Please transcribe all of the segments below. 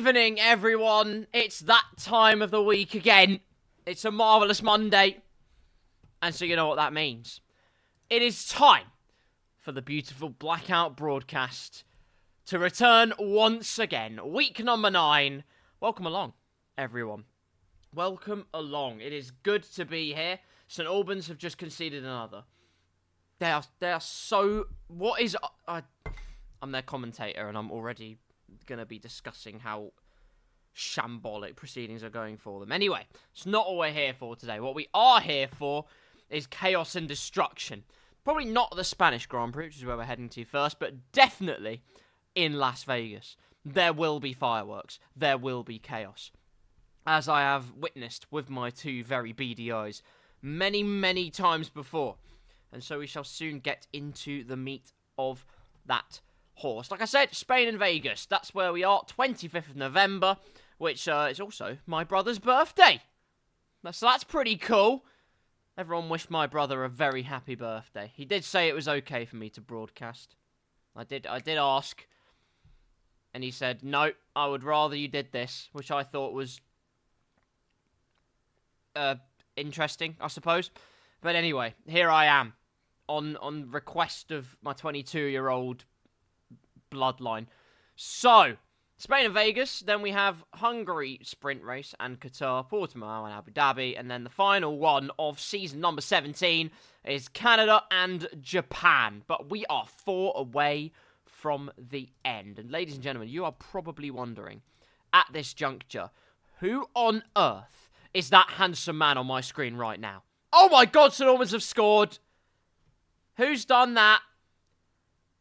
evening, everyone. It's that time of the week again. It's a marvellous Monday. And so you know what that means. It is time for the beautiful Blackout broadcast to return once again. Week number 9. Welcome along, everyone. Welcome along. It is good to be here. St Albans have just conceded another. They are so... What is... I'm their commentator and I'm already going to be discussing how shambolic proceedings are going for them. Anyway, it's not what we're here for today. What we are here for is chaos and destruction. Probably not the Spanish Grand Prix, which is where we're heading to first, but definitely in Las Vegas. There will be fireworks. There will be chaos. As I have witnessed with my two very beady eyes many, many times before. And so we shall soon get into the meat of that horse. Like I said, Spain and Vegas. That's where we are. 25th of November, which is also my brother's birthday. So that's pretty cool. Everyone wished my brother a very happy birthday. He did say it was okay for me to broadcast. I did ask. And he said, no, I would rather you did this, which I thought was interesting, I suppose. But anyway, here I am on request of my 22-year-old bloodline. So, Spain and Vegas, then we have Hungary sprint race and Qatar, Portimao and Abu Dhabi, and then the final one of season number 17 is Canada and Japan. But we are 4 away from the end. And ladies and gentlemen, you are probably wondering, at this juncture, who on earth is that handsome man on my screen right now? Oh my god, St Albans have scored! Who's done that?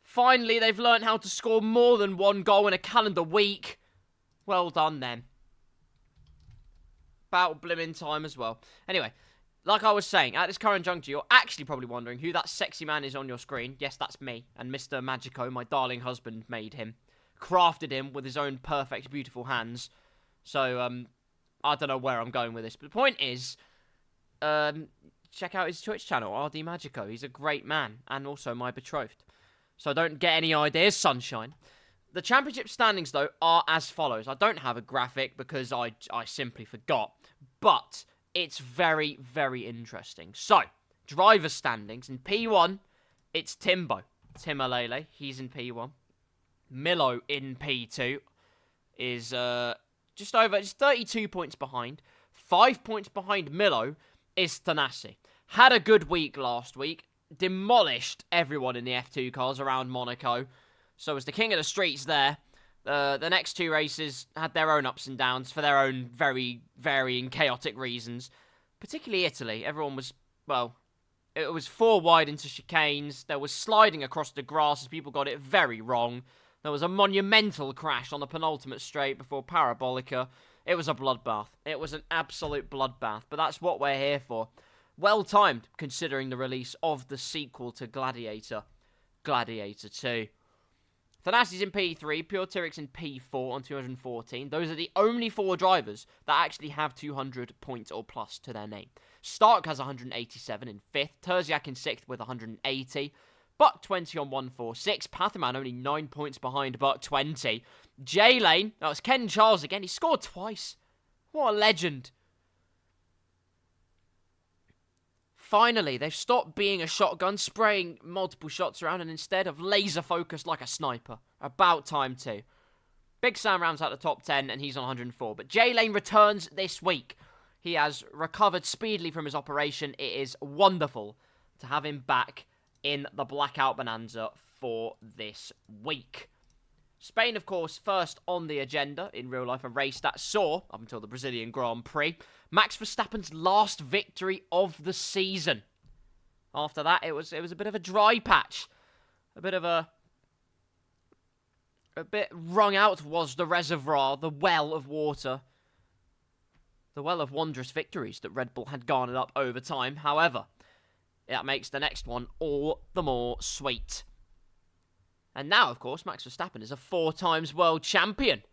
Finally, they've learned how to score more than one goal in a calendar week. Well done, then. About blimmin' time as well. Anyway, like I was saying, at this current juncture, you're actually probably wondering who that sexy man is on your screen. Yes, that's me. And Mr. Magico, my darling husband, made him. Crafted him with his own perfect, beautiful hands. So, I don't know where I'm going with this. But the point is, check out his Twitch channel, RD Magico. He's a great man. And also my betrothed. So don't get any ideas, sunshine. The championship standings, though, are as follows. I don't have a graphic because I simply forgot. But it's very, very interesting. So, driver standings. In P1, it's Timbo. Timalele. He's in P1. Milo in P2 is just 32 points behind. 5 points behind Milo is Thanasi. Had a good week last week. Demolished everyone in the F2 cars around Monaco. So was the king of the streets there. The next 2 races had their own ups and downs for their own very varying chaotic reasons. Particularly Italy. Everyone was, well, it was 4 wide into chicanes. There was sliding across the grass as people got it very wrong. There was a monumental crash on the penultimate straight before Parabolica. It was a bloodbath. It was an absolute bloodbath. But that's what we're here for. Well timed, considering the release of the sequel to Gladiator, Gladiator 2. Thanasi's in P3, Pure Tyrrell's in P4 on 214. Those are the only 4 drivers that actually have 200 points or plus to their name. Stark has 187 in 5th, Terziak in 6th with 180. Buck 20 on 146. Patherman only 9 points behind Buck 20. J-Lane, that was Ken Charles again, he scored twice. What a legend. Finally, they've stopped being a shotgun, spraying multiple shots around, and instead have laser-focused like a sniper. About time, too. Big Sam rounds out the top 10, and he's on 104. But J-Lane returns this week. He has recovered speedily from his operation. It is wonderful to have him back in the Blackout Bonanza for this week. Spain, of course, first on the agenda in real life, a race that saw, up until the Brazilian Grand Prix, Max Verstappen's last victory of the season. After that, it was a bit of a dry patch. A bit wrung out was the reservoir, the well of water. The well of wondrous victories that Red Bull had garnered up over time. However, that makes the next one all the more sweet. And now, of course, Max Verstappen is a 4 times world champion.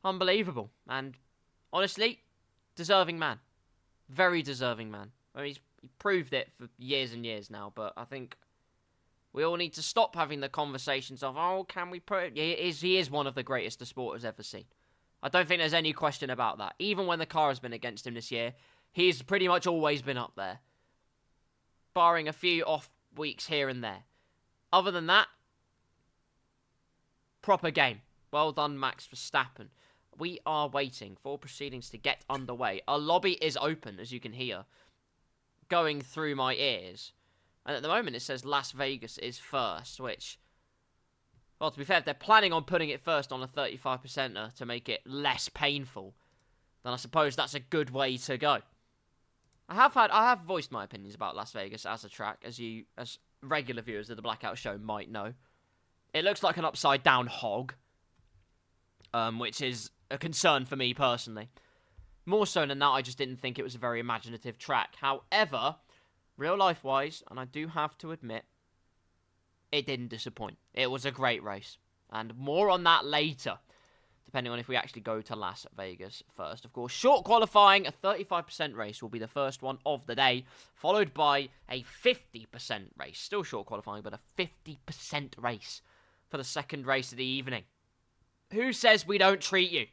Unbelievable. And honestly, deserving man. Very deserving man. I mean, he proved it for years and years now, but I think we all need to stop having the conversations of, oh, can we prove it? He is one of the greatest the sport has ever seen. I don't think there's any question about that. Even when the car has been against him this year, he's pretty much always been up there. Barring a few off weeks here and there. Other than that, proper game. Well done, Max Verstappen. We are waiting for proceedings to get underway. Our lobby is open, as you can hear, going through my ears. And at the moment, it says Las Vegas is first, which, well, to be fair, if they're planning on putting it first on a 35%er to make it less painful, then I suppose that's a good way to go. I have voiced my opinions about Las Vegas as a track, as regular viewers of the Blackout show might know. It looks like an upside-down hog, which is a concern for me personally. More so than that, I just didn't think it was a very imaginative track. However, real life-wise, and I do have to admit, it didn't disappoint. It was a great race. And more on that later, depending on if we actually go to Las Vegas first. Of course, short qualifying, a 35% race will be the first one of the day, followed by a 50% race. Still short qualifying, but a 50% race for the second race of the evening. Who says we don't treat you?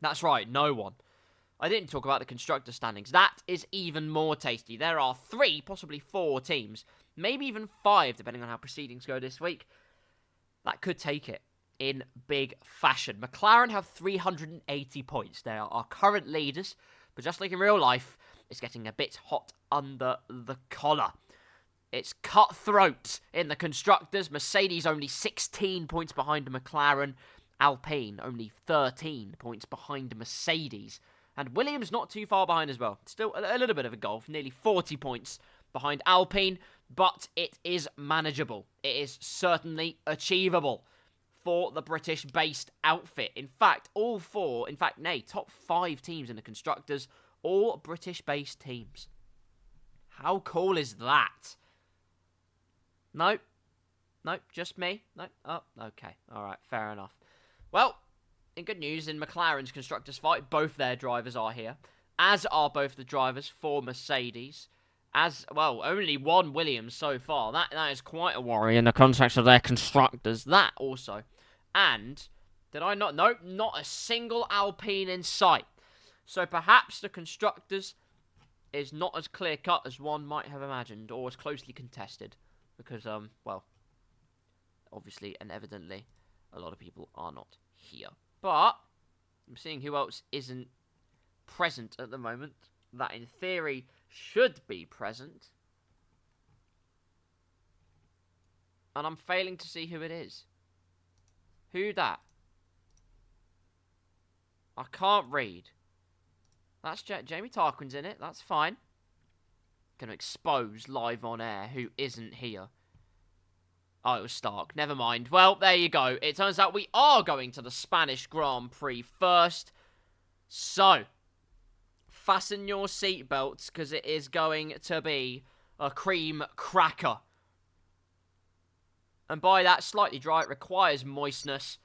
That's right, no one. I didn't talk about the constructor standings. That is even more tasty. There are 3, possibly 4 teams, maybe even 5, depending on how proceedings go this week, that could take it in big fashion. McLaren have 380 points. They are our current leaders, but just like in real life, it's getting a bit hot under the collar. It's cutthroat in the constructors. Mercedes only 16 points behind McLaren. Alpine only 13 points behind Mercedes. And Williams not too far behind as well. Still a little bit of a gulf. Nearly 40 points behind Alpine. But it is manageable. It is certainly achievable for the British-based outfit. In fact, top 5 teams in the constructors, all British-based teams. How cool is that? Nope, just me? Nope. Oh, okay. All right, fair enough. Well, in good news, in McLaren's constructors fight, both their drivers are here, as are both the drivers for Mercedes. As, well, only one Williams so far. That is quite a worry in the context of their constructors. That also. And, did I not? Nope, not a single Alpine in sight. So perhaps the constructors is not as clear-cut as one might have imagined, or as closely contested. Because, well, obviously and evidently, a lot of people are not here. But, I'm seeing who else isn't present at the moment, that in theory should be present. And I'm failing to see who it is. Who that? I can't read. That's Jamie Tarquin's in it, that's fine. Gonna expose live on air who isn't here. Oh, it was Stark. Never mind. Well, there you go. It turns out we are going to the Spanish Grand Prix first. So, fasten your seatbelts, because it is going to be a cream cracker. And by that, slightly dry, it requires moistness.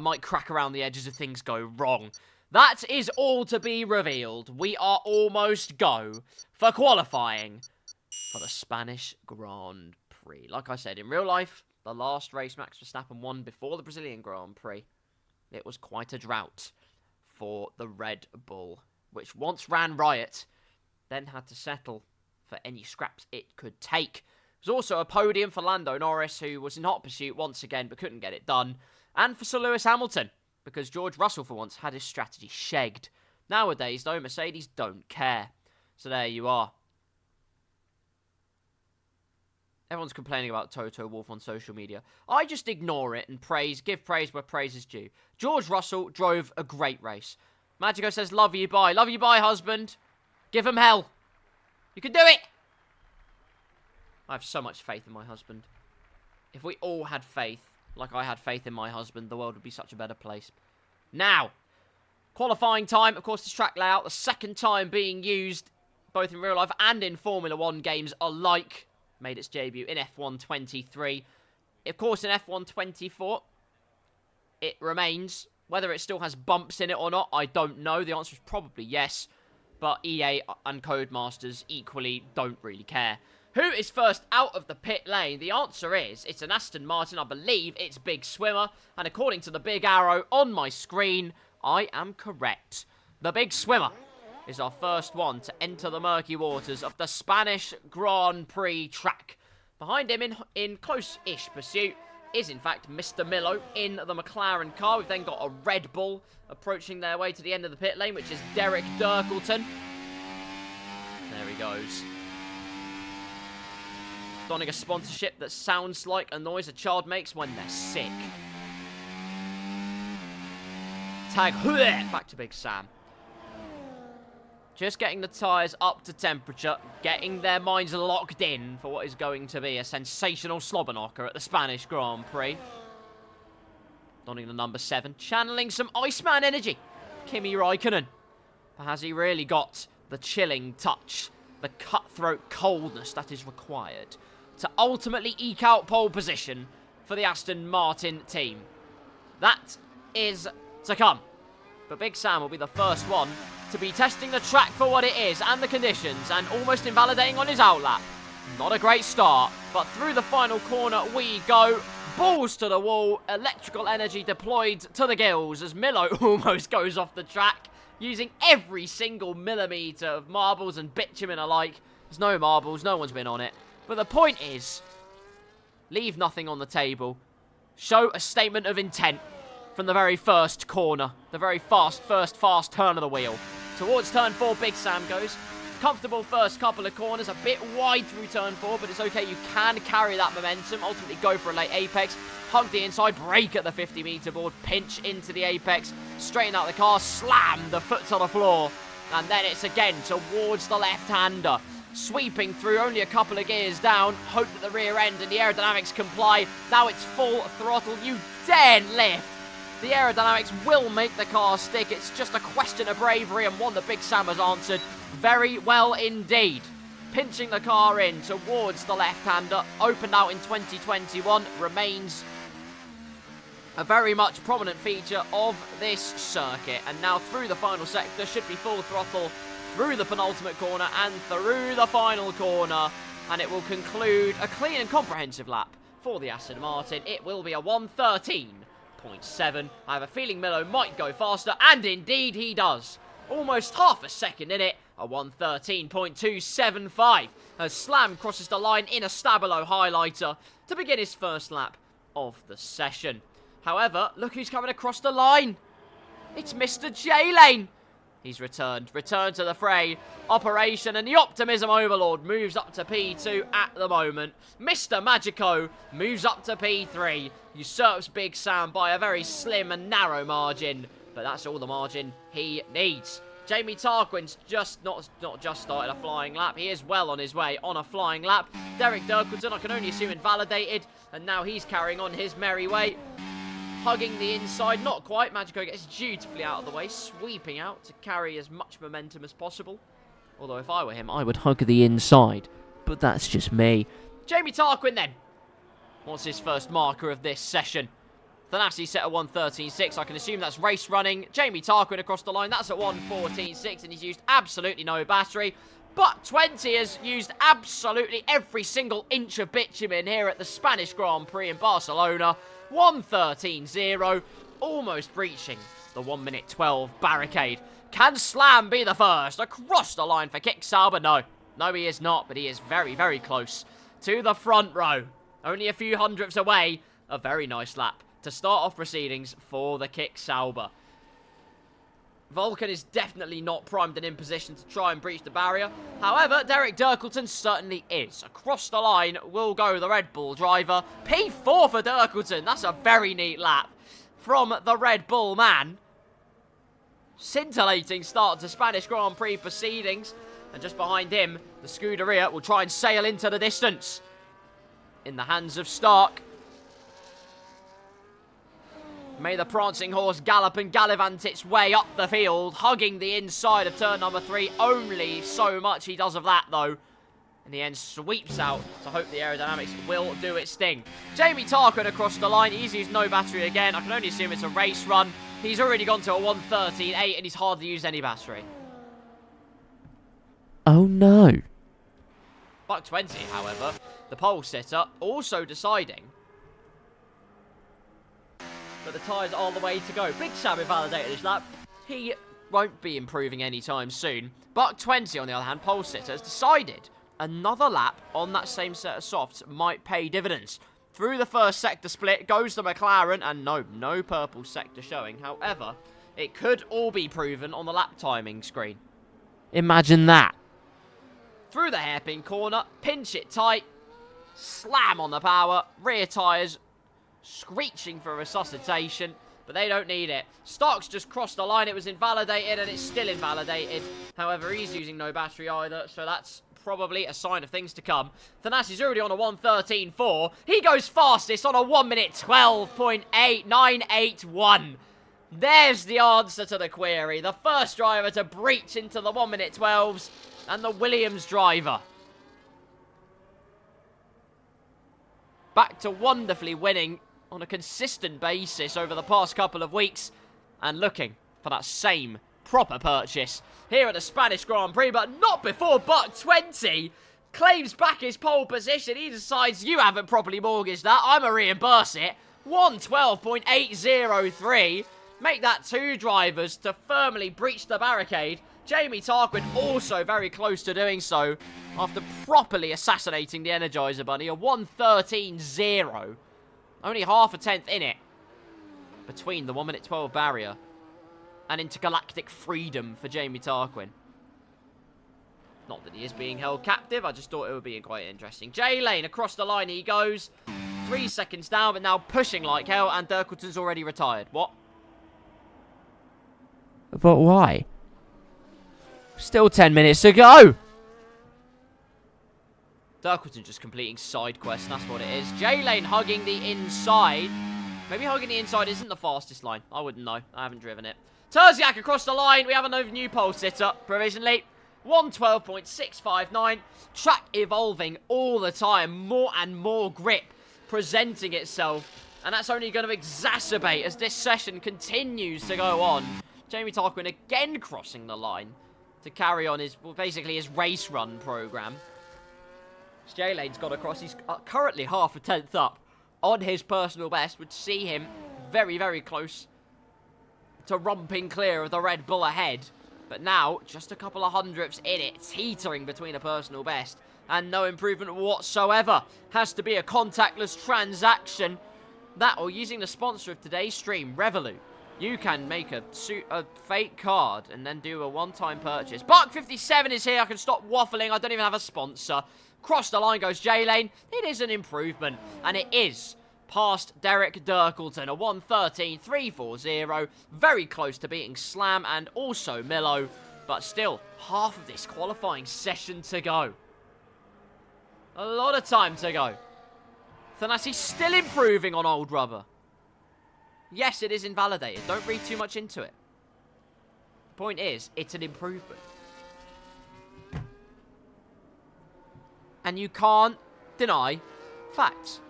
Might crack around the edges if things go wrong. That is all to be revealed. We are almost go for qualifying for the Spanish Grand Prix. Like I said, in real life, the last race Max Verstappen won before the Brazilian Grand Prix, it was quite a drought for the Red Bull, which once ran riot, then had to settle for any scraps it could take. There was also a podium for Lando Norris, who was in hot pursuit once again, but couldn't get it done, and for Sir Lewis Hamilton, because George Russell, for once, had his strategy shagged. Nowadays, though, Mercedes don't care. So there you are. Everyone's complaining about Toto Wolff on social media. I just ignore it and give praise where praise is due. George Russell drove a great race. Magico says, love you, bye. Love you, bye, husband. Give him hell. You can do it. I have so much faith in my husband. If we all had faith, like I had faith in my husband, the world would be such a better place. Now, qualifying time, of course, this track layout, the second time being used, both in real life and in Formula 1 games alike, made its debut in F1 23. Of course, in F1 24, it remains. Whether it still has bumps in it or not, I don't know. The answer is probably yes. But EA and Codemasters equally don't really care. Who is first out of the pit lane? The answer is, it's an Aston Martin. I believe it's Big Swimmer. And according to the big arrow on my screen, I am correct. The big swimmer is our first one to enter the murky waters of the Spanish Grand Prix track. Behind him in close-ish pursuit is, in fact, Mr. Millo in the McLaren car. We've then got a Red Bull approaching their way to the end of the pit lane, which is Derek Dirkleton. There he goes. Donning a sponsorship that sounds like a noise a child makes when they're sick. Tag back to Big Sam. Just getting the tyres up to temperature, getting their minds locked in for what is going to be a sensational slobber knocker at the Spanish Grand Prix. Donning the number 7, channeling some Iceman energy. Kimi Räikkönen. But has he really got the chilling touch, the cutthroat coldness that is required to ultimately eke out pole position for the Aston Martin team? That is to come. But Big Sam will be the first one to be testing the track for what it is and the conditions and almost invalidating on his outlap. Not a great start, but through the final corner we go. Balls to the wall, electrical energy deployed to the gills as Millo almost goes off the track, using every single millimetre of marbles and bitumen alike. There's no marbles, no one's been on it. But the point is, leave nothing on the table. Show a statement of intent from the very first corner. The very first fast turn of the wheel. Towards turn 4, Big Sam goes. Comfortable first couple of corners, a bit wide through turn 4, but it's okay, you can carry that momentum, ultimately go for a late apex, hug the inside, brake at the 50-metre board, pinch into the apex, straighten out the car, slam the foot to the floor, and then it's again towards the left-hander, sweeping through, only a couple of gears down, hope that the rear end and the aerodynamics comply. Now it's full throttle, you daren't lift. The aerodynamics will make the car stick. It's just a question of bravery, and one that Big Sam has answered very well indeed. Pinching the car in towards the left-hander, opened out in 2021, remains a very much prominent feature of this circuit. And now through the final sector, should be full throttle through the penultimate corner and through the final corner. And it will conclude a clean and comprehensive lap for the Aston Martin. It will be a 1:13.7. I have a feeling Millo might go faster, and indeed he does. Almost half a second in it, a 1:13.275, as Slam crosses the line in a Stabilo highlighter to begin his first lap of the session. However, look who's coming across the line. It's Mr. J-Lane. He's returned to the fray. Operation and the Optimism Overlord moves up to P2 at the moment. Mr. Magico moves up to P3. Usurps Big Sam by a very slim and narrow margin. But that's all the margin he needs. Jamie Tarquin's not just started a flying lap. He is well on his way on a flying lap. Derek Dirkleton, I can only assume, invalidated. And now he's carrying on his merry way. Hugging the inside, not quite. Magico gets dutifully out of the way, sweeping out to carry as much momentum as possible. Although if I were him, I would hug the inside. But that's just me. Jamie Tarquin then. What's his first marker of this session? Thanassi set at 1:13.6. I can assume that's race running. Jamie Tarquin across the line. That's at 1:14.6. And he's used absolutely no battery. But 20 has used absolutely every single inch of bitumen here at the Spanish Grand Prix in Barcelona. 1:13.0, almost breaching the 1:12 barricade. Can Slam be the first across the line for Kick Sauber? No, he is not, but he is very, very close to the front row. Only a few hundredths away. A very nice lap to start off proceedings for the Kick Sauber. Vulcan is definitely not primed and in position to try and breach the barrier. However, Derek Dirkleton certainly is. Across the line will go the Red Bull driver. P4 for Dirkleton. That's a very neat lap from the Red Bull man. Scintillating start to Spanish Grand Prix proceedings. And just behind him, the Scuderia will try and sail into the distance. In the hands of Stark. May the prancing horse gallop and gallivant its way up the field, hugging the inside of turn number 3. Only so much he does of that, though. In the end, sweeps out to hope the aerodynamics will do its thing. Jamie Tarquin across the line. He's used no battery again. I can only assume it's a race run. He's already gone to a 1:13.8, and he's hardly used any battery. Oh, no. Buck 20, however, the pole sitter, also deciding but the tyres are the way to go. Big Sam invalidated his lap. He won't be improving anytime soon. Buck 20, on the other hand, pole sitter, has decided another lap on that same set of softs might pay dividends. Through the first sector split goes the McLaren, and no purple sector showing. However, it could all be proven on the lap timing screen. Imagine that. Through the hairpin corner, pinch it tight, slam on the power, rear tyres screeching for resuscitation, but they don't need it. Stark's just crossed the line. It was invalidated, and it's still invalidated. However, he's using no battery either, so that's probably a sign of things to come. Thanassi's already on a 1:13.4. He goes fastest on a 1 minute 12.8981. There's the answer to the query. The first driver to breach into the 1 minute 12s, and the Williams driver. Back to wonderfully winning on a consistent basis over the past couple of weeks, and looking for that same proper purchase here at the Spanish Grand Prix, but not before Buck 20 claims back his pole position. He decides, you haven't properly mortgaged that, I'm going to reimburse it. 1:12.803. Make that 2 drivers to firmly breach the barricade. Jamie Tarquin also very close to doing so after properly assassinating the Energizer Bunny. A 1:13.0. Only half a tenth in it between the 1 minute 12 barrier and intergalactic freedom for Jamie Tarquin. Not that he is being held captive, I just thought it would be quite interesting. J-Lane, across the line he goes. 3 seconds down, but now pushing like hell, and Dirkleton's already retired. What? But why? Still 10 minutes to go! Dirkleton just completing side quests, that's what it is. J-Lane hugging the inside. Maybe hugging the inside isn't the fastest line. I wouldn't know. I haven't driven it. Terziak across the line. We have another new pole sitter, provisionally. 1:12.659. Track evolving all the time. More and more grip presenting itself. And that's only going to exacerbate as this session continues to go on. Jamie Tarquin again crossing the line to carry on his, well, basically his race run program. J-Lane's got across. He's currently half a tenth up on his personal best, would see him very, very close to romping clear of the Red Bull ahead. But now, just a couple of hundredths in it, teetering between a personal best and no improvement whatsoever. Has to be a contactless transaction. That, or using the sponsor of today's stream, Revolut. You can make a fake card and then do a one-time purchase. Buck 57 is here. I can stop waffling. I don't even have a sponsor. Cross the line goes J-Lane. It is an improvement, and it is past Derek Dirkleton. A 1:13.340. Very close to beating Slam and also Milo, but still half of this qualifying session to go. A lot of time to go. Thanassi still improving on old rubber. Yes, it is invalidated. Don't read too much into it. The point is, it's an improvement. And you can't deny facts.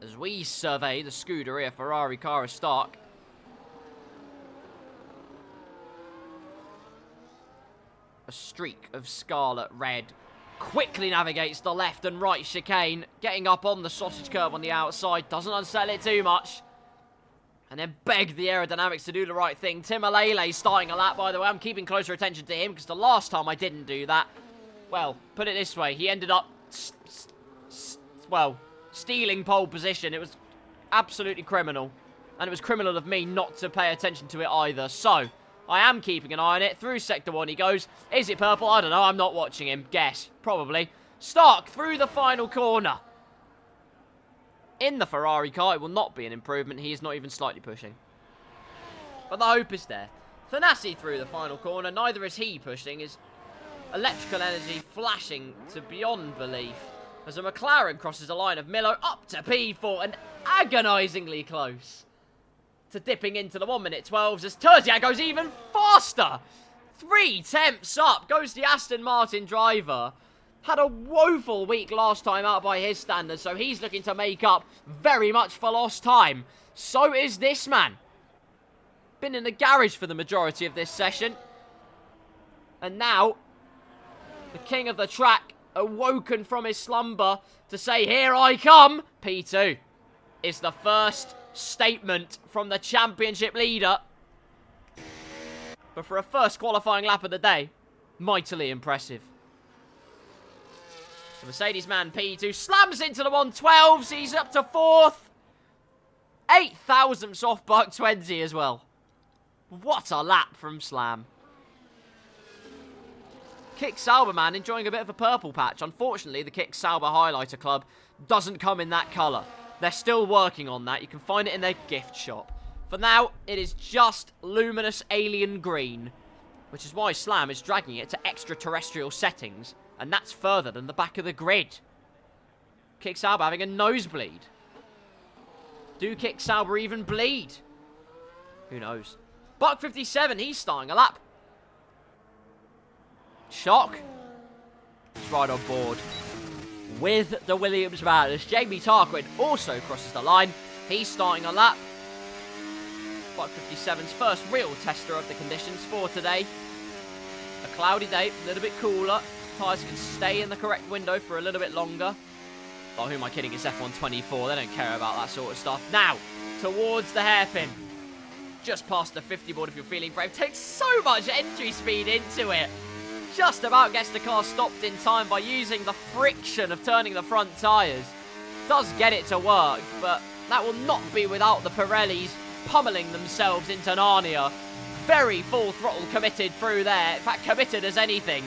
As we survey the Scuderia Ferrari car of Stark, a streak of scarlet red quickly navigates the left and right chicane, getting up on the sausage curve on the outside, doesn't unsettle it too much, and then beg the aerodynamics to do the right thing. Tim Alele starting a lap, by the way. I'm keeping closer attention to him because the last time I didn't do that, well, put it this way, he ended up, stealing pole position. It was absolutely criminal, and it was criminal of me not to pay attention to it either. So I am keeping an eye on it. Through sector 1 he goes. Is it purple? I don't know. I'm not watching him. Guess. Probably. Stark through the final corner. In the Ferrari car, it will not be an improvement. He is not even slightly pushing. But the hope is there. Thanassi through the final corner. Neither is he pushing. His electrical energy flashing to beyond belief. As a McLaren crosses the line of Milo up to P4 and agonisingly close to dipping into the 1:12s as Terziak goes even faster. 3 tenths up goes the Aston Martin driver. Had a woeful week last time out by his standards, so he's looking to make up very much for lost time. So is this man. Been in the garage for the majority of this session. And now, the king of the track, awoken from his slumber to say, here I come, P2. is the first statement from the championship leader. But for a first qualifying lap of the day, mightily impressive. The Mercedes man P2 slams into the 112s. He's up to 4th. 8 thousandths off Buck 20 as well. What a lap from Slam. Kick Sauber man enjoying a bit of a purple patch. Unfortunately, the Kick Sauber Highlighter Club doesn't come in that colour. They're still working on that. You can find it in their gift shop. For now, it is just luminous alien green, which is why Slam is dragging it to extraterrestrial settings, and that's further than the back of the grid. Kick Sauber having a nosebleed. Do Kick Sauber even bleed? Who knows? Buck 57, he's starting a lap. Shock. He's right on board with the Williams man as Jamie Tarquin also crosses the line. He's starting a lap. Buck 57's first real tester of the conditions for today. A cloudy day, a little bit cooler. Tyres can stay in the correct window for a little bit longer. Oh, who am I kidding? It's F124. They don't care about that sort of stuff. Now, towards the hairpin. Just past the 50 board if you're feeling brave. Takes so much entry speed into it. Just about gets the car stopped in time by using the friction of turning the front tyres. Does get it to work, but that will not be without the Pirellis pummeling themselves into Narnia. Very full throttle committed through there. In fact, committed as anything.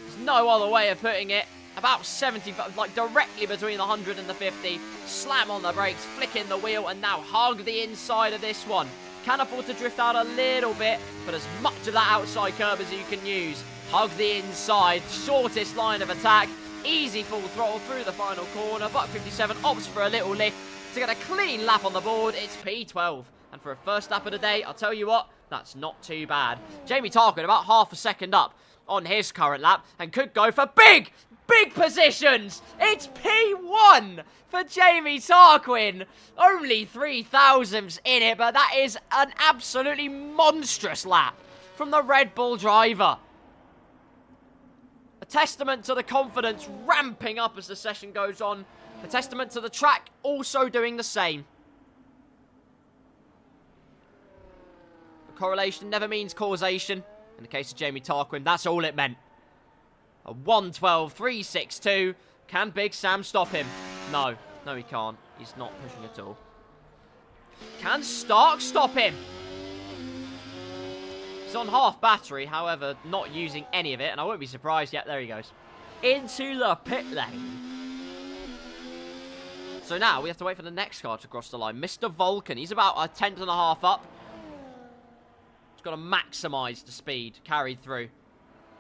There's no other way of putting it. About 70, like directly between the 100 and the 50. Slam on the brakes, flick in the wheel, and now hug the inside of this one. Can afford to drift out a little bit, but as much of that outside curb as you can use. Hug the inside, shortest line of attack. Easy full throttle through the final corner. Buck 57 opts for a little lift to get a clean lap on the board. It's P12. And for a first lap of the day, I'll tell you what, that's not too bad. Jamie Tarquin about half a second up on his current lap and could go for big positions. It's P1 for Jamie Tarquin. Only 3 thousandths in it, but that is an absolutely monstrous lap from the Red Bull driver. A testament to the confidence ramping up as the session goes on. A testament to the track also doing the same. Correlation never means causation. In the case of Jamie Tarquin, that's all it meant. A 112.362. Can Big Sam stop him? No. No, he can't. He's not pushing at all. Can Stark stop him? He's on half battery, however, not using any of it, and I won't be surprised yet. There he goes. Into the pit lane. So now we have to wait for the next car to cross the line. Mr. Vulcan, he's about a tenth and a half up. He's got to maximise the speed carried through.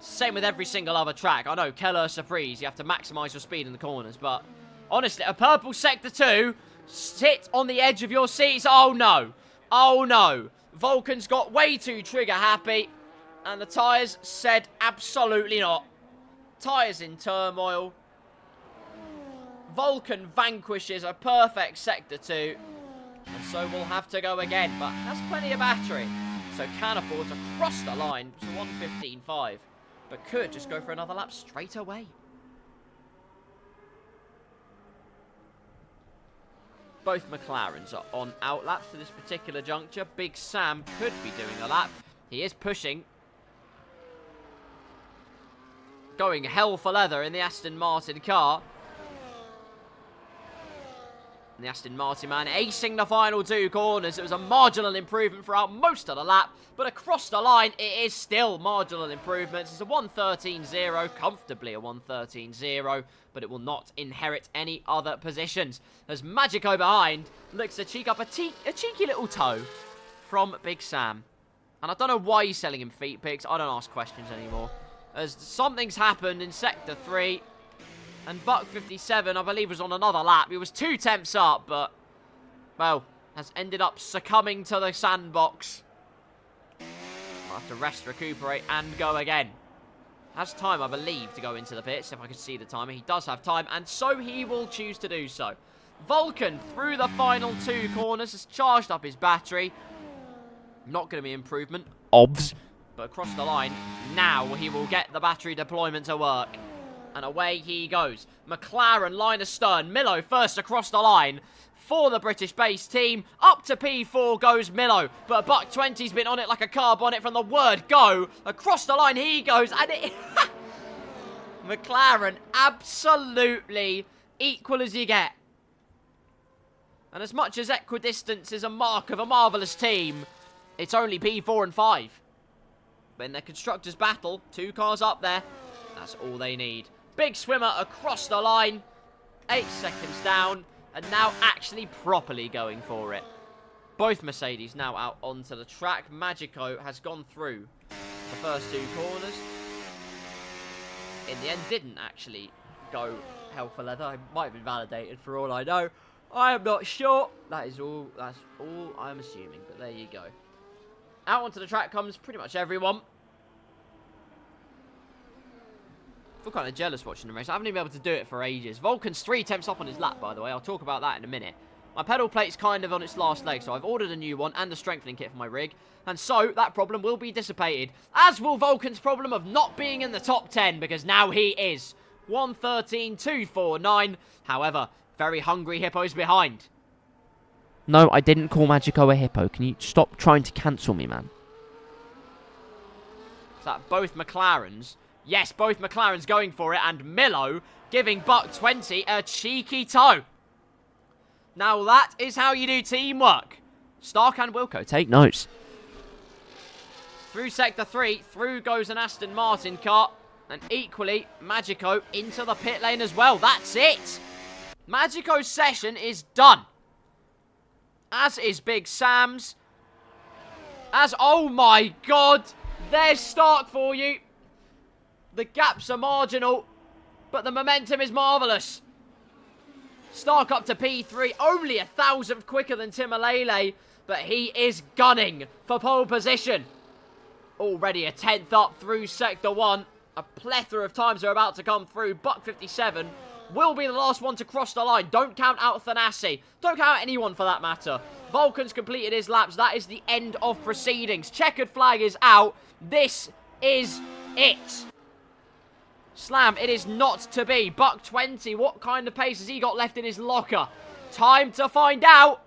Same with every single other track. I know, Keller Surprise, you have to maximise your speed in the corners, but honestly, a purple Sector 2, sit on the edge of your seats. Oh no. Oh no. Vulcan's got way too trigger happy, and the tyres said absolutely not. Tyres in turmoil. Vulcan vanquishes a perfect Sector 2, and so we'll have to go again, but has plenty of battery, so can afford to cross the line to 1:15.5. But could just go for another lap straight away. Both McLarens are on outlaps to this particular juncture. Big Sam could be doing a lap. He is pushing. Going hell for leather in the Aston Martin car. And the Aston Martin man acing the final 2 corners. It was a marginal improvement throughout most of the lap, but across the line, it is still marginal improvements. It's a 1:13.0, comfortably a 1:13.0, but it will not inherit any other positions. As Magico behind looks to cheek up a cheeky little toe from Big Sam. And I don't know why he's selling him feet pics. I don't ask questions anymore. As something's happened in Sector 3. And Buck 57, I believe, was on another lap. He was 2 tenths up, but, well, has ended up succumbing to the sandbox. I'll have to rest, recuperate, and go again. Has time, I believe, to go into the pits, if I could see the timer. He does have time, and so he will choose to do so. Vulcan, through the final 2 corners, has charged up his battery. Not going to be improvement, obvs. But across the line, now he will get the battery deployment to work. And away he goes. McLaren, line astern. Milo first across the line for the British-based team. Up to P4 goes Milo. But $1.20's been on it like a car bonnet from the word go. Across the line he goes. And it... McLaren, absolutely equal as you get. And as much as equidistance is a mark of a marvellous team, it's only P4 and 5. But in their constructors' battle, 2 cars up there, that's all they need. Big swimmer across the line, 8 seconds down, and now actually properly going for it. Both Mercedes now out onto the track. Magico has gone through the first 2 corners. In the end, didn't actually go hell for leather. It might have been validated for all I know. I am not sure. That's all I'm assuming, but there you go. Out onto the track comes pretty much everyone. I feel kind of jealous watching the race. I haven't even been able to do it for ages. Vulcan's 3 attempts up on his lap, by the way. I'll talk about that in a minute. My pedal plate's kind of on its last leg, so I've ordered a new one and a strengthening kit for my rig. And so, that problem will be dissipated. As will Vulcan's problem of not being in the top 10, because now he is. 1:13.249. However, very hungry hippos behind. No, I didn't call Magico a hippo. Can you stop trying to cancel me, man? Is that both McLarens? Yes, both McLarens going for it, and Milo giving $1.20 a cheeky toe. Now that is how you do teamwork. Stark and Wilco, take notes. Through Sector 3, through goes an Aston Martin car, and equally, Magico into the pit lane as well. That's it. Magico's session is done. As is Big Sam's. Oh my god, there's Stark for you. The gaps are marginal, but the momentum is marvellous. Stark up to P3, only 1,000th quicker than Timalele, but he is gunning for pole position. Already a 10th up through Sector 1. A plethora of times are about to come through. $1.57 will be the last one to cross the line. Don't count out Thanasi. Don't count out anyone for that matter. Vulcan's completed his laps. That is the end of proceedings. Checkered flag is out. This is it. Slam, it is not to be. $1.20. What kind of pace has he got left in his locker? Time to find out.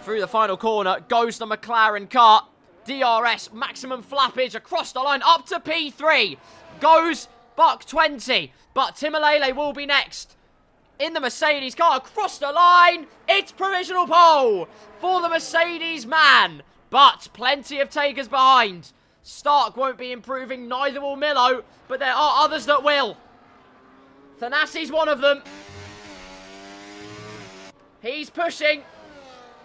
Through the final corner goes the McLaren car. DRS, maximum flappage across the line, up to P3. Goes $1.20. But Timalele will be next. In the Mercedes car, across the line. It's provisional pole for the Mercedes man. But plenty of takers behind. Stark won't be improving, neither will Milo. But there are others that will. Thanasi's one of them. He's pushing.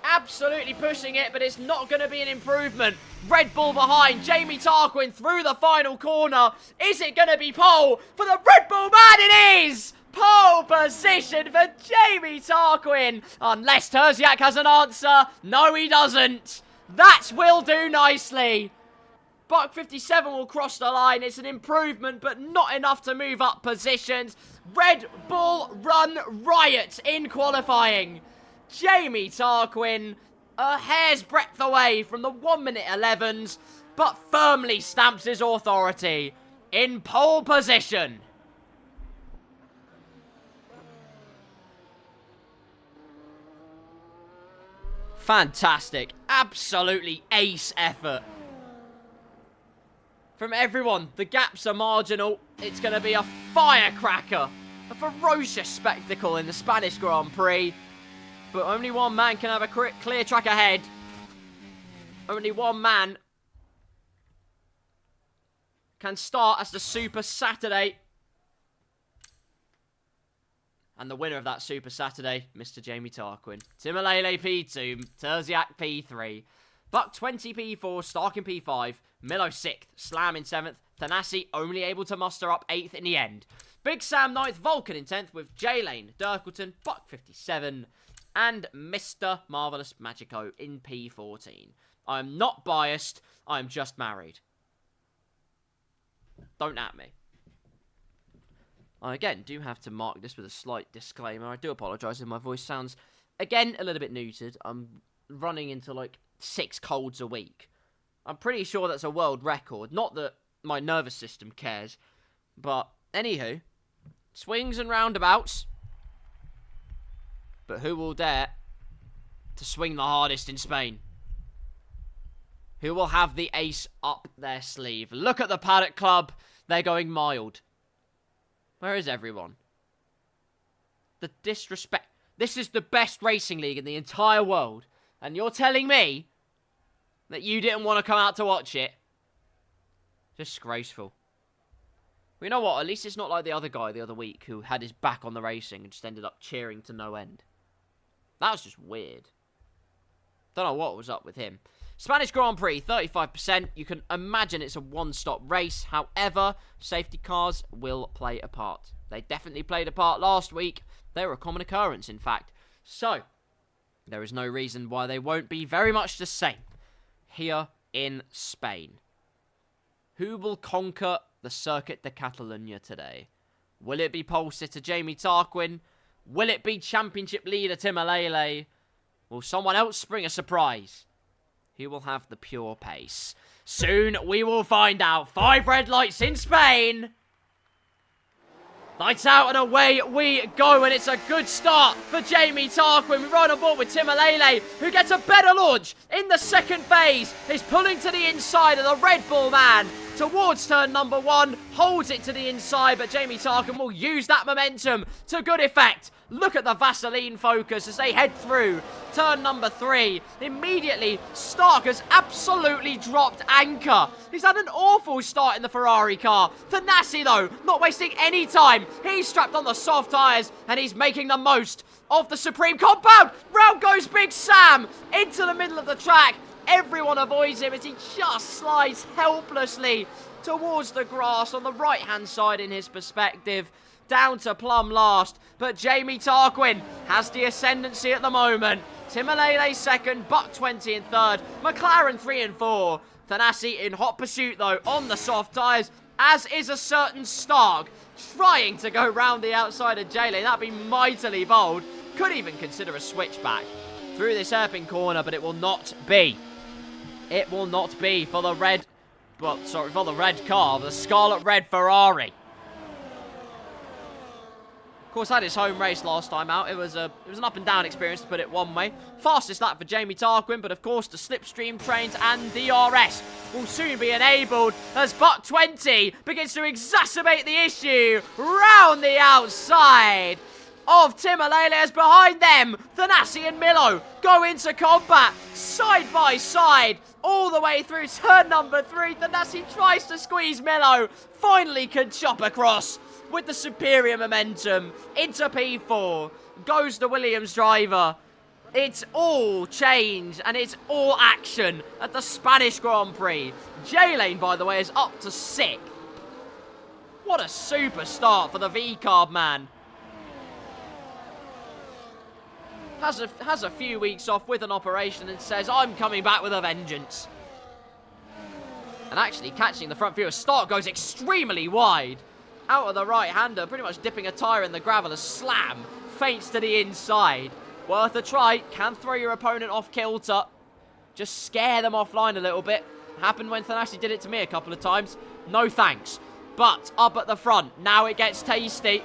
Absolutely pushing it, but it's not going to be an improvement. Red Bull behind. Jamie Tarquin through the final corner. Is it going to be pole for the Red Bull man? It is! Pole position for Jamie Tarquin. Unless Terziak has an answer. No, he doesn't. That will do nicely. $1.57 will cross the line. It's an improvement, but not enough to move up positions. Red Bull run riot in qualifying. Jamie Tarquin, a hair's breadth away from the 1:11 11s, but firmly stamps his authority in pole position. Fantastic. Absolutely ace effort. From everyone, the gaps are marginal. It's going to be a firecracker. A ferocious spectacle in the Spanish Grand Prix. But only one man can have a clear track ahead. Only one man can start as the Super Saturday. And the winner of that Super Saturday, Mr. Jamie Tarquin. Timalele P2, Terziak P3. $1.20 P4, Stark in P5, Milo 6th, Slam in 7th, Thanasi only able to muster up 8th in the end. Big Sam 9th, Vulcan in 10th with J-Lane, Dirkleton, $1.57. And Mr. Marvellous Magico in P14. I'm not biased, I'm just married. Don't at me. I, again, do have to mark this with a slight disclaimer. I do apologise if my voice sounds, again, a little bit neutered. I'm running into, like, 6 colds a week. I'm pretty sure that's a world record. Not that my nervous system cares, but Anywho, swings and roundabouts. But who will dare to swing the hardest in Spain? Who will have the ace up their sleeve? Look at the Paddock Club. They're going mild. Where is everyone? The disrespect. This is the best racing league in the entire world. And you're telling me that you didn't want to come out to watch it? Disgraceful. Well, you know what? At least it's not like the other guy the other week who had his back on the racing and just ended up cheering to no end. That was just weird. Don't know what was up with him. Spanish Grand Prix, 35%. You can imagine it's a one-stop race. However, safety cars will play a part. They definitely played a part last week. They were a common occurrence, in fact. So, there is no reason why they won't be very much the same here in Spain. Who will conquer the Circuit de Catalunya today? Will it be pole sitter Jamie Tarquin? Will it be championship leader Tim Alele? Will someone else spring a surprise? Who will have the pure pace? Soon we will find out. 5 red lights in Spain. Lights out and away we go, and it's a good start for Jamie Tarquin. We ride on board with Tim Alele, who gets a better launch in the second phase. He's pulling to the inside of the Red Bull man towards turn number 1, holds it to the inside, but Jamie Tarquin will use that momentum to good effect. Look at the Vaseline focus as they head through turn number 3. Immediately, Stark has absolutely dropped anchor. He's had an awful start in the Ferrari car. Thanasi, though, not wasting any time. He's strapped on the soft tyres, and he's making the most of the Supreme compound. Round goes Big Sam into the middle of the track. Everyone avoids him as he just slides helplessly towards the grass on the right-hand side in his perspective. Down to plumb last, but Jamie Tarquin has the ascendancy at the moment. Tim Alele second, Buck 20 in third, McLaren 3 and 4. Thanasi in hot pursuit though on the soft tyres, as is a certain Stark trying to go round the outside of J-Lane. That'd be mightily bold. Could even consider a switchback through this hairpin corner, but it will not be. It will not be for the red, well, sorry, for the red car, the Scarlet Red Ferrari. Of course, had his home race last time out. It was an up and down experience, to put it one way. Fastest lap for Jamie Tarquin, but of course the slipstream trains and DRS will soon be enabled as Buck 20 begins to exacerbate the issue round the outside of Tim Alele, as behind them Thanasi and Milo go into combat side by side all the way through turn number 3. Thanasi tries to squeeze Milo, finally can chop across with the superior momentum into P4. Goes the Williams driver. It's all change and it's all action at the Spanish Grand Prix. J-Lane, by the way, is up to 6th. What a super start for the V-Carb man. Has a few weeks off with an operation and says, I'm coming back with a vengeance. And actually catching the front view as Stark goes extremely wide. Out of the right-hander, pretty much dipping a tyre in the gravel as Slam feints to the inside. Worth a try, can throw your opponent off kilter. Just scare them offline a little bit. Happened when Thanasi did it to me a couple of times. No thanks. But up at the front, now it gets tasty.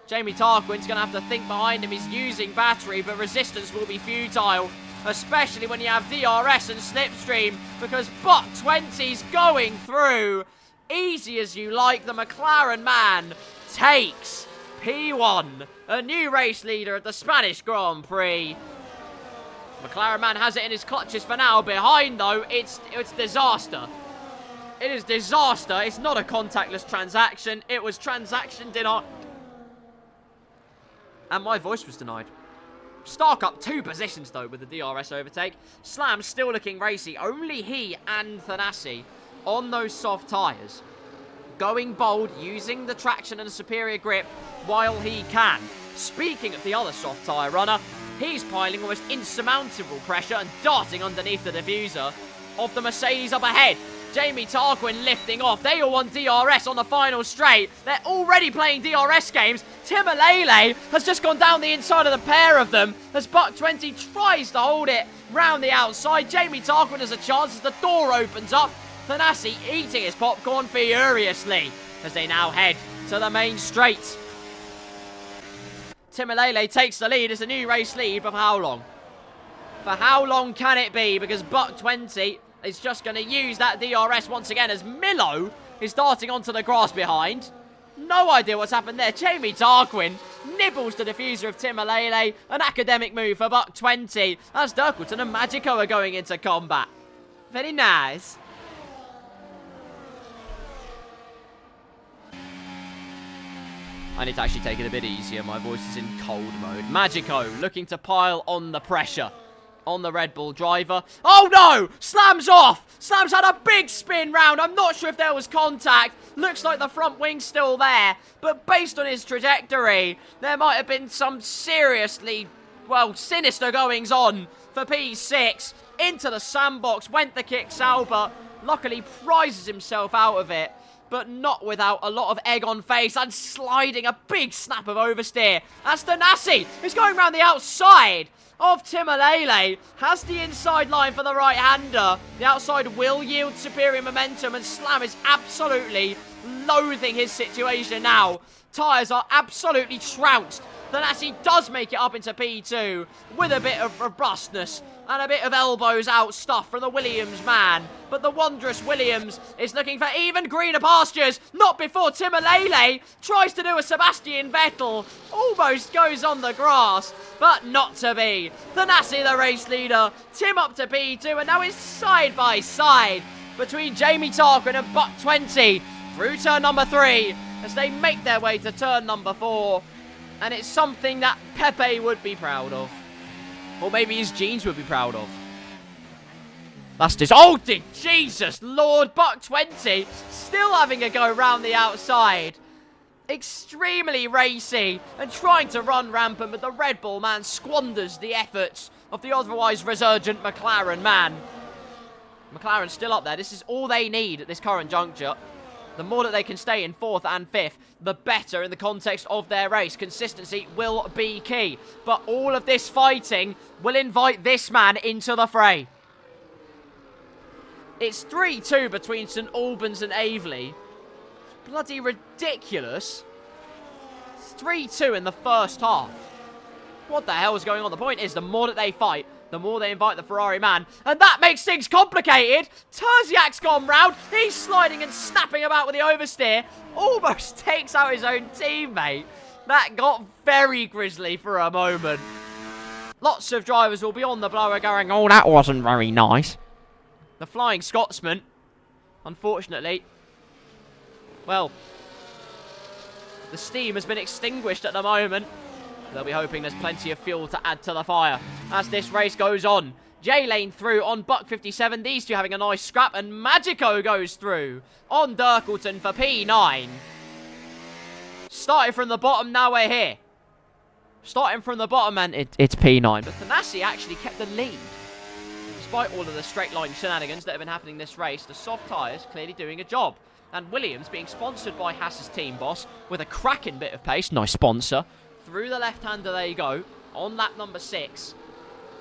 Jamie Tarquin's going to have to think behind him. He's using battery, but resistance will be futile. Especially when you have DRS and slipstream, because Buck 20's going through. Easy as you like, the McLaren man takes P1, a new race leader at the Spanish Grand Prix. McLaren man has it in his clutches for now. Behind, though, it's disaster. It is disaster. It's not a contactless transaction. It was transaction denied. And my voice was denied. Stark up 2 positions, though, with the DRS overtake. Slam still looking racy. Only he and Thanasi on those soft tyres. Going bold, using the traction and a superior grip while he can. Speaking of the other soft tyre runner, he's piling almost insurmountable pressure and darting underneath the diffuser of the Mercedes up ahead. Jamie Tarquin lifting off. They all want DRS on the final straight. They're already playing DRS games. Tim Alele has just gone down the inside of the pair of them as Buck 20 tries to hold it round the outside. Jamie Tarquin has a chance as the door opens up. Thanasi eating his popcorn furiously as they now head to the main straight. Timalele takes the lead. It's a new race lead, but for how long? For how long can it be? Because Buck 20 is just going to use that DRS once again as Milo is darting onto the grass behind. No idea what's happened there. Jamie Tarquin nibbles the diffuser of Timalele. An academic move for Buck 20 as Dirkleton and Magico are going into combat. Very nice. I need to actually take it a bit easier. My voice is in cold mode. Magico looking to pile on the pressure on the Red Bull driver. Oh no! Slam's off! Slam's had a big spin round. I'm not sure if there was contact. Looks like the front wing's still there. But based on his trajectory, there might have been some seriously, well, sinister goings on for P6. Into the sandbox went the kick Sauber. Luckily prizes himself out of it, but not without a lot of egg on face and sliding a big snap of oversteer. As Stanasi is going around the outside of Timalele, has the inside line for the right-hander. The outside will yield superior momentum, and Slam is absolutely loathing his situation now. Tyres are absolutely trounced. Thanasi does make it up into P2 with a bit of robustness and a bit of elbows out stuff from the Williams man. But the wondrous Williams is looking for even greener pastures. Not before Timalele tries to do a Sebastian Vettel. Almost goes on the grass, but not to be. Thanasi, the race leader. Tim up to P2, and now it's side by side between Jamie Tarquin and Buck 20 through turn number 3 as they make their way to turn number 4. And it's something that Pepe would be proud of. Or maybe his jeans would be proud of. That's just... Oh, dear Jesus Lord. Buck 20 still having a go round the outside. Extremely racy and trying to run rampant, but the Red Bull man squanders the efforts of the otherwise resurgent McLaren man. McLaren's still up there. This is all they need at this current juncture. The more that they can stay in 4th and 5th, the better in the context of their race. Consistency will be key. But all of this fighting will invite this man into the fray. It's 3-2 between St Albans and Aveley. It's bloody ridiculous. It's 3-2 in the first half. What the hell is going on? The point is, the more that they fight, the more they invite the Ferrari man. And that makes things complicated. Terziak's gone round. He's sliding and snapping about with the oversteer. Almost takes out his own teammate. That got very grisly for a moment. Lots of drivers will be on the blower going, oh, that wasn't very nice. The Flying Scotsman, unfortunately, well, the steam has been extinguished at the moment. They'll be hoping there's plenty of fuel to add to the fire as this race goes on. J-Lane through on Buck 57. These two having a nice scrap. And Magico goes through on Dirkleton for P9. Starting from the bottom, now we're here. Starting from the bottom, and it's P9. But Thanasi actually kept the lead. Despite all of the straight line shenanigans that have been happening this race, the soft tyres clearly doing a job. And Williams being sponsored by Haas's team boss with a cracking bit of pace. Nice sponsor. Through the left-hander they go, on lap number 6.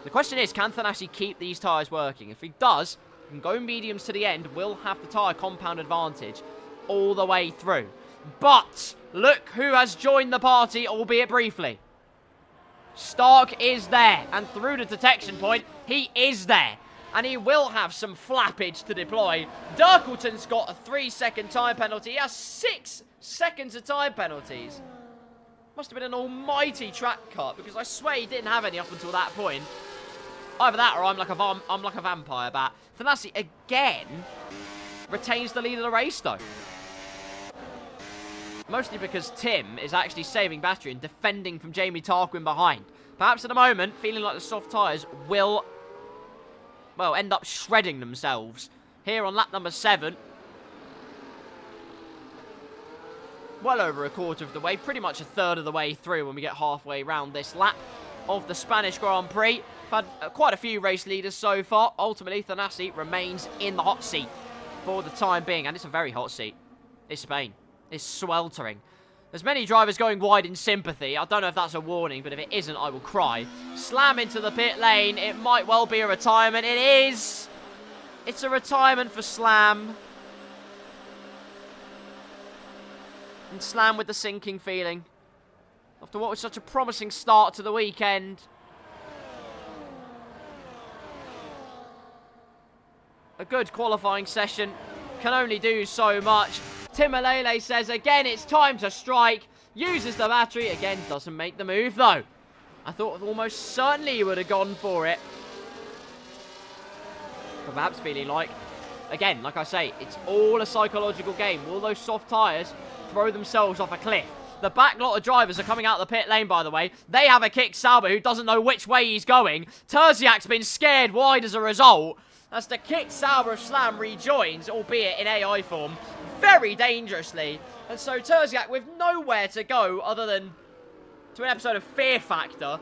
The question is, can Thanasi keep these tyres working? If he does, he can go mediums to the end, will have the tyre compound advantage all the way through. But, look who has joined the party, albeit briefly. Stark is there, and through the detection point, he is there. And he will have some flappage to deploy. Dirkleton's got a 3-second time penalty. He has 6 seconds of time penalties. Must have been an almighty track cut, because I swear he didn't have any up until that point. Either that or I'm like a vampire bat. Thanasi again retains the lead of the race though. Mostly because Tim is actually saving battery and defending from Jamie Tarquin behind. Perhaps at the moment, feeling like the soft tyres will, well, end up shredding themselves. Here on lap number 7. Well over a quarter of the way, pretty much a third of the way through when we get halfway round this lap of the Spanish Grand Prix. We've had quite a few race leaders so far. Ultimately, Thanasi remains in the hot seat for the time being, and it's a very hot seat. It's Spain. It's sweltering. There's many drivers going wide in sympathy. I don't know if that's a warning, but if it isn't, I will cry. Slam into the pit lane. It might well be a retirement. It is. It's a retirement for Slam. And Slam with the sinking feeling. After what was such a promising start to the weekend. A good qualifying session can only do so much. Timalele says again it's time to strike. Uses the battery. Again, doesn't make the move though. I thought almost certainly he would have gone for it. But perhaps feeling like, again, like I say, it's all a psychological game. Will those soft tyres throw themselves off a cliff? The back lot of drivers are coming out of the pit lane, by the way. They have a kick Sauber who doesn't know which way he's going. Terziak's been scared wide as a result. As the kick Sauber of Slam rejoins, albeit in AI form, very dangerously. And so Terziak with nowhere to go other than to an episode of Fear Factor.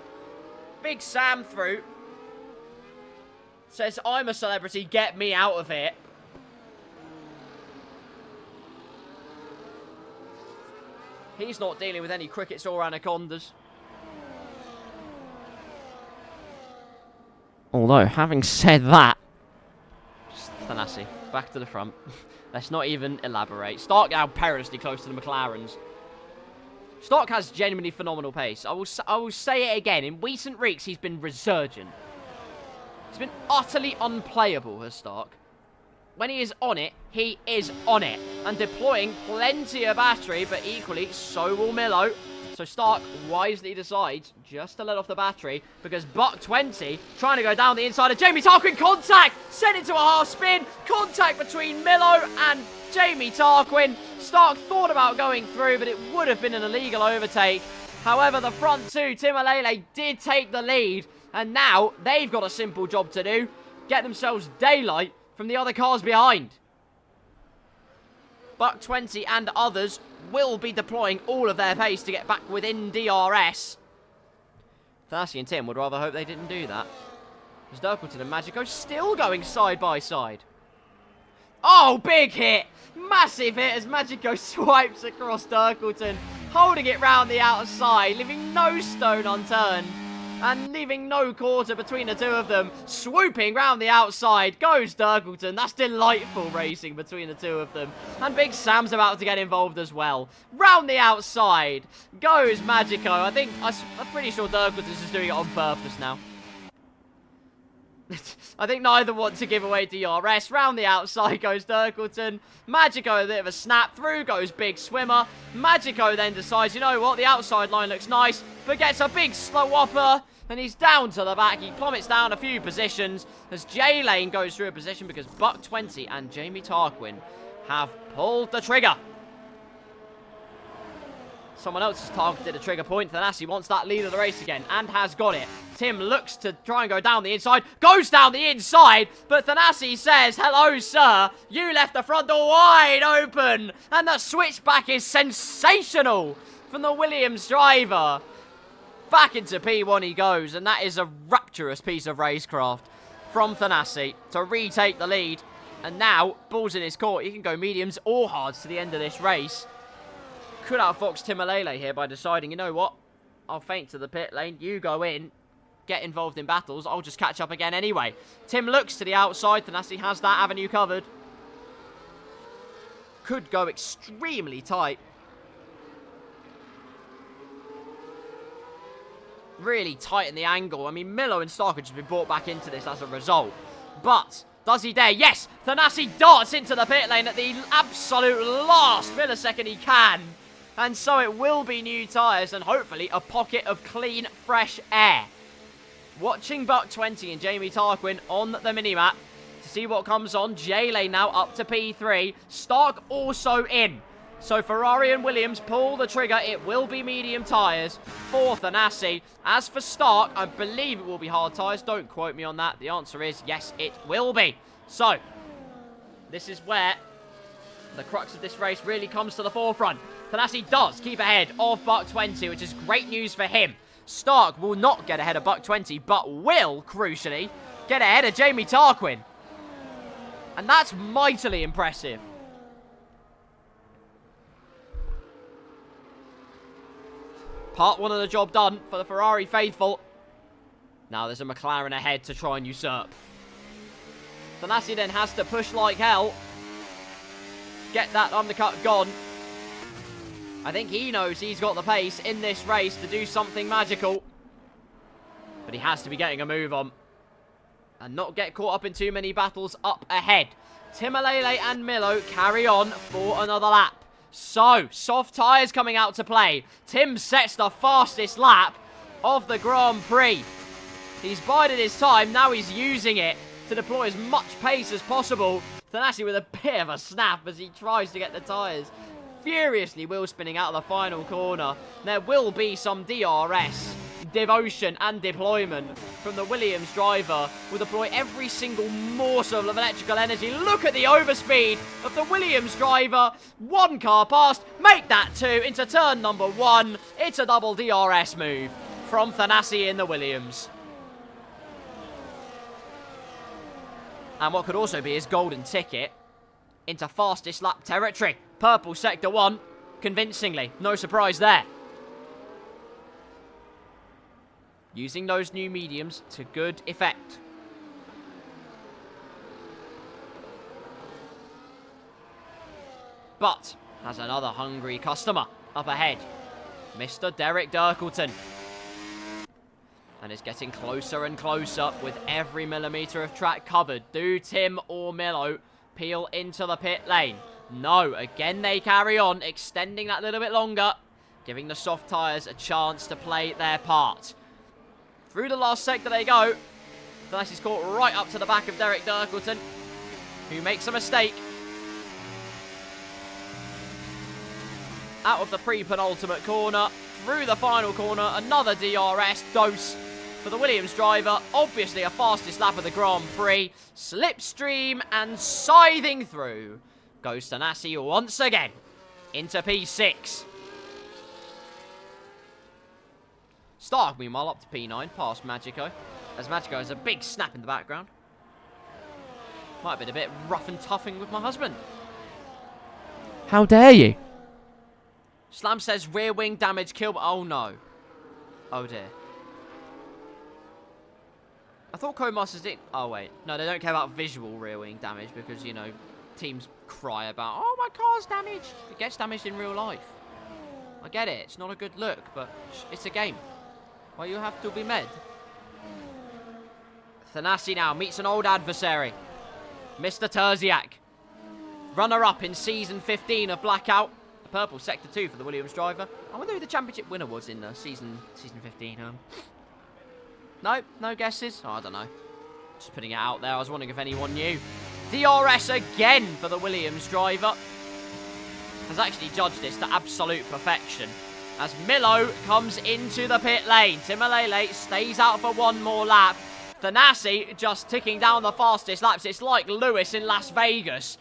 Big Sam through. Says, I'm a celebrity, get me out of it. He's not dealing with any crickets or anacondas. Although, having said that, Thanassi, back to the front. Let's not even elaborate. Stark now perilously close to the McLarens. Stark has genuinely phenomenal pace. I will say it again. In recent weeks, he's been resurgent. He's been utterly unplayable, has Stark. When he is on it, he is on it. And deploying plenty of battery, but equally, so will Milo. So Stark wisely decides just to let off the battery because Buck 20 trying to go down the inside of Jamie Tarquin. Contact! Sent into a half spin. Contact between Milo and Jamie Tarquin. Stark thought about going through, but it would have been an illegal overtake. However, the front two, Timalele, did take the lead. And now they've got a simple job to do. Get themselves daylight from the other cars behind. Buck 20 and others will be deploying all of their pace to get back within DRS. Thanassi and Tim would rather hope they didn't do that. As Dirkleton and Magico still going side by side. Oh, big hit! Massive hit as Magico swipes across Dirkleton, holding it round the outside, leaving no stone unturned. And leaving no quarter between the two of them. Swooping round the outside goes Dirkleton. That's delightful racing between the two of them. And Big Sam's about to get involved as well. Round the outside goes Magico. I'm pretty sure Dirkleton is doing it on purpose now. I think neither want to give away DRS. Round the outside goes Dirkleton. Magico a bit of a snap. Through goes Big Swimmer. Magico then decides, you know what, the outside line looks nice, but gets a big slow whopper. And he's down to the back. He plummets down a few positions as J-Lane goes through a position because Buck 20 and Jamie Tarquin have pulled the trigger. Someone else has targeted a trigger point. Thanassi wants that lead of the race again and has got it. Tim looks to try and go down the inside. Goes down the inside, but Thanassi says, hello, sir. You left the front door wide open. And the switchback is sensational from the Williams driver. Back into P1 he goes, and that is a rapturous piece of racecraft from Thanassi to retake the lead. And now, ball's in his court. He can go mediums or hards to the end of this race. Could outfox Timalele here by deciding, you know what? I'll feint to the pit lane. You go in. Get involved in battles. I'll just catch up again anyway. Tim looks to the outside. Thanassi has that avenue covered. Could go extremely tight. Really tighten the angle. I mean, Milo and Stark have just been brought back into this as a result. But does he dare? Yes! Thanassi darts into the pit lane at the absolute last millisecond he can. And so it will be new tyres and hopefully a pocket of clean, fresh air. Watching Buck 20 and Jamie Tarquin on the minimap to see what comes on. J-Lane now up to P3. Stark also in. So Ferrari and Williams pull the trigger. It will be medium tyres for Thanassi. As for Stark, I believe it will be hard tyres. Don't quote me on that. The answer is yes, it will be. So, this is where the crux of this race really comes to the forefront. Thanassi does keep ahead of Buck 20, which is great news for him. Stark will not get ahead of Buck 20, but will, crucially, get ahead of Jamie Tarquin. And that's mightily impressive. Part one of the job done for the Ferrari faithful. Now there's a McLaren ahead to try and usurp. Thanassi then has to push like hell. Get that undercut gone. I think he knows he's got the pace in this race to do something magical. But he has to be getting a move on. And not get caught up in too many battles up ahead. Timalele and Milo carry on for another lap. So, soft tyres coming out to play. Tim sets the fastest lap of the Grand Prix. He's bided his time, now he's using it to deploy as much pace as possible. Thanasi with a bit of a snap as he tries to get the tyres. Furiously wheel spinning out of the final corner. There will be some DRS, devotion and deployment from the Williams driver. Will deploy every single morsel of electrical energy. Look at the overspeed of the Williams driver. One car past, make that two into turn number 1. It's a double DRS move from Thanasi in the Williams. And what could also be his golden ticket into fastest lap territory. Purple sector 1, convincingly. No surprise there. Using those new mediums to good effect. But has another hungry customer up ahead. Mr. Derek Dirkleton. And is getting closer and closer with every millimetre of track covered. Do Tim or Milo peel into the pit lane? No, again they carry on, extending that little bit longer, giving the soft tyres a chance to play their part. Through the last sector they go. Thanasi is caught right up to the back of Derek Dirkleton, who makes a mistake. Out of the pre-penultimate corner, through the final corner, another DRS dose for the Williams driver. Obviously a fastest lap of the Grand Prix. Slipstream and scything through goes Thanasi once again into P6. Stark, meanwhile, up to P9, past Magico. As Magico has a big snap in the background. Might have been a bit rough and toughing with my husband. How dare you? Slam says rear wing damage kill. Oh no. Oh dear. I thought Codemasters did. Oh wait. No, they don't care about visual rear wing damage because, you know, teams cry about, oh, my car's damaged. It gets damaged in real life. I get it. It's not a good look, but it's a game. Why you have to be mad? Thanasi now meets an old adversary. Mr. Terziak. Runner-up in Season 15 of Blackout. Purple Sector 2 for the Williams driver. I wonder who the championship winner was in season 15. No guesses? Oh, I don't know. Just putting it out there. I was wondering if anyone knew. DRS again for the Williams driver. Has actually judged this to absolute perfection. As Milo comes into the pit lane. Timalele stays out for one more lap. Thanasi just ticking down the fastest laps. It's like Lewis in Las Vegas.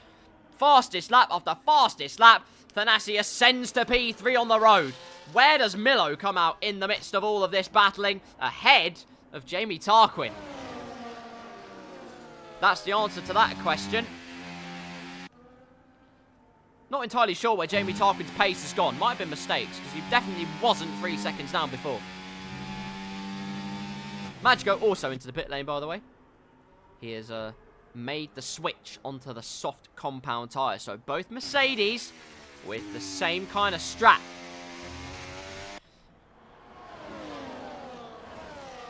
Fastest lap after fastest lap. Thanasi ascends to P3 on the road. Where does Milo come out in the midst of all of this battling? Ahead of Jamie Tarquin. That's the answer to that question. Not entirely sure where Jamie Tarquin's pace has gone. Might have been mistakes, because he definitely wasn't 3 seconds down before. Magico also into the pit lane, by the way. He has made the switch onto the soft compound tyre. So both Mercedes with the same kind of strap.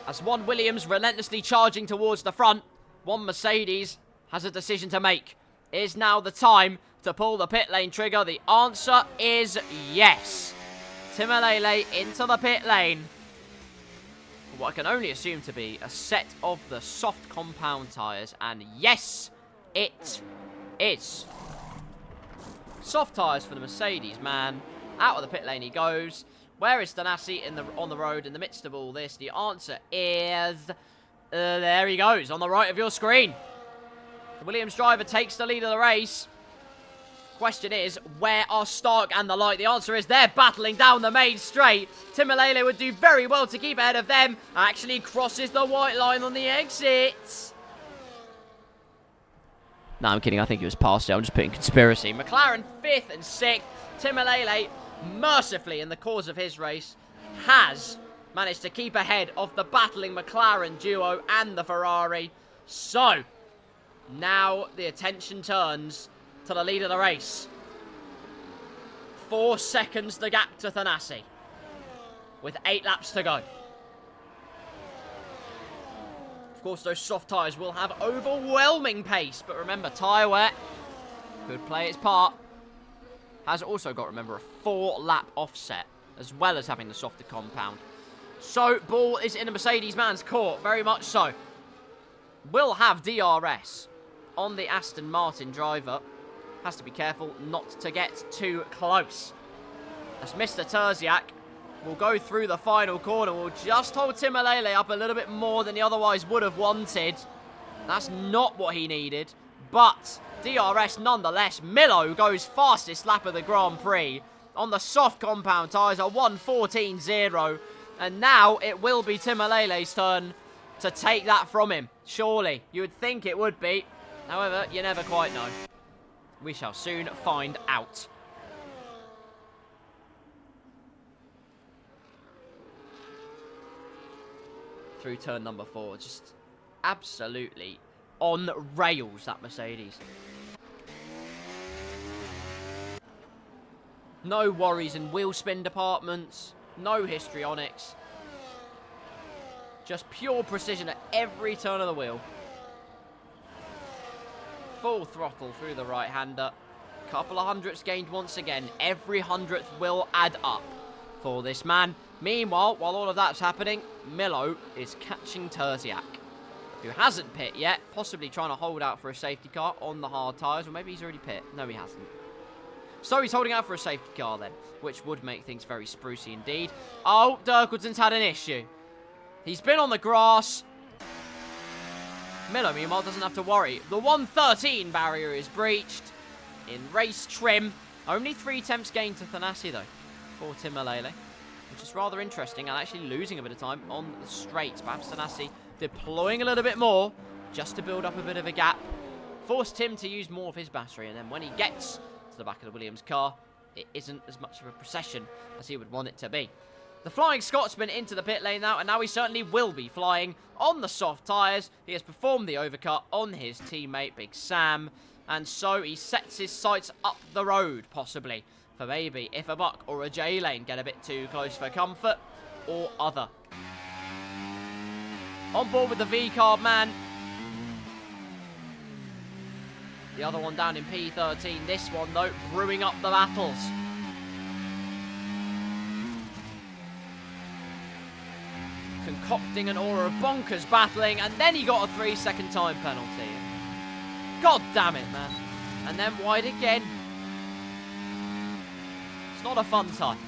As one Williams relentlessly charging towards the front, one Mercedes has a decision to make. Is now the time to pull the pit lane trigger? The answer is yes. Timalele into the pit lane. What I can only assume to be a set of the soft compound tyres. And yes, it is. Soft tyres for the Mercedes, man. Out of the pit lane he goes. Where is Thanasi on the road in the midst of all this? The answer is... there he goes, on the right of your screen. The Williams driver takes the lead of the race. Question is, where are Stark and the Light? The answer is they're battling down the main straight. Timalele would do very well to keep ahead of them. Actually crosses the white line on the exits. No, I'm kidding. I think it was past it. I'm just putting conspiracy. McLaren 5th and 6th. Timalele, mercifully in the cause of his race, has managed to keep ahead of the battling McLaren duo and the Ferrari. So, now the attention turns to the lead of the race. 4 seconds the gap to Thanasi. With 8 laps to go. Of course, those soft tyres will have overwhelming pace. But remember, tyre wear could play its part. Has also got, remember, a 4-lap offset, as well as having the softer compound. So, ball is in a Mercedes man's court, very much so. Will have DRS on the Aston Martin driver. Has to be careful not to get too close. As Mr. Terziak will go through the final corner. Will just hold Timalele up a little bit more than he otherwise would have wanted. That's not what he needed. But DRS nonetheless. Milo goes fastest lap of the Grand Prix on the soft compound tyres at 1:14.0. And now it will be Timalele's turn to take that from him. Surely, you would think it would be. However, you never quite know. We shall soon find out. Through turn number 4, just absolutely on rails, that Mercedes. No worries in wheel spin departments, no histrionics. Just pure precision at every turn of the wheel. Full throttle through the right-hander. Couple of hundredths gained once again. Every hundredth will add up for this man. Meanwhile, while all of that's happening, Milo is catching Terziak, who hasn't pit yet, possibly trying to hold out for a safety car on the hard tyres. Or maybe he's already pit. No, he hasn't. So he's holding out for a safety car then, which would make things very sprucey indeed. Oh, Dirkelson's had an issue. He's been on the grass. Milo, meanwhile, doesn't have to worry. The 1:13 barrier is breached in race trim. Only 3 attempts gained to Thanasi, though, for Timalele, which is rather interesting and actually losing a bit of time on the straights. Perhaps Thanasi deploying a little bit more just to build up a bit of a gap. Forced him to use more of his battery, and then when he gets to the back of the Williams car, it isn't as much of a procession as he would want it to be. The Flying Scotsman into the pit lane now, and now he certainly will be flying on the soft tyres. He has performed the overcut on his teammate, Big Sam, and so he sets his sights up the road, possibly, for maybe if a Buck or a J-Lane get a bit too close for comfort or other. On board with the V-Carb man. The other one down in P13. This one, though, brewing up the battles. Concocting an aura of bonkers battling, and then he got a 3-second time penalty. God damn it, man. And then wide again. It's not a fun time.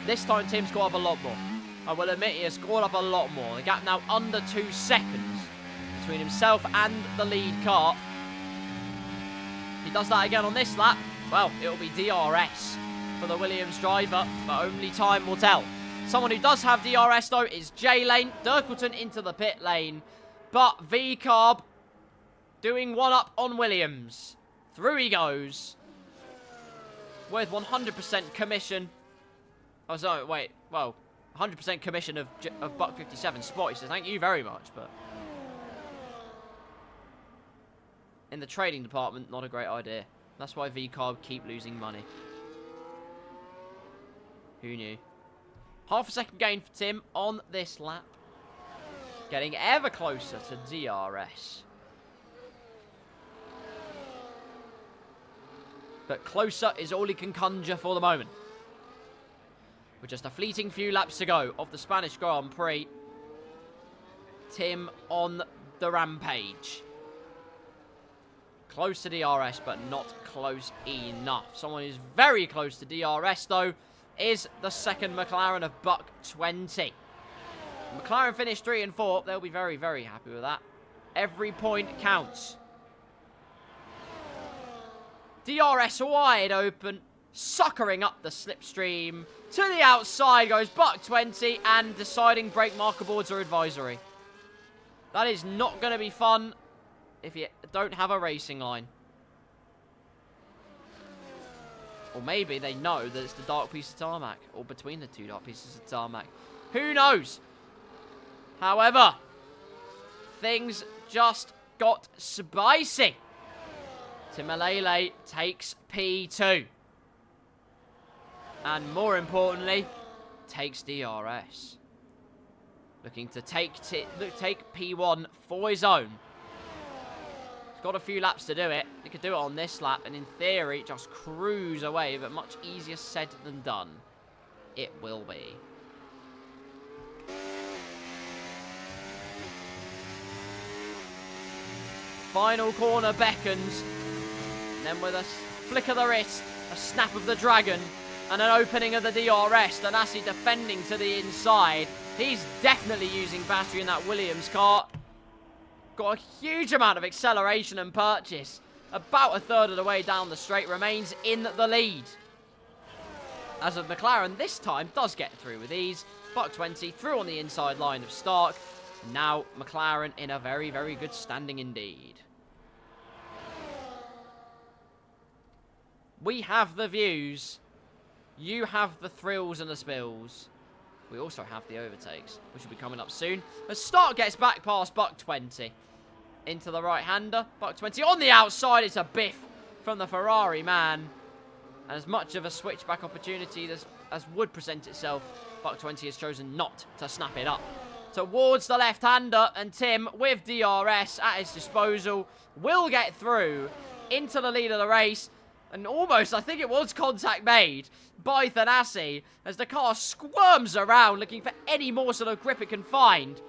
This time Tim scored up a lot more. I will admit he has scored up a lot more. The gap now under 2 seconds between himself and the lead car. He does that again on this lap. Well, it will be DRS for the Williams driver, but only time will tell. Someone who does have DRS, though, is J-Lane. Dirkleton into the pit lane, but V-Carb doing one up on Williams. Through he goes with 100% commission. Oh, sorry, wait, well, 100% commission of Buck 57 spot. He says, thank you very much, but in the trading department, not a great idea. That's why V-Carb keep losing money. Who knew? Half a second gain for Tim on this lap. Getting ever closer to DRS. But closer is all he can conjure for the moment. With just a fleeting few laps to go of the Spanish Grand Prix. Tim on the rampage. Close to DRS, but not close enough. Someone who's very close to DRS, though, is the second McLaren of Buck 20. McLaren finished 3 and 4. They'll be very, very happy with that. Every point counts. DRS wide open, suckering up the slipstream. To the outside goes Buck 20, and deciding brake marker boards are advisory. That is not going to be fun if you don't have a racing line. Or maybe they know that it's the dark piece of tarmac, or between the 2 dark pieces of tarmac. Who knows? However, things just got spicy Timalele takes P2. And more importantly, takes DRS. Looking to take P1 for his own. He's got a few laps to do it. He could do it on this lap and in theory just cruise away, but much easier said than done. It will be. Final corner beckons. Then with a flick of the wrist, a snap of the dragon, and an opening of the DRS. Thanasi defending to the inside. He's definitely using battery in that Williams car. Got a huge amount of acceleration and purchase. About a third of the way down the straight, remains in the lead. As of McLaren, this time does get through with ease. Buck 20 through on the inside line of Stark. Now McLaren in a very, very good standing indeed. We have the views. You have the thrills and the spills. We also have the overtakes, which will be coming up soon. As Stark gets back past Buck 20. Into the right-hander. Buck 20 on the outside. It's a biff from the Ferrari man. And as much of a switchback opportunity as would present itself, Buck 20 has chosen not to snap it up. Towards the left-hander, and Tim, with DRS at his disposal, will get through into the lead of the race. And almost, I think it was contact made by Thanasi as the car squirms around looking for any morsel of grip it can find.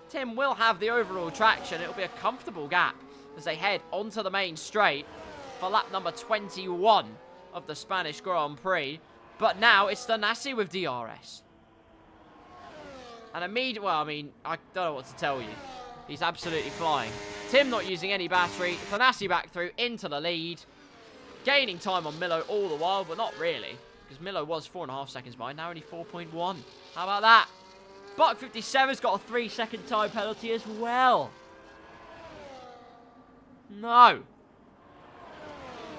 Tim will have the overall traction. It'll be a comfortable gap as they head onto the main straight for lap number 21 of the Spanish Grand Prix. But now it's Thanasi with DRS. And immediately, well, I mean, I don't know what to tell you. He's absolutely flying. Tim not using any battery. Thanasi back through into the lead. Gaining time on Milo all the while, but not really. Because Milo was 4.5 seconds behind, now only 4.1. How about that? Buck 57's got a 3-second time penalty as well. No.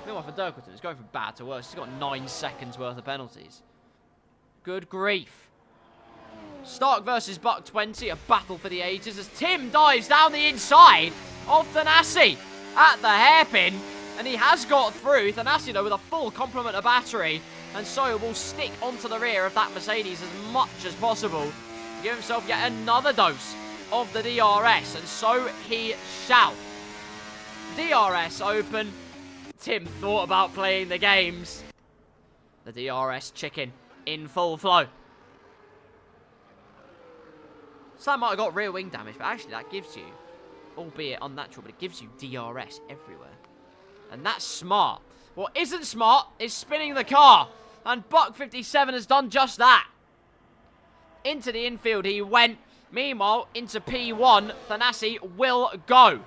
Meanwhile for Dirkleton, it's going from bad to worse. He's got 9 seconds worth of penalties. Good grief. Stark versus Buck 20, a battle for the ages as Tim dives down the inside of Thanasi at the hairpin. And he has got through. Thanasi, though, with a full complement of battery. And so will stick onto the rear of that Mercedes as much as possible to give himself yet another dose of the DRS. And so he shall. DRS open. Tim thought about playing the games. The DRS chicken in full flow. So that might have got rear wing damage, but actually that gives you, albeit unnatural, but it gives you DRS everywhere. And that's smart. What isn't smart is spinning the car. And Buck 57 has done just that. Into the infield he went. Meanwhile, into P1, Thanasi will go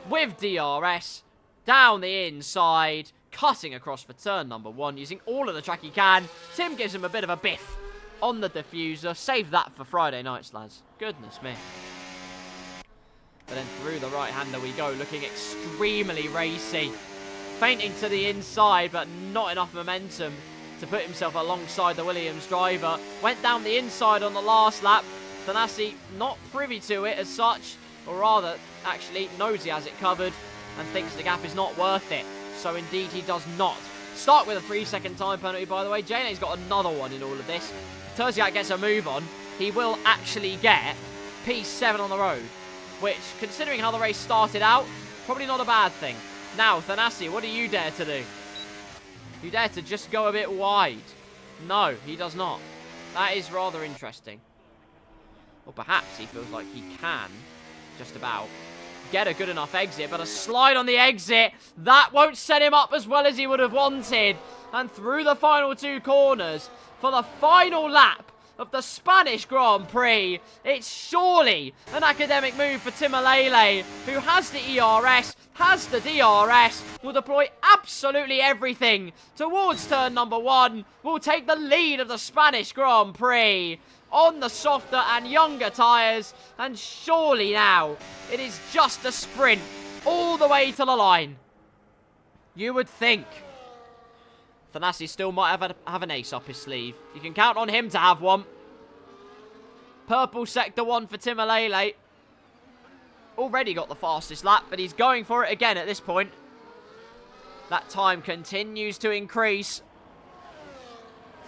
with DRS down the inside, cutting across for turn number 1, using all of the track he can. Tim gives him a bit of a biff on the diffuser. Save that for Friday nights, lads. Goodness me. But then through the right-hander we go, looking extremely racy. Feinting to the inside, but not enough momentum to put himself alongside the Williams driver. Went down the inside on the last lap. Thanasi not privy to it as such, or rather, actually, knows he has it covered and thinks the gap is not worth it. So indeed he does not. Start with a 3-second time penalty, by the way. Jane's got another one in all of this. If Terziak gets a move on, he will actually get P7 on the road, which, considering how the race started out, probably not a bad thing. Now, Thanasi, what do you dare to do? You dare to just go a bit wide? No, he does not. That is rather interesting. Or perhaps he feels like he can, just about, get a good enough exit, but a slide on the exit, that won't set him up as well as he would have wanted. And through the final 2 corners, for the final lap of the Spanish Grand Prix, it's surely an academic move for Timalele, who has the ERS, has the DRS, will deploy absolutely everything towards turn number 1, will take the lead of the Spanish Grand Prix on the softer and younger tyres, and surely now it is just a sprint all the way to the line. You would think. Thanasi still might have an ace up his sleeve. You can count on him to have one. Purple sector 1 for Timalele. Already got the fastest lap, but he's going for it again at this point. That time continues to increase.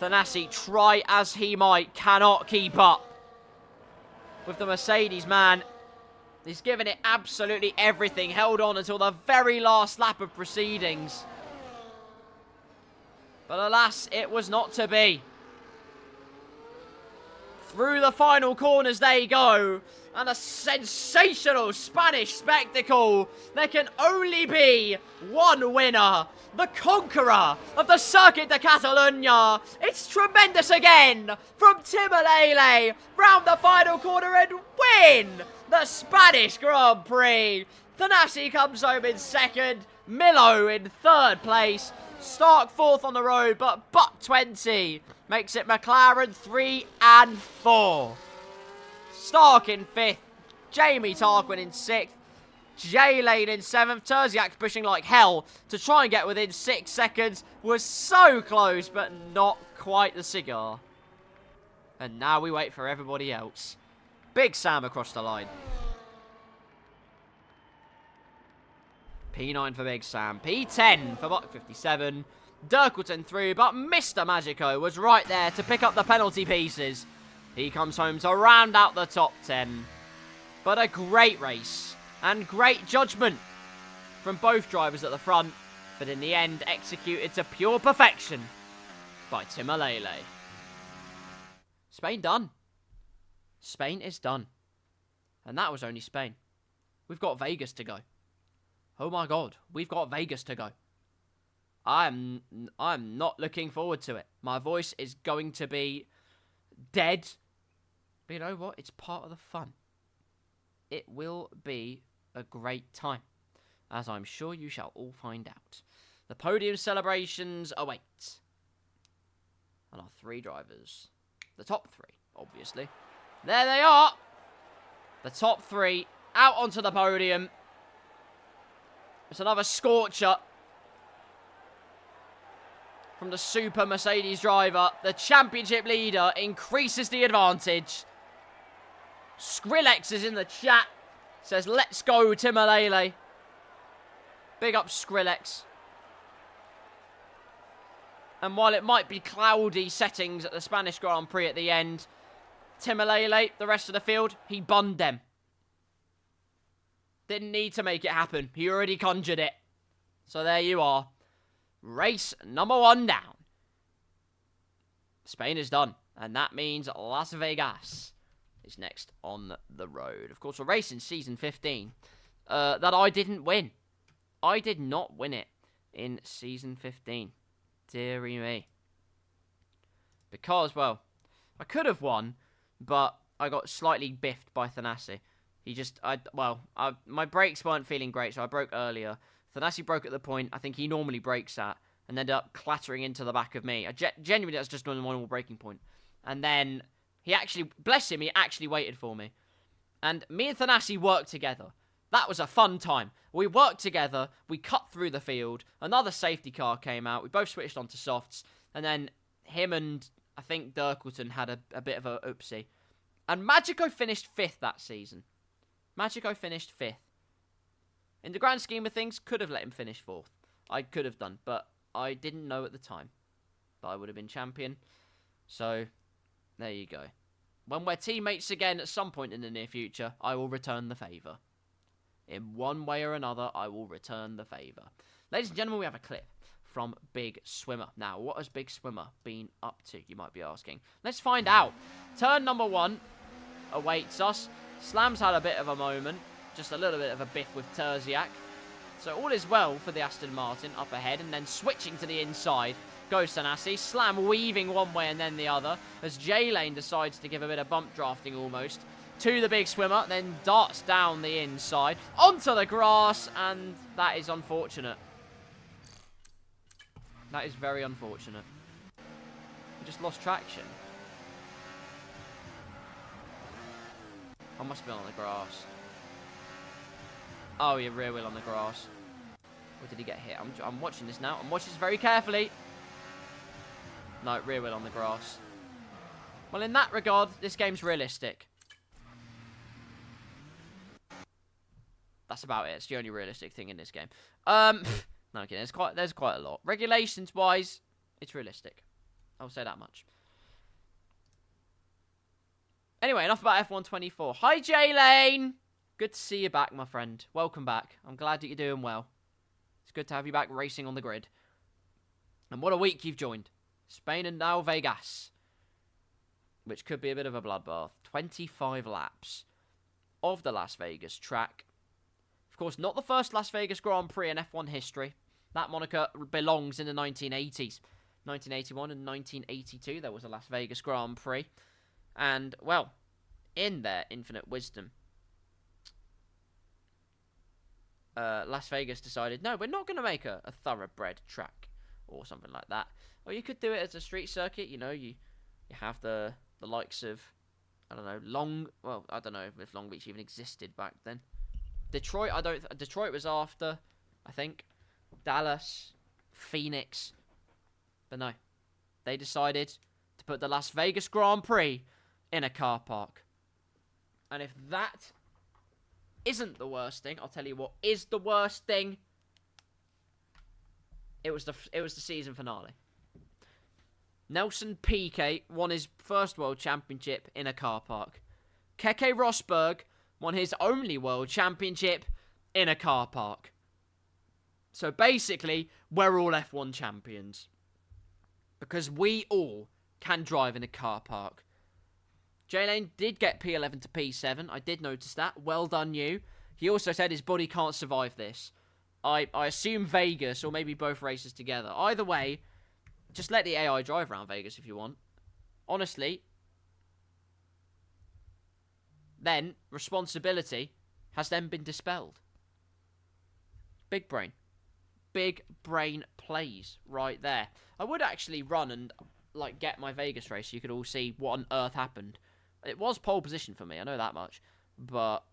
Thanasi, try as he might, cannot keep up with the Mercedes man. He's given it absolutely everything, held on until the very last lap of proceedings. But alas, it was not to be. Through the final corners they go, and a sensational Spanish spectacle. There can only be one winner, the conqueror of the Circuit de Catalunya. It's tremendous again from Timalele round the final corner and win the Spanish Grand Prix. Thanasi comes home in second, Milo in third place, Stark fourth on the road, but Buck 20 makes it McLaren 3 and 4. Stark in 5th, Jamie Tarquin in 6th, Jay Lane in 7th, Terziak pushing like hell to try and get within 6 seconds. Was so close, but not quite the cigar. And now we wait for everybody else. Big Sam across the line. P9 for Big Sam, P10 for Buck 57. Dirkleton through, but Mr. Magico was right there to pick up the penalty pieces. He comes home to round out the top 10. But a great race and great judgment from both drivers at the front, but in the end executed to pure perfection by Timalele. Spain done. Spain is done. And that was only Spain. We've got Vegas to go. Oh my god, we've got Vegas to go. I'm not looking forward to it. My voice is going to be dead. But you know what? It's part of the fun. It will be a great time, as I'm sure you shall all find out. The podium celebrations await. And our 3 drivers. The top 3, obviously. There they are. The top 3 out onto the podium. It's another scorcher from the Super Mercedes driver. The championship leader increases the advantage. Skrillex is in the chat. Says, let's go, Timalele. Big up Skrillex. And while it might be cloudy settings at the Spanish Grand Prix at the end, Timalele, the rest of the field, he bunned them. Didn't need to make it happen. He already conjured it. So there you are. Race number 1 down. Spain is done. And that means Las Vegas is next on the road. Of course, a race in Season 15 that I didn't win. I did not win it in Season 15. Deary me. Because, well, I could have won, but I got slightly biffed by Thanasi. My brakes weren't feeling great, so I broke earlier. Thanasi broke at the point I think he normally brakes at, and ended up clattering into the back of me. Genuinely, that's just a normal braking point. And then he actually, bless him, he actually waited for me. And me and Thanasi worked together. That was a fun time. We worked together, we cut through the field, another safety car came out, we both switched onto softs, and then him and, I think, Dirkleton had a bit of a oopsie. And Magico finished 5th that season. Magico finished 5th. In the grand scheme of things, could have let him finish 4th. I could have done, but I didn't know at the time that I would have been champion. So, there you go. When we're teammates again at some point in the near future, I will return the favour. In one way or another, I will return the favour. Ladies and gentlemen, we have a clip from Big Swimmer. Now, what has Big Swimmer been up to, you might be asking? Let's find out. Turn number 1 awaits us. Slam's had a bit of a moment. Just a little bit of a biff with Terziak. So all is well for the Aston Martin up ahead. And then switching to the inside goes Thanasi. Slam weaving one way and then the other. As J-Lane decides to give a bit of bump drafting almost to the Big Swimmer. Then darts down the inside. Onto the grass. And that is unfortunate. That is very unfortunate. We just lost traction. I must be on the grass. Oh, yeah, rear wheel on the grass. Or did he get hit? I'm watching this now. I'm watching this very carefully. No, rear wheel on the grass. Well, in that regard, this game's realistic. That's about it. It's the only realistic thing in this game. No, No, okay, there's quite a lot. Regulations-wise, it's realistic. I'll say that much. Anyway, enough about F124. Hi, J-Lane! Good to see you back, my friend. Welcome back. I'm glad that you're doing well. It's good to have you back racing on the grid. And what a week you've joined. Spain and now Vegas. Which could be a bit of a bloodbath. 25 laps of the Las Vegas track. Of course, not the first Las Vegas Grand Prix in F1 history. That moniker belongs in the 1980s. 1981 and 1982, there was a Las Vegas Grand Prix. And, well, in their infinite wisdom, Las Vegas decided, no, we're not going to make a thoroughbred track or something like that. Or you could do it as a street circuit. You know, you have the likes of, I don't know, I don't know if Long Beach even existed back then. Detroit, Detroit was after, I think. Dallas, Phoenix. But no, they decided to put the Las Vegas Grand Prix in a car park. And if that isn't the worst thing, I'll tell you what is the worst thing. It was the season finale. Nelson Piquet won his first World Championship in a car park. Keke Rosberg won his only World Championship in a car park. So basically, we're all F1 champions. Because we all can drive in a car park. J-Lane did get P11 to P7. I did notice that. Well done, you. He also said his body can't survive this. I assume Vegas, or maybe both races together. Either way, just let the AI drive around Vegas if you want. Honestly. Then, responsibility has then been dispelled. Big brain. Big brain plays right there. I would actually run and get my Vegas race so you could all see what on earth happened. It was pole position for me, I know that much. But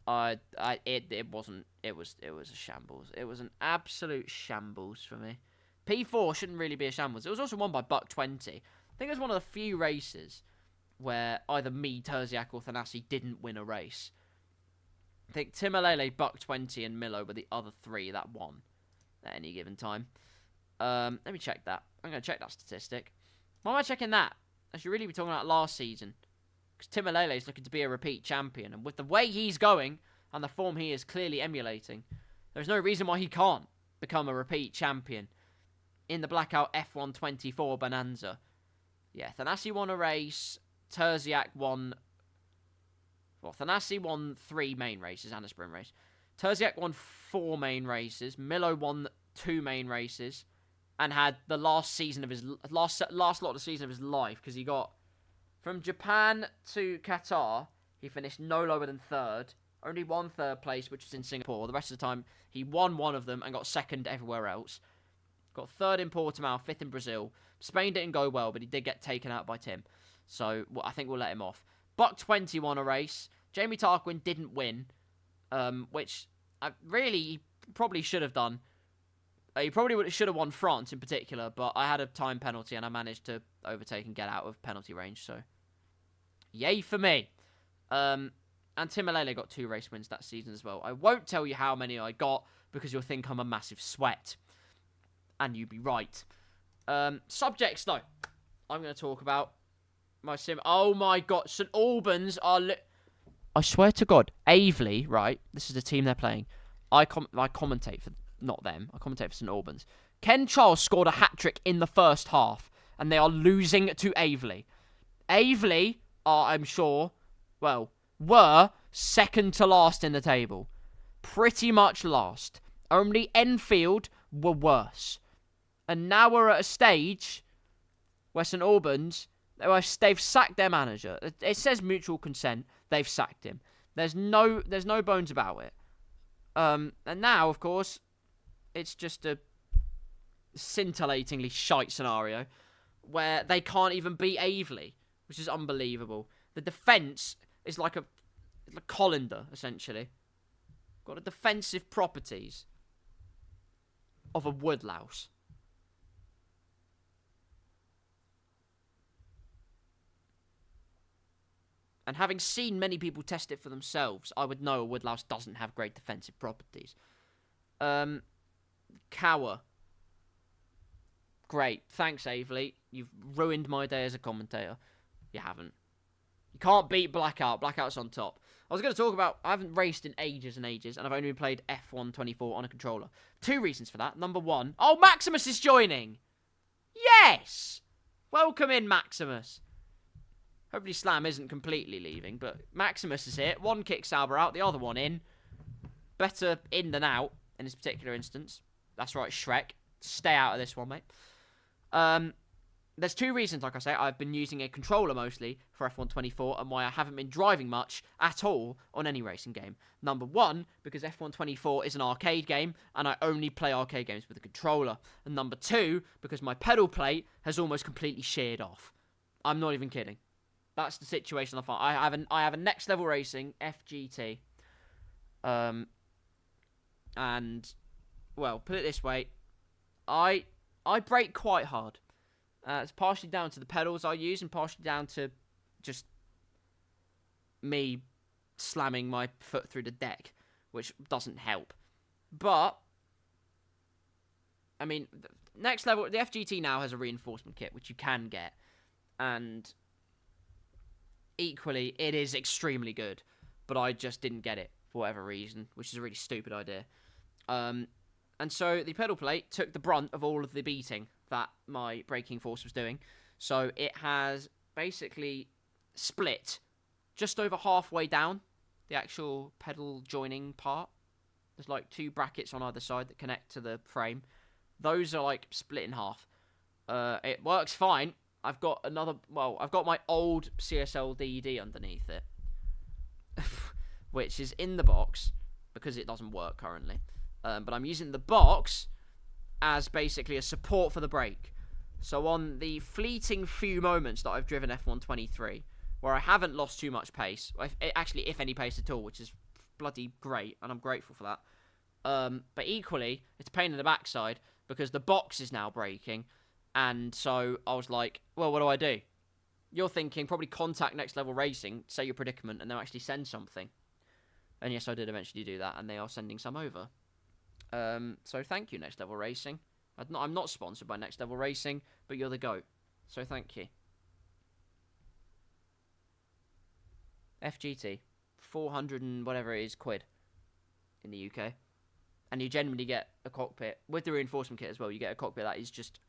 it wasn't. It was a shambles. It was an absolute shambles for me. P4 shouldn't really be a shambles. It was also won by Buck 20. I think it was one of the few races where either me, Terziak, or Thanasi didn't win a race. I think Timalele, Buck 20, and Milo were the other three that won at any given time. Let me check that. I'm going to check that statistic. Why am I checking that? I should really be talking about last season. Because Timalele is looking to be a repeat champion. And with the way he's going, and the form he is clearly emulating, there's no reason why he can't become a repeat champion in the Blackout F124 Bonanza. Yeah, Thanasi won a race. Terziak won... Well, Thanasi won 3 main races and a sprint race. Terziak won 4 main races. Milo won 2 main races. And had the last season of his... Last lot of the season of his life. Because he got... From Japan to Qatar, he finished no lower than 3rd. Only won 3rd place, which was in Singapore. The rest of the time, he won one of them and got 2nd everywhere else. Got 3rd in Portimao, 5th in Brazil. Spain didn't go well, but he did get taken out by Tim. So, I think we'll let him off. Buck 20 won a race. Jamie Tarquin didn't win, which he probably should have done. He probably should have won France in particular, but I had a time penalty and I managed to overtake and get out of penalty range, so yay for me. And Timalele got 2 race wins that season as well. I won't tell you how many I got because you'll think I'm a massive sweat. And you'd be right. Subjects, though. I'm going to talk about my sim. Oh my god, St Albans are... I swear to God, Aveley, right? This is the team they're playing. I commentate for... Not them. I commentate for St Albans. Ken Charles scored a hat-trick in the first half. And they are losing to Aveley. Aveley are, I'm sure... Well, were second to last in the table. Pretty much last. Only Enfield were worse. And now we're at a stage where St Albans, they've sacked their manager. It says mutual consent. They've sacked him. There's no bones about it. And now, of course, it's just a scintillatingly shite scenario where they can't even beat Aveley, which is unbelievable. The defence is like a colander, essentially. Got the defensive properties of a woodlouse. And having seen many people test it for themselves, I would know a woodlouse doesn't have great defensive properties. Cower. Great. Thanks, Aveley. You've ruined my day as a commentator. You haven't. You can't beat Blackout. Blackout's on top. I was going to talk about... I haven't raced in ages and ages, and I've only played F1 24 on a controller. 2 reasons for that. Number 1... Oh, Maximus is joining! Yes! Welcome in, Maximus. Hopefully Slam isn't completely leaving, but Maximus is here. One kicks Sauber out, the other one in. Better in than out in this particular instance. That's right, Shrek. Stay out of this one, mate. There's 2 reasons, like I say. I've been using a controller mostly for F1 24 and why I haven't been driving much at all on any racing game. Number 1, because F1 24 is an arcade game and I only play arcade games with a controller. And number 2, because my pedal plate has almost completely sheared off. I'm not even kidding. That's the situation I find. I have a Next Level Racing FGT. And, well, put it this way. I brake quite hard. It's partially down to the pedals I use and partially down to just me slamming my foot through the deck, which doesn't help. But, I mean, Next Level, the FGT now has a reinforcement kit, which you can get. And equally, it is extremely good. But I just didn't get it for whatever reason, which is a really stupid idea. And so the pedal plate took the brunt of all of the beating that my braking force was doing. So it has basically split just over halfway down the actual pedal joining part. There's like 2 brackets on either side that connect to the frame. Those are like split in half. It works fine. I've got my old CSL DED underneath it, which is in the box because it doesn't work currently. But I'm using the box as basically a support for the brake. So on the fleeting few moments that I've driven F1 23, where I haven't lost too much pace, if any pace at all, which is bloody great, and I'm grateful for that. But equally, it's a pain in the backside because the box is now braking, and so I was like, well, what do I do? You're thinking probably contact Next Level Racing, say your predicament, and they'll actually send something. And yes, I did eventually do that, and they are sending some over. So thank you, Next Level Racing. I'm not sponsored by Next Level Racing, but you're the GOAT. So thank you. FGT. 400 and whatever it is quid in the UK. And you generally get a cockpit, with the reinforcement kit as well, you get a cockpit that is just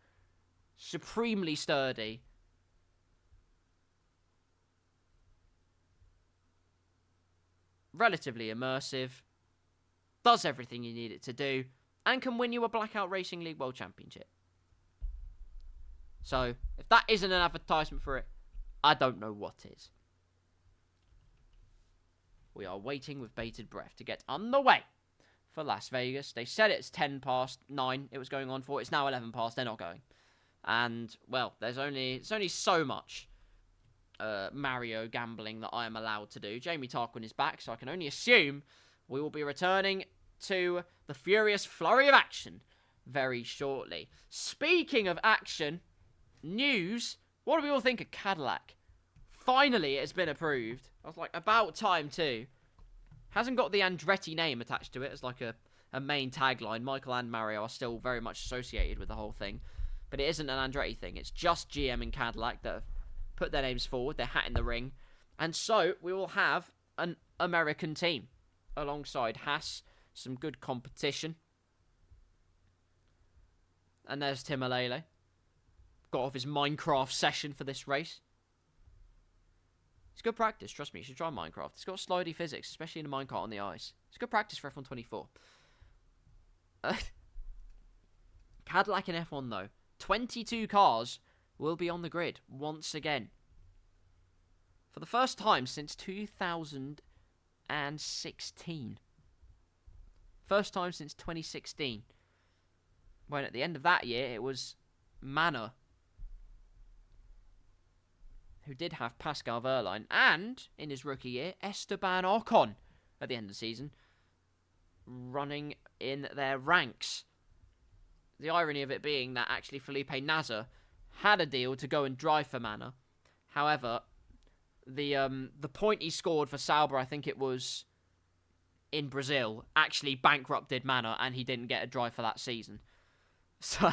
supremely sturdy. Relatively immersive. Does everything you need it to do, and can win you a Blackout Racing League World Championship. So, if that isn't an advertisement for it, I don't know what is. We are waiting with bated breath to get underway for Las Vegas. They said it's 10 past 9 it was going on for. It's now 11 past, they're not going. And, well, there's only so much Mario gambling that I am allowed to do. Jamie Tarquin is back, so I can only assume we will be returning to the furious flurry of action very shortly. Speaking of action, news, what do we all think of Cadillac? Finally, it has been approved. I was like, about time too. Hasn't got the Andretti name attached to it as like a main tagline. Michael and Mario are still very much associated with the whole thing. But it isn't an Andretti thing. It's just GM and Cadillac that have put their names forward, their hat in the ring. And so, we will have an American team alongside Haas. Some good competition. And there's Tim Alele. Got off his Minecraft session for this race. It's good practice, trust me. You should try Minecraft. It's got slidey physics, especially in a minecart on the ice. It's good practice for F1 24. Cadillac in F1 though. 22 cars will be on the grid once again. For the first time since 2016. First time since 2016. When at the end of that year, it was Manor, who did have Pascal Wehrlein, and, in his rookie year, Esteban Ocon, at the end of the season, running in their ranks. The irony of it being that actually Felipe Nasr had a deal to go and drive for Manor. However, the point he scored for Sauber, I think it was in Brazil actually bankrupted Manor and he didn't get a drive for that season. So,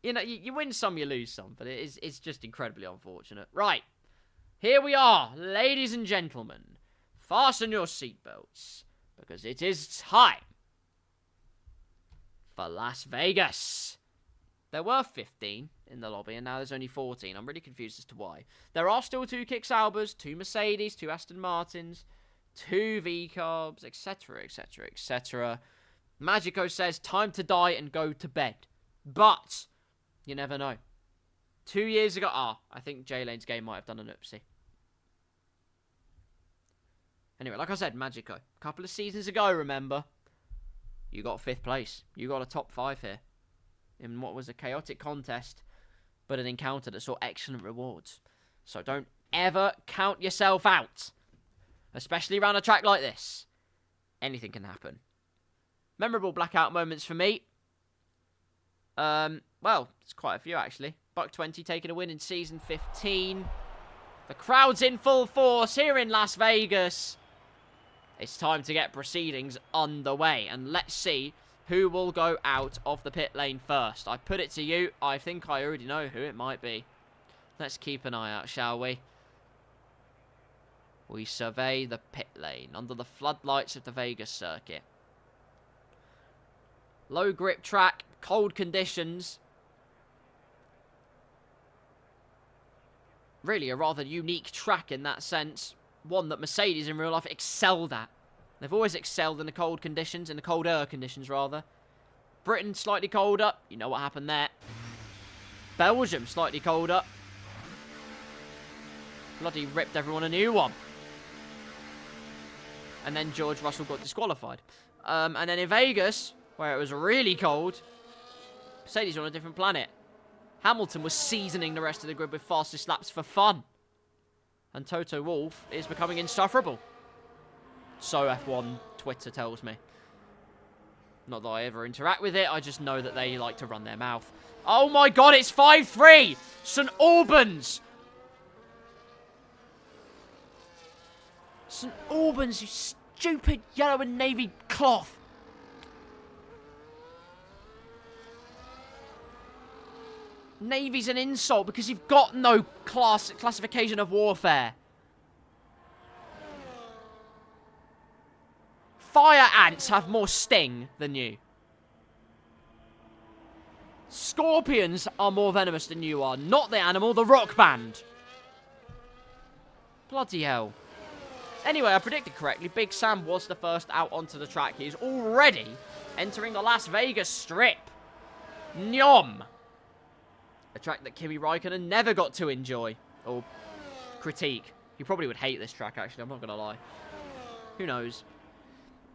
you know, you win some, you lose some, but it's just incredibly unfortunate. Right, here we are, ladies and gentlemen. Fasten your seatbelts, because it is time for Las Vegas. There were 15 in the lobby, and now there's only 14. I'm really confused as to why. There are still 2 Kick Saubers, 2 Mercedes, 2 Aston Martins, 2 V-Carbs, etc., etc., etc. Magico says, time to die and go to bed. But, you never know. 2 years ago, I think J-Lane's game might have done an oopsie. Anyway, like I said, Magico. A couple of seasons ago, remember? You got 5th place. You got a top 5 here. In what was a chaotic contest, but an encounter that saw excellent rewards. So don't ever count yourself out. Especially around a track like this. Anything can happen. Memorable Blackout moments for me. Well, it's quite a few actually. Buck 20 taking a win in season 15. The crowd's in full force here in Las Vegas. It's time to get proceedings underway. And let's see who will go out of the pit lane first. I put it to you. I think I already know who it might be. Let's keep an eye out, shall we? We survey the pit lane under the floodlights of the Vegas circuit. Low grip track, cold conditions. Really a rather unique track in that sense. One that Mercedes in real life excelled at. They've always excelled in the cold conditions, in the colder conditions rather. Britain slightly colder, you know what happened there. Belgium slightly colder. Bloody ripped everyone a new one. And then George Russell got disqualified. And then in Vegas, where it was really cold, Mercedes were on a different planet. Hamilton was seasoning the rest of the grid with fastest laps for fun. And Toto Wolff is becoming insufferable. So F1 Twitter tells me. Not that I ever interact with it, I just know that they like to run their mouth. Oh my god, it's 5-3! St Albans! St Albans, you stupid yellow and navy cloth! Navy's an insult because you've got no classification of warfare. Fire ants have more sting than you. Scorpions are more venomous than you are. Not the animal, the rock band. Bloody hell. Anyway, I predicted correctly. Big Sam was the first out onto the track. He's already entering the Las Vegas Strip. Nyom. A track that Kimi Räikkönen never got to enjoy. Or critique. He probably would hate this track, actually. I'm not going to lie. Who knows?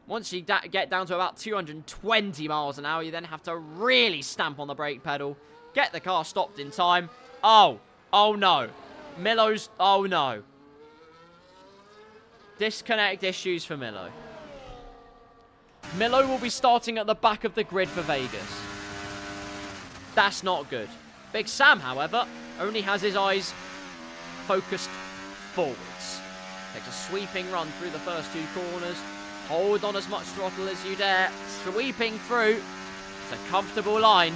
Once you get down to about 220 miles an hour, you then have to really stamp on the brake pedal. Get the car stopped in time. Oh no. Millo's, oh no. Disconnect issues for Millo. Millo will be starting at the back of the grid for Vegas. That's not good. Big Sam, however, only has his eyes focused forwards. Takes a sweeping run through the first 2 corners. Hold on as much throttle as you dare. Sweeping through. It's a comfortable line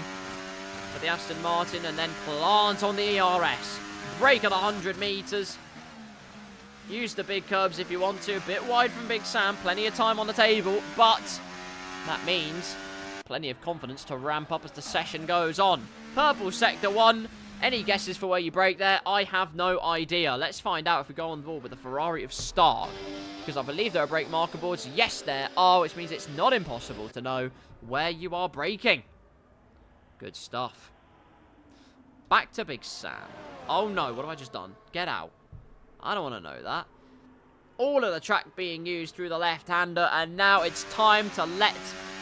for the Aston Martin, and then plant on the ERS. Brake at 100 metres. Use the big curbs if you want to. A bit wide from Big Sam. Plenty of time on the table, but that means plenty of confidence to ramp up as the session goes on. Purple Sector 1. Any guesses for where you brake there? I have no idea. Let's find out if we go on board with the Ferrari of Stark. Because I believe there are brake marker boards. Yes, there are, which means it's not impossible to know where you are braking. Good stuff. Back to Big Sam. Oh no, what have I just done? Get out. I don't want to know that. All of the track being used through the left-hander, and now it's time to let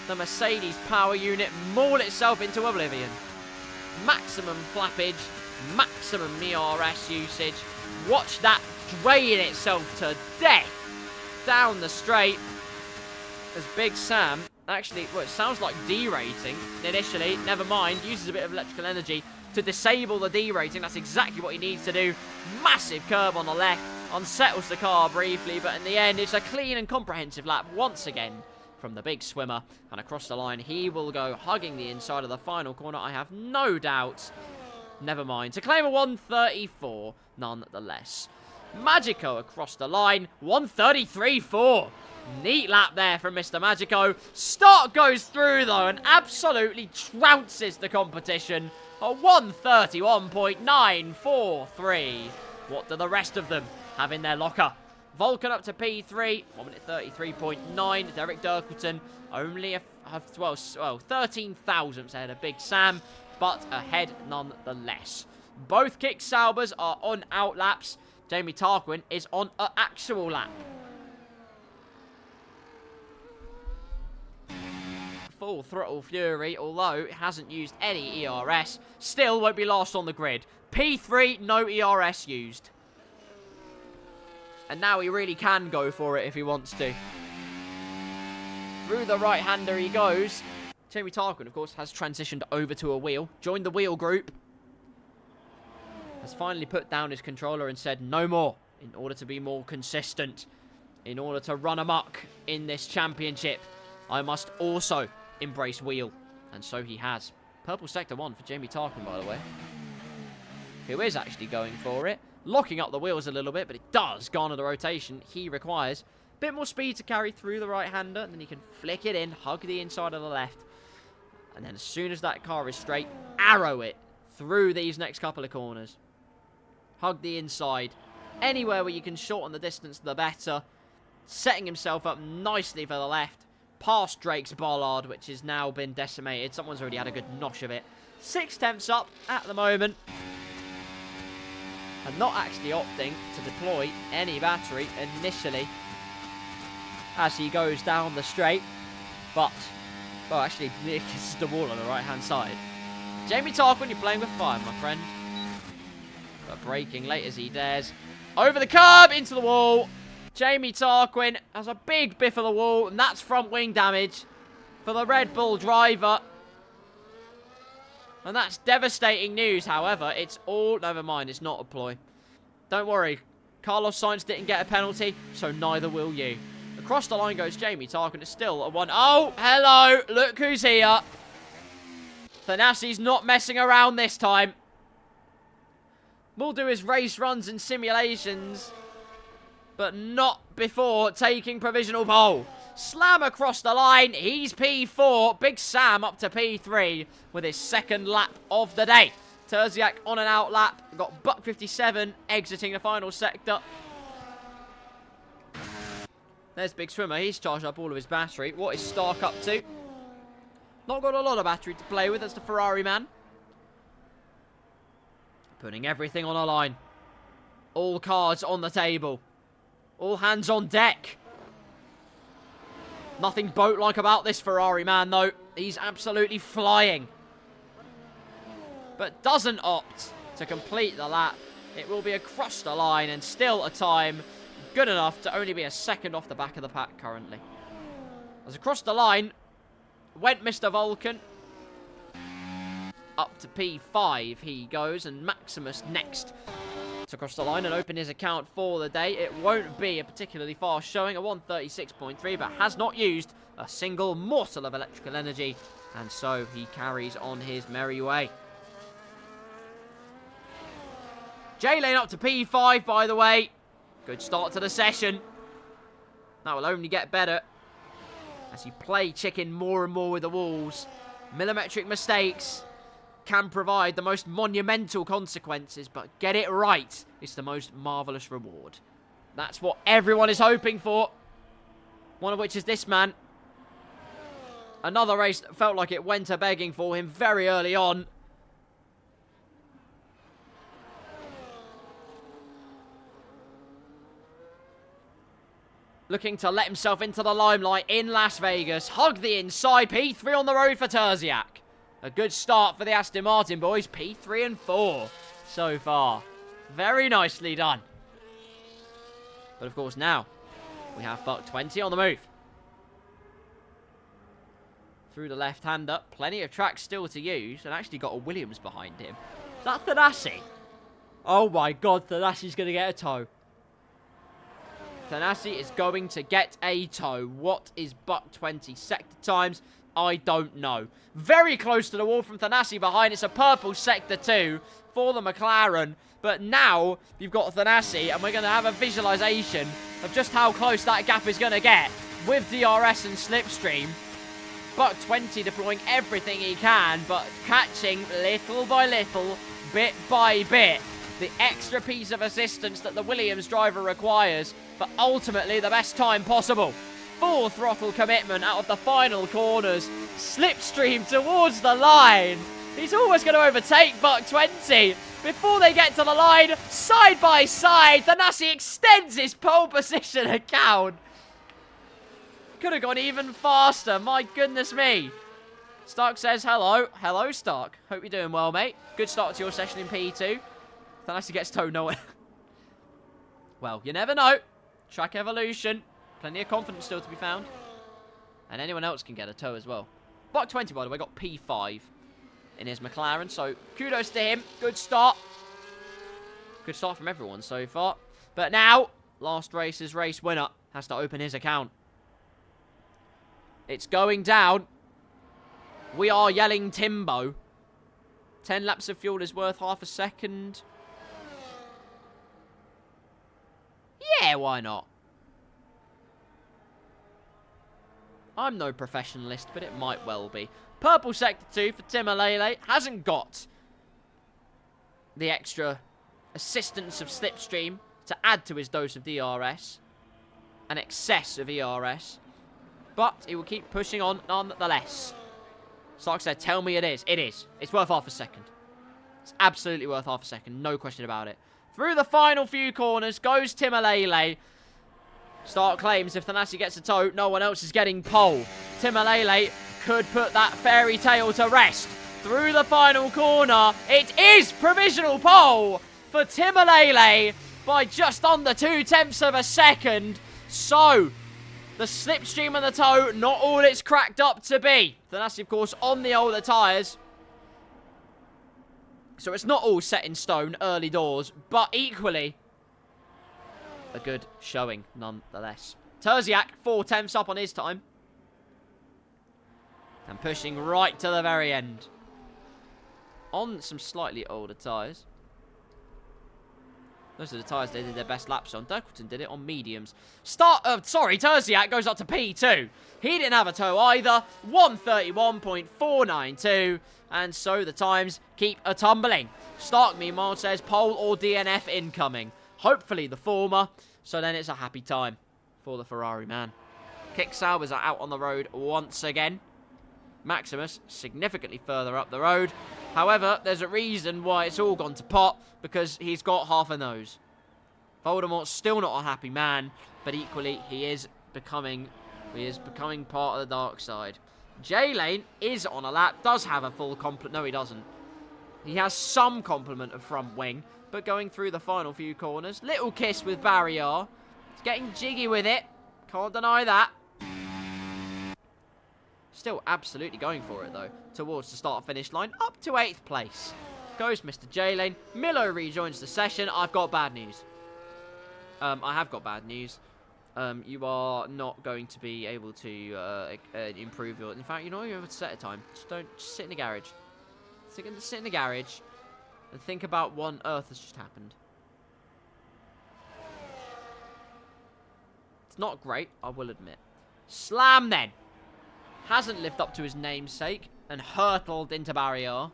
the Mercedes power unit maul itself into oblivion. Maximum flappage, maximum ERS usage. Watch that drain itself to death down the straight as Big Sam actually, well, it sounds like derating initially. Never mind, uses a bit of electrical energy to disable the derating. That's exactly what he needs to do. Massive curb on the left, unsettles the car briefly, but in the end, it's a clean and comprehensive lap once again from the big swimmer. And across the line, he will go hugging the inside of the final corner, I have no doubt. Never mind. To claim a 134, nonetheless. Magico across the line, 133.4. Neat lap there from Mr. Magico. Start goes through, though, and absolutely trounces the competition. A 131.943. What do the rest of them have in their locker? Vulcan up to P3, 1 minute 33.9. Derek Dirkleton only 13 thousandths ahead of Big Sam, but ahead nonetheless. Both Kick Saubers are on out laps. Jamie Tarquin is on an actual lap. Full throttle Fury, although it hasn't used any ERS, still won't be last on the grid. P3, no ERS used. And now he really can go for it if he wants to. Through the right-hander he goes. Jamie Tarquin, of course, has transitioned over to a wheel. Joined the wheel group. Has finally put down his controller and said no more. In order to be more consistent. In order to run amok in this championship. I must also embrace wheel. And so he has. Purple sector 1 for Jamie Tarquin, by the way. Who is actually going for it. Locking up the wheels a little bit, but it does garner the rotation he requires. Bit more speed to carry through the right-hander, and then he can flick it in, hug the inside of the left. And then as soon as that car is straight, arrow it through these next couple of corners. Hug the inside. Anywhere where you can shorten the distance, the better. Setting himself up nicely for the left. Past Drake's bollard, which has now been decimated. Someone's already had a good nosh of it. 6 tenths up at the moment. And not actually opting to deploy any battery initially as he goes down the straight. But, well, actually, near kisses the wall on the right-hand side. Jamie Tarquin, you're playing with fire, my friend. But braking late as he dares. Over the curb, into the wall. Jamie Tarquin has a big biff of the wall, and that's front wing damage for the Red Bull driver. And that's devastating news, however. It's all... Never mind, it's not a ploy. Don't worry. Carlos Sainz didn't get a penalty, so neither will you. Across the line goes Jamie Tarquin. It's still a 1. Oh, hello. Look who's here. Thanassi's not messing around this time. Will do his race runs and simulations, but not before taking provisional pole. Slam across the line. He's P4. Big Sam up to P3 with his second lap of the day. Terziak on an out lap. Got Buck 57 exiting the final sector. There's Big Swimmer. He's charged up all of his battery. What is Stark up to? Not got a lot of battery to play with. That's the Ferrari man. Putting everything on a line. All cards on the table. All hands on deck. Nothing boat-like about this Ferrari man, though. He's absolutely flying. But doesn't opt to complete the lap. It will be across the line and still a time good enough to only be a second off the back of the pack currently. As across the line went Mr. Vulcan. Up to P5 he goes, and Maximus next. Across the line and open his account for the day. It won't be a particularly fast showing, a 136.3, but has not used a single morsel of electrical energy, and so he carries on his merry way. J-Lane up to P5, by the way. Good start to the session. That will only get better as you play chicken more and more with the walls. Millimetric mistakes can provide the most monumental consequences, but get it right is the most marvellous reward. That's what everyone is hoping for. One of which is this man. Another race that felt like it went a begging for him very early on. Looking to let himself into the limelight in Las Vegas. Hug the inside. P3 on the road for Terziak. A good start for the Aston Martin boys. P3 and 4 so far. Very nicely done. But of course now we have Buck 20 on the move. Through the left-hander. Plenty of track still to use. And actually got a Williams behind him. Is that Thanassi? Oh my god, Thanassi's going to get a tow. Thanasi is going to get a toe. What is buck 20 sector times? I don't know. Very close to the wall from Thanasi behind. It's a purple sector 2 for the McLaren. But now you've got Thanasi, and we're going to have a visualization of just how close that gap is going to get with DRS and Slipstream. Buck 20 deploying everything he can, but catching little by little, bit by bit, the extra piece of assistance that the Williams driver requires for ultimately the best time possible. Full throttle commitment out of the final corners. Slipstream towards the line. He's almost going to overtake Buck 20. Before they get to the line, side by side, Thanasi extends his pole position account. Could have gone even faster. My goodness me. Stark says hello. Hello, Stark. Hope you're doing well, mate. Good start to your session in P2. Thanasi gets towed nowhere. Well, you never know. Track evolution. Plenty of confidence still to be found. And anyone else can get a tow as well. Buck 20, by the way, got P5 in his McLaren. So, kudos to him. Good start. Good start from everyone so far. But now, last race's race winner has to open his account. It's going down. We are yelling Timbo. 10 laps of fuel is worth half a second. Yeah, why not? I'm no professionalist, but it might well be. Purple sector 2 for Timalele. Hasn't got the extra assistance of Slipstream to add to his dose of DRS. An excess of ERS. But he will keep pushing on nonetheless. Stark said, tell me it is. It is. It's worth half a second. It's absolutely worth half a second. No question about it. Through the final few corners goes Timalele. Stark claims if Thanasi gets a tow, no one else is getting pole. Timalele could put that fairy tale to rest. Through the final corner, it is provisional pole for Timalele by just under 0.2 of a second. So, the Slipstream and the tow, not all it's cracked up to be. Thanasi, of course, on the older tyres. So it's not all set in stone early doors, but equally a good showing nonetheless. Terziak, 0.4 up on his time. And pushing right to the very end. On some slightly older tyres. Those are the tyres they did their best laps on. Dirkleton did it on mediums. Terziak goes up to P2. He didn't have a tow either. 131.492. And so the times keep a-tumbling. Stark, meanwhile, says pole or DNF incoming. Hopefully the former. So then it's a happy time for the Ferrari man. Kick Saubers are out on the road once again. Maximus significantly further up the road. However, there's a reason why it's all gone to pot, because he's got half a nose. Voldemort's still not a happy man, but equally he is becoming part of the dark side. J-Lane is on a lap, does have a full complement. No, he doesn't. He has some complement of front wing, but going through the final few corners, little kiss with Barrier. He's getting jiggy with it. Can't deny that. Still absolutely going for it, though, towards the start-finish line, up to 8th place. Goes Mr. J-Lane. Milo rejoins the session. I've got bad news. I have got bad news. You are not going to be able to improve your... In fact, you're not even able to set a time. Just sit in the garage. Sit in the garage and think about what on earth has just happened. It's not great, I will admit. Slam, then. Hasn't lived up to his namesake and hurtled into Barrier.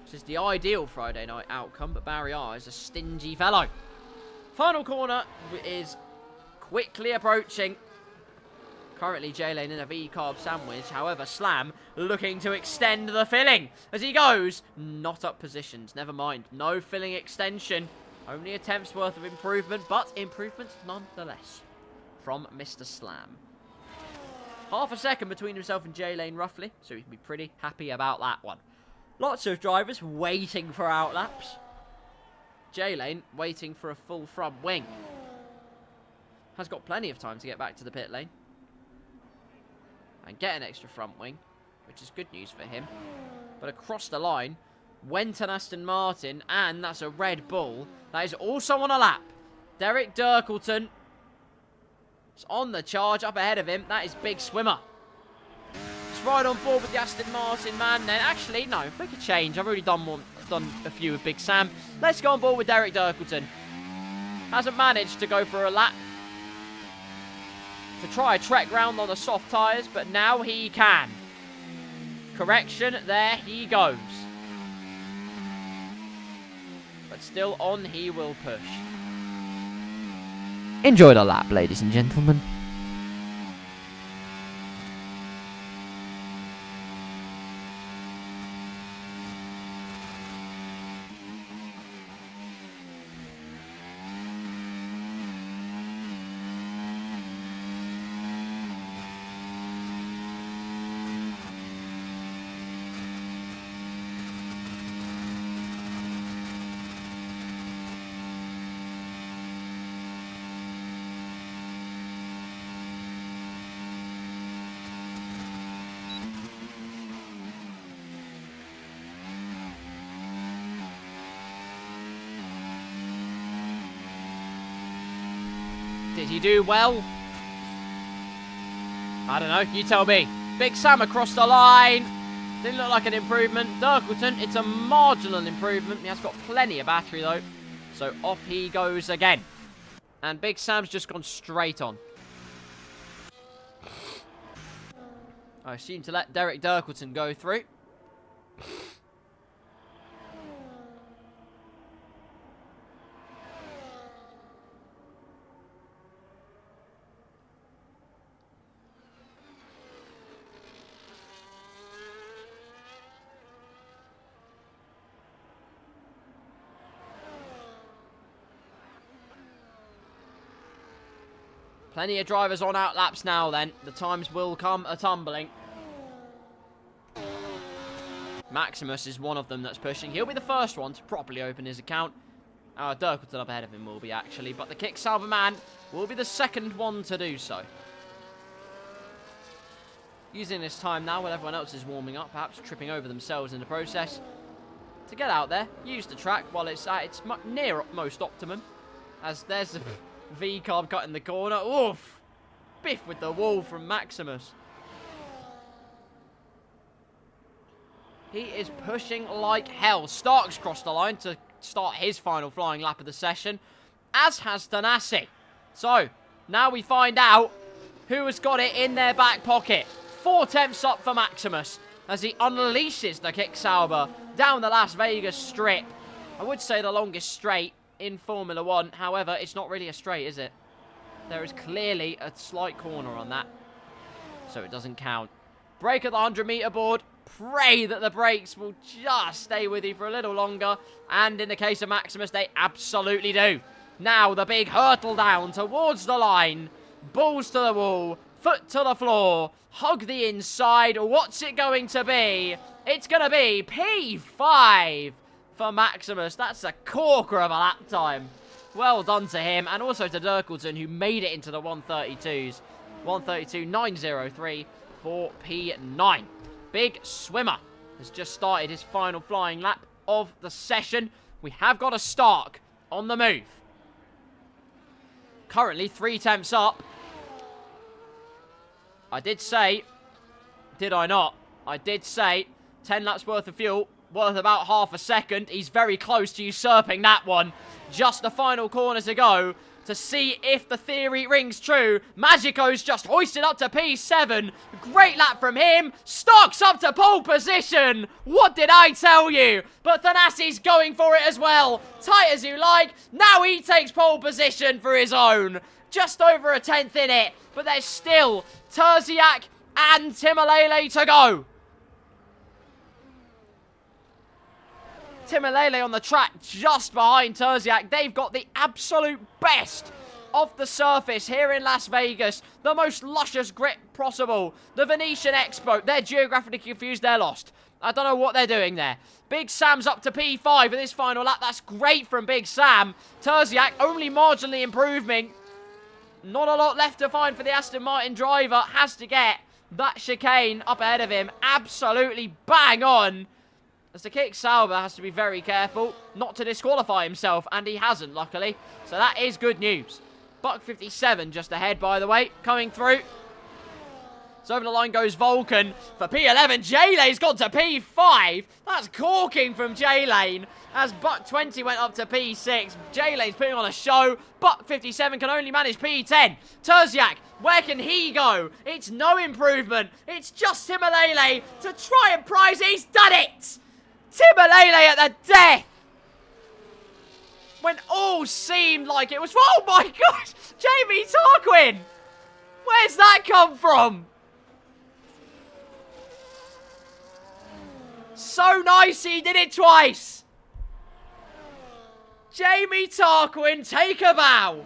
This is the ideal Friday night outcome, but Barrier is a stingy fellow. Final corner is quickly approaching. Currently, J-Lane in a V-carb sandwich. However, Slam looking to extend the filling as he goes. Not up positions. Never mind. No filling extension. Only attempts worth of improvement, but improvement nonetheless from Mr. Slam. Half a second between himself and J-Lane, roughly. So he can be pretty happy about that one. Lots of drivers waiting for outlaps. J-Lane waiting for a full front wing. Has got plenty of time to get back to the pit lane. And get an extra front wing, which is good news for him. But across the line, went an Aston Martin, and that's a Red Bull. That is also on a lap. Derek Dirkleton is on the charge up ahead of him. That is Big Swimmer. Let's ride on board with the Aston Martin man then. Actually, no, make a change. I've already done a few with Big Sam. Let's go on board with Derek Dirkleton. Hasn't managed to go for a lap to try a trek round on the soft tyres, but now he can. Correction, there he goes. But still on he will push. Enjoy the lap, ladies and gentlemen. Did he do well? I don't know. You tell me. Big Sam across the line. Didn't look like an improvement. Dirkleton, it's a marginal improvement. He has got plenty of battery, though. So off he goes again. And Big Sam's just gone straight on. I seem to let Derek Dirkleton go through. Plenty of drivers on out laps now then. The times will come a-tumbling. Maximus is one of them that's pushing. He'll be the first one to properly open his account. Dirkleton up ahead of him will be, actually. But the Kick-Sauber man will be the second one to do so. Using this time now while everyone else is warming up, perhaps tripping over themselves in the process, to get out there, use the track while it's at its near most optimum. As there's a V-carb cut in the corner. Oof! Biff with the wall from Maximus. He is pushing like hell. Stark's crossed the line to start his final flying lap of the session, as has Tanasi. So, now we find out who has got it in their back pocket. 4 temps up for Maximus as he unleashes the Kick-Sauber down the Las Vegas strip. I would say the longest straight in Formula 1. However, it's not really a straight, is it? There is clearly a slight corner on that, so it doesn't count. Brake at the 100-meter board. Pray that the brakes will just stay with you for a little longer. And in the case of Maximus, they absolutely do. Now the big hurtle down towards the line. Balls to the wall. Foot to the floor. Hug the inside. What's it going to be? It's going to be P5 for Maximus. That's a corker of a lap time. Well done to him, and also to Dirkleton, who made it into the 132s. 132.903 for P9. Big Swimmer has just started his final flying lap of the session. We have got a Stark on the move. Currently 3 temps up. I did say, did I not? I did say 10 laps worth of fuel, worth about half a second. He's very close to usurping that one. Just the final corner to go to see if the theory rings true. Magico's just hoisted up to P7. Great lap from him. Stark's up to pole position. What did I tell you? But Thanasi's going for it as well. Tight as you like. Now he takes pole position for his own. Just over a 10th in it. But there's still Terziak and Timalele to go. Timalele on the track just behind Terziak. They've got the absolute best of the surface here in Las Vegas. The most luscious grip possible. The Venetian Expo. They're geographically confused. They're lost. I don't know what they're doing there. Big Sam's up to P5 in this final lap. That's great from Big Sam. Terziak only marginally improving. Not a lot left to find for the Aston Martin driver. Has to get that chicane up ahead of him. Absolutely bang on. As the kick, Sauber has to be very careful not to disqualify himself, and he hasn't, luckily. So that is good news. Buck 57 just ahead, by the way, coming through. So over the line goes Vulcan for P11. J-Lane's gone to P5. That's corking from J-Lane. As Buck 20 went up to P6. J-Lane's putting on a show. Buck 57 can only manage P10. Terziak, where can he go? It's no improvement. It's just Timalele to try and prize. He's done it! Timalele at the death! When all seemed like it was... Oh my gosh! Jamie Tarquin! Where's that come from? So nice he did it twice! Jamie Tarquin, take a bow!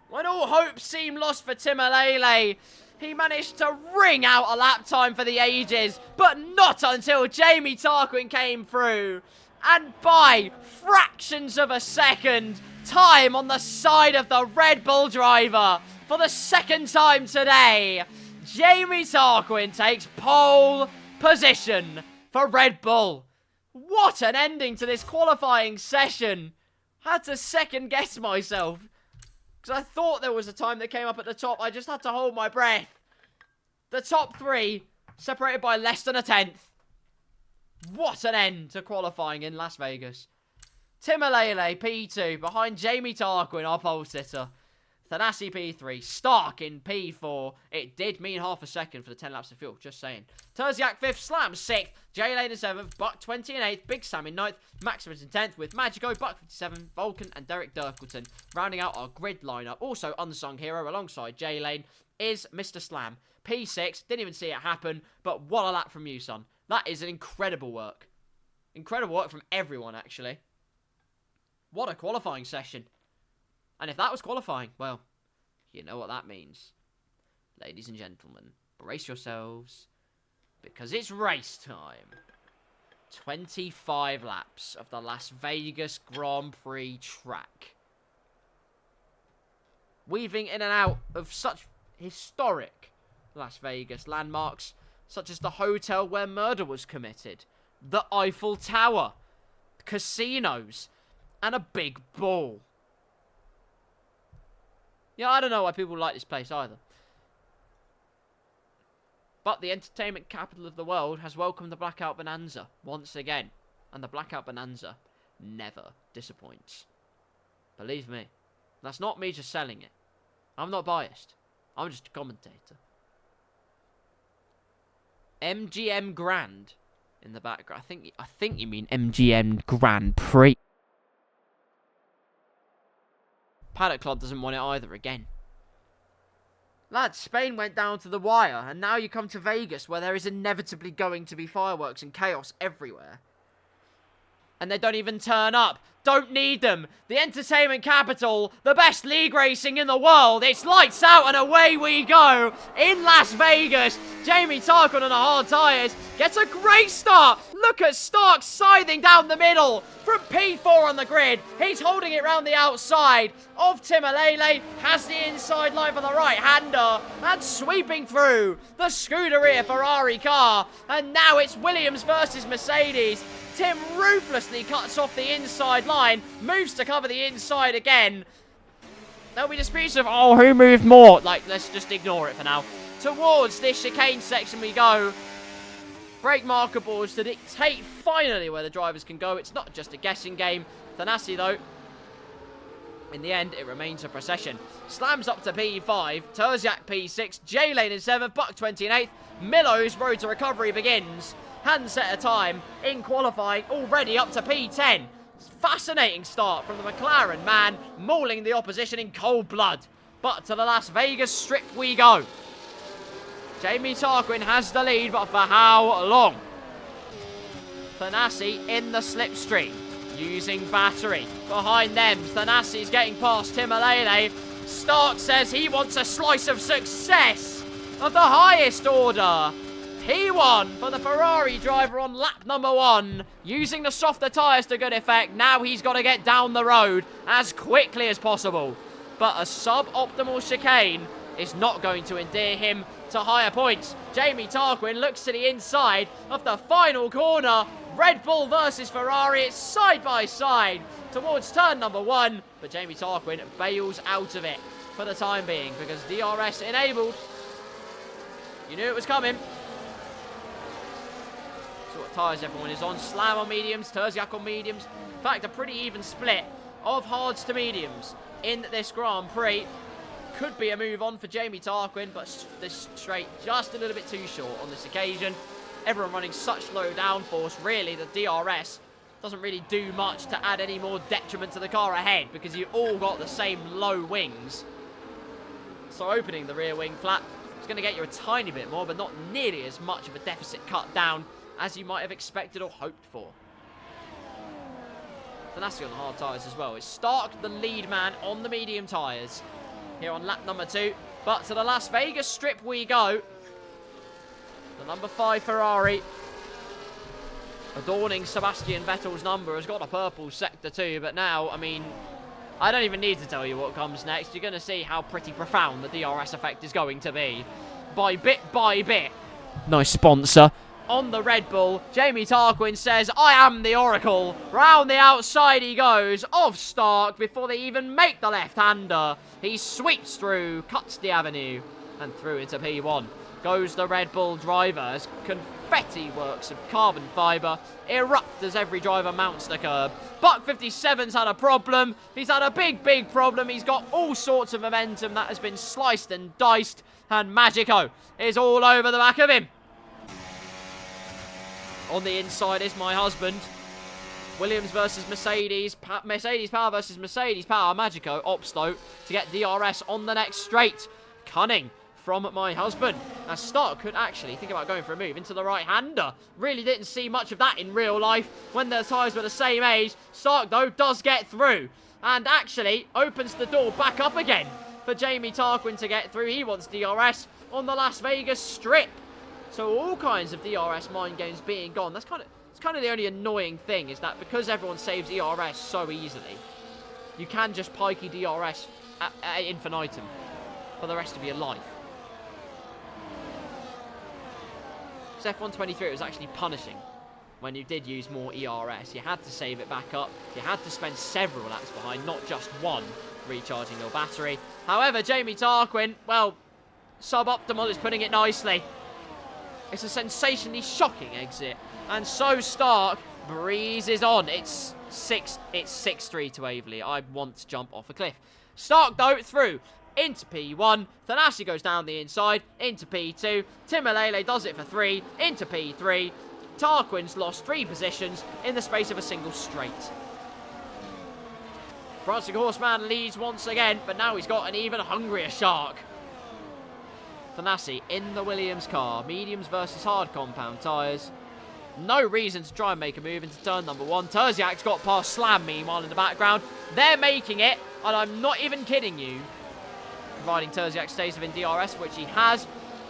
When all hope seemed lost for Timalele, he managed to wring out a lap time for the ages, but not until Jamie Tarquin came through. And by fractions of a second, time on the side of the Red Bull driver for the second time today. Jamie Tarquin takes pole position for Red Bull. What an ending to this qualifying session. Had to second guess myself, because I thought there was a time that came up at the top. I just had to hold my breath. The top three separated by less than a tenth. What an end to qualifying in Las Vegas. Timalele, P2, behind Jamie Tarquin, our pole sitter. Thanasi, P3. Stark in P4. It did mean half a second for the 10 laps of fuel, just saying. Terziak 5th, Slam 6th, J-Lane in 7th, Buck 20 in 8th, Big Sam in 9th, Maximus in 10th, with Magico, Buck 57, Vulcan, and Derek Dirkleton. Rounding out our grid lineup. Also, unsung hero alongside J-Lane is Mr. Slam. P6, didn't even see it happen, but what a lap from you, son. That is an incredible work. Incredible work from everyone, actually. What a qualifying session. And if that was qualifying, well, you know what that means. Ladies and gentlemen, brace yourselves, because it's race time. 25 laps of the Las Vegas Grand Prix track. Weaving in and out of such historic Las Vegas landmarks, such as the hotel where murder was committed, the Eiffel Tower, casinos, and a big ball. Yeah, I don't know why people like this place either. But the entertainment capital of the world has welcomed the Blackout Bonanza once again. And the Blackout Bonanza never disappoints. Believe me, that's not me just selling it. I'm not biased. I'm just a commentator. MGM Grand in the background. I think you mean MGM Grand Prix. Paddock Club doesn't want it either again. Lads, Spain went down to the wire, and now you come to Vegas, where there is inevitably going to be fireworks and chaos everywhere. And they don't even turn up. Don't need them. The entertainment capital, the best league racing in the world. It's lights out and away we go in Las Vegas. Jamie Tarquin on the hard tyres gets a great start. Look at Stark scything down the middle from P4 on the grid. He's holding it round the outside of Timalele. Has the inside line for the right-hander and sweeping through the Scuderia Ferrari car. And now it's Williams versus Mercedes. Tim ruthlessly cuts off the inside line, moves to cover the inside again. There'll be disputes of, oh, who moved more? Like, let's just ignore it for now. Towards this chicane section we go. Brake marker boards to dictate finally where the drivers can go. It's not just a guessing game. Thanasi, though, in the end, it remains a procession. Slams up to P5, Terziak P6, J-Lane in 7th, Buck 20 in 8th. Millo's road to recovery begins. Hand set a time in qualifying, already up to P10. Fascinating start from the McLaren man, mauling the opposition in cold blood. But to the Las Vegas Strip we go. Jamie Tarquin has the lead, but for how long? Thanasi in the slipstream, using battery. Behind them, Thanasi's getting past Timalele. Stark says he wants a slice of success of the highest order. P1 for the Ferrari driver on lap number 1, using the softer tyres to good effect. Now he's got to get down the road as quickly as possible. But a suboptimal chicane is not going to endear him to higher points. Jamie Tarquin looks to the inside of the final corner. Red Bull versus Ferrari. It's side by side towards turn number 1. But Jamie Tarquin bails out of it for the time being because DRS enabled. You knew it was coming. So what tyres everyone is on. Slam on mediums, Terziak on mediums. In fact, a pretty even split of hards to mediums in this Grand Prix. Could be a move on for Jamie Tarquin, but this straight just a little bit too short on this occasion. Everyone running such low downforce, really the DRS doesn't really do much to add any more detriment to the car ahead because you all got the same low wings. So opening the rear wing flap is going to get you a tiny bit more, but not nearly as much of a deficit cut down as you might have expected or hoped for. Thanassi on the hard tyres as well. It's Stark, the lead man, on the medium tyres here on lap number 2. But to the Las Vegas strip we go. The number 5 Ferrari, adorning Sebastian Vettel's number, has got a purple sector too. But now, I mean, I don't even need to tell you what comes next. You're going to see how pretty profound the DRS effect is going to be. By bit by bit. Nice sponsor. On the Red Bull, Jamie Tarquin says, I am the Oracle. Round the outside he goes of Stark before they even make the left-hander. He sweeps through, cuts the avenue, and through into P1. Goes the Red Bull driver as confetti works of carbon fibre erupt as every driver mounts the curb. Buck 57's had a problem. He's had a big, big problem. He's got all sorts of momentum that has been sliced and diced, and Magico is all over the back of him. On the inside is my husband. Williams versus Mercedes. Mercedes power versus Mercedes power. Magico, Opsto to get DRS on the next straight. Cunning from my husband. As Stark could actually think about going for a move into the right-hander. Really didn't see much of that in real life when their tyres were the same age. Stark, though, does get through. And actually opens the door back up again for Jamie Tarquin to get through. He wants DRS on the Las Vegas strip. So all kinds of DRS mind games being gone. It's kind of the only annoying thing is that because everyone saves ERS so easily, you can just pikey DRS at infinitum for the rest of your life. So F123 was actually punishing when you did use more ERS. You had to save it back up. You had to spend several laps behind, not just one, recharging your battery. However, Jamie Tarquin, well, suboptimal is putting it nicely. It's a sensationally shocking exit. And so Stark breezes on. It's 6-3 to Averley. I want to jump off a cliff. Stark, though, through into P1. Thanassi goes down the inside into P2. Timalele does it for 3 into P3. Tarquin's lost 3 positions in the space of a single straight. Prancing Horseman leads once again, but now he's got an even hungrier shark. Thanassi in the Williams car. Mediums versus hard compound tyres. No reason to try and make a move into turn number 1. Terziak's got past Slam, meanwhile, in the background. They're making it, and I'm not even kidding you. Providing Terziak stays within DRS, which he has.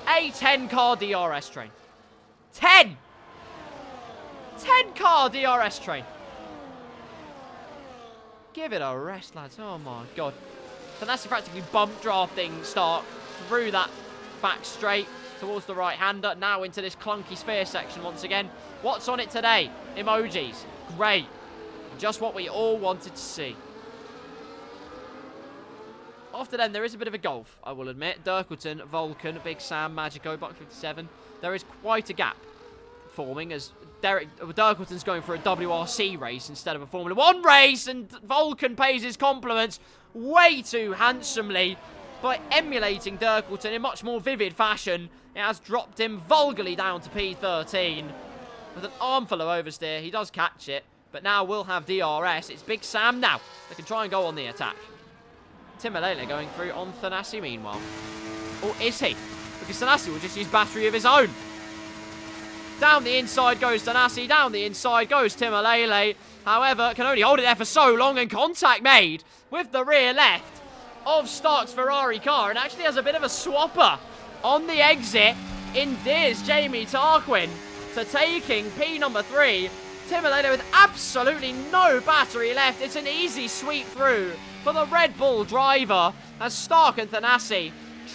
A 10-car DRS train. 10! 10-car DRS train. Give it a rest, lads. Oh, my God. Thanassi practically bump drafting Stark through that back straight towards the right-hander. Now into this clunky sphere section once again. What's on it today? Emojis. Great. Just what we all wanted to see. After then, there is a bit of a gulf, I will admit. Dirkleton, Vulcan, Big Sam, Magico, Buck 57. There is quite a gap forming as Dirkleton's going for a WRC race instead of a Formula 1 race, and Vulcan pays his compliments way too handsomely by emulating Dirkleton in much more vivid fashion. It has dropped him vulgarly down to P13. With an armful of oversteer, he does catch it, but now we'll have DRS. It's Big Sam now that can try and go on the attack. Timalele going through on Thanassi meanwhile. Or is he? Because Thanassi will just use battery of his own. Down the inside goes Thanassi, down the inside goes Timalele. However, can only hold it there for so long, and contact made with the rear left of Stark's Ferrari car, and actually has a bit of a swapper on the exit. Endears Jamie Tarquin to taking P number 3. Timalele with absolutely no battery left. It's an easy sweep through for the Red Bull driver as Stark and Thanassi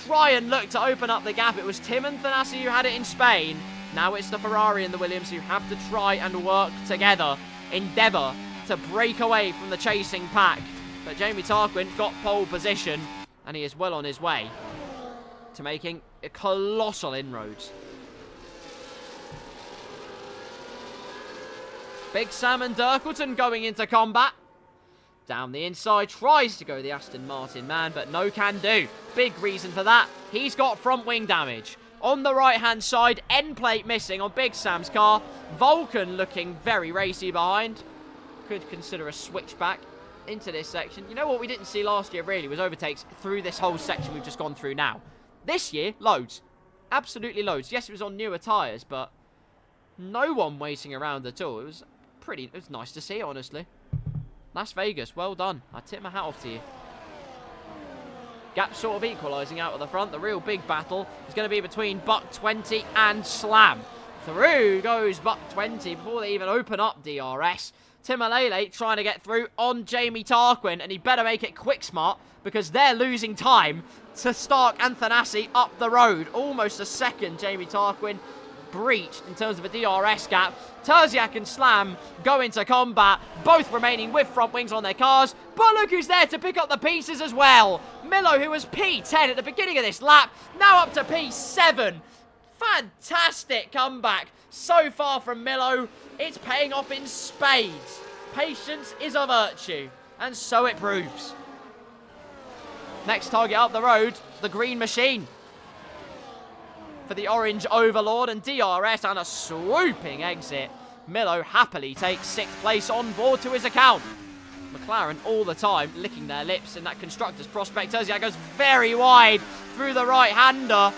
try and look to open up the gap. It was Tim and Thanasi who had it in Spain. Now it's the Ferrari and the Williams who have to try and work together, endeavour to break away from the chasing pack. But Jamie Tarquin got pole position, and he is well on his way to making a colossal inroads. Big Sam and Dirkleton going into combat. Down the inside, tries to go the Aston Martin man, but no can do. Big reason for that, he's got front wing damage. On the right-hand side, end plate missing on Big Sam's car. Vulcan looking very racy behind. Could consider a switchback into this section. You know what we didn't see last year, really, was overtakes through this whole section we've just gone through now. This year, loads. Absolutely loads. Yes, it was on newer tyres, but no one waiting around at all. It was nice to see, honestly. Las Vegas, well done. I tip my hat off to you. Gap sort of equalising out of the front. The real big battle is going to be between Buck 20 and Slam. Through goes Buck 20 before they even open up DRS. Timalele trying to get through on Jamie Tarquin, and he better make it quick smart because they're losing time to Stark and Thanasi up the road. Almost a second Jamie Tarquin breached in terms of a DRS gap. Terziak and Slam go into combat, both remaining with front wings on their cars. But look who's there to pick up the pieces as well. Milo, who was P10 at the beginning of this lap, now up to P7. Fantastic comeback so far from Milo. It's paying off in spades. Patience is a virtue, and so it proves. Next target up the road, the green machine. For the orange overlord and DRS and a swooping exit. Milo happily takes 6th place on board to his account. McLaren all the time licking their lips in that constructor's prospect. Terziak goes very wide through the right-hander.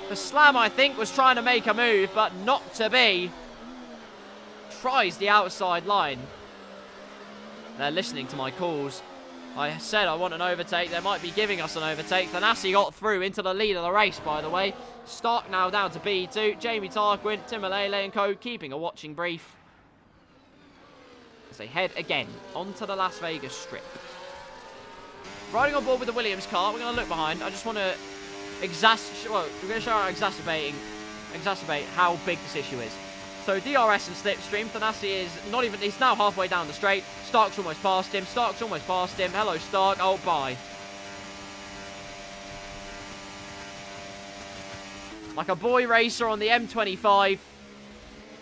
The Slam, I think, was trying to make a move, but not to be. Tries the outside line. They're listening to my calls. I said I want an overtake. They might be giving us an overtake. Thanasi got through into the lead of the race, by the way. Stark now down to B2. Jamie Tarquin, Timalele and co. keeping a watching brief as they head again onto the Las Vegas strip. Riding on board with the Williams car, we're going to look behind. I just want to we're going to show how exacerbate how big this issue is. So DRS and slipstream. Thanasi is not even, he's now halfway down the straight. Stark's almost past him. Hello, Stark. Oh, bye. Like a boy racer on the M25,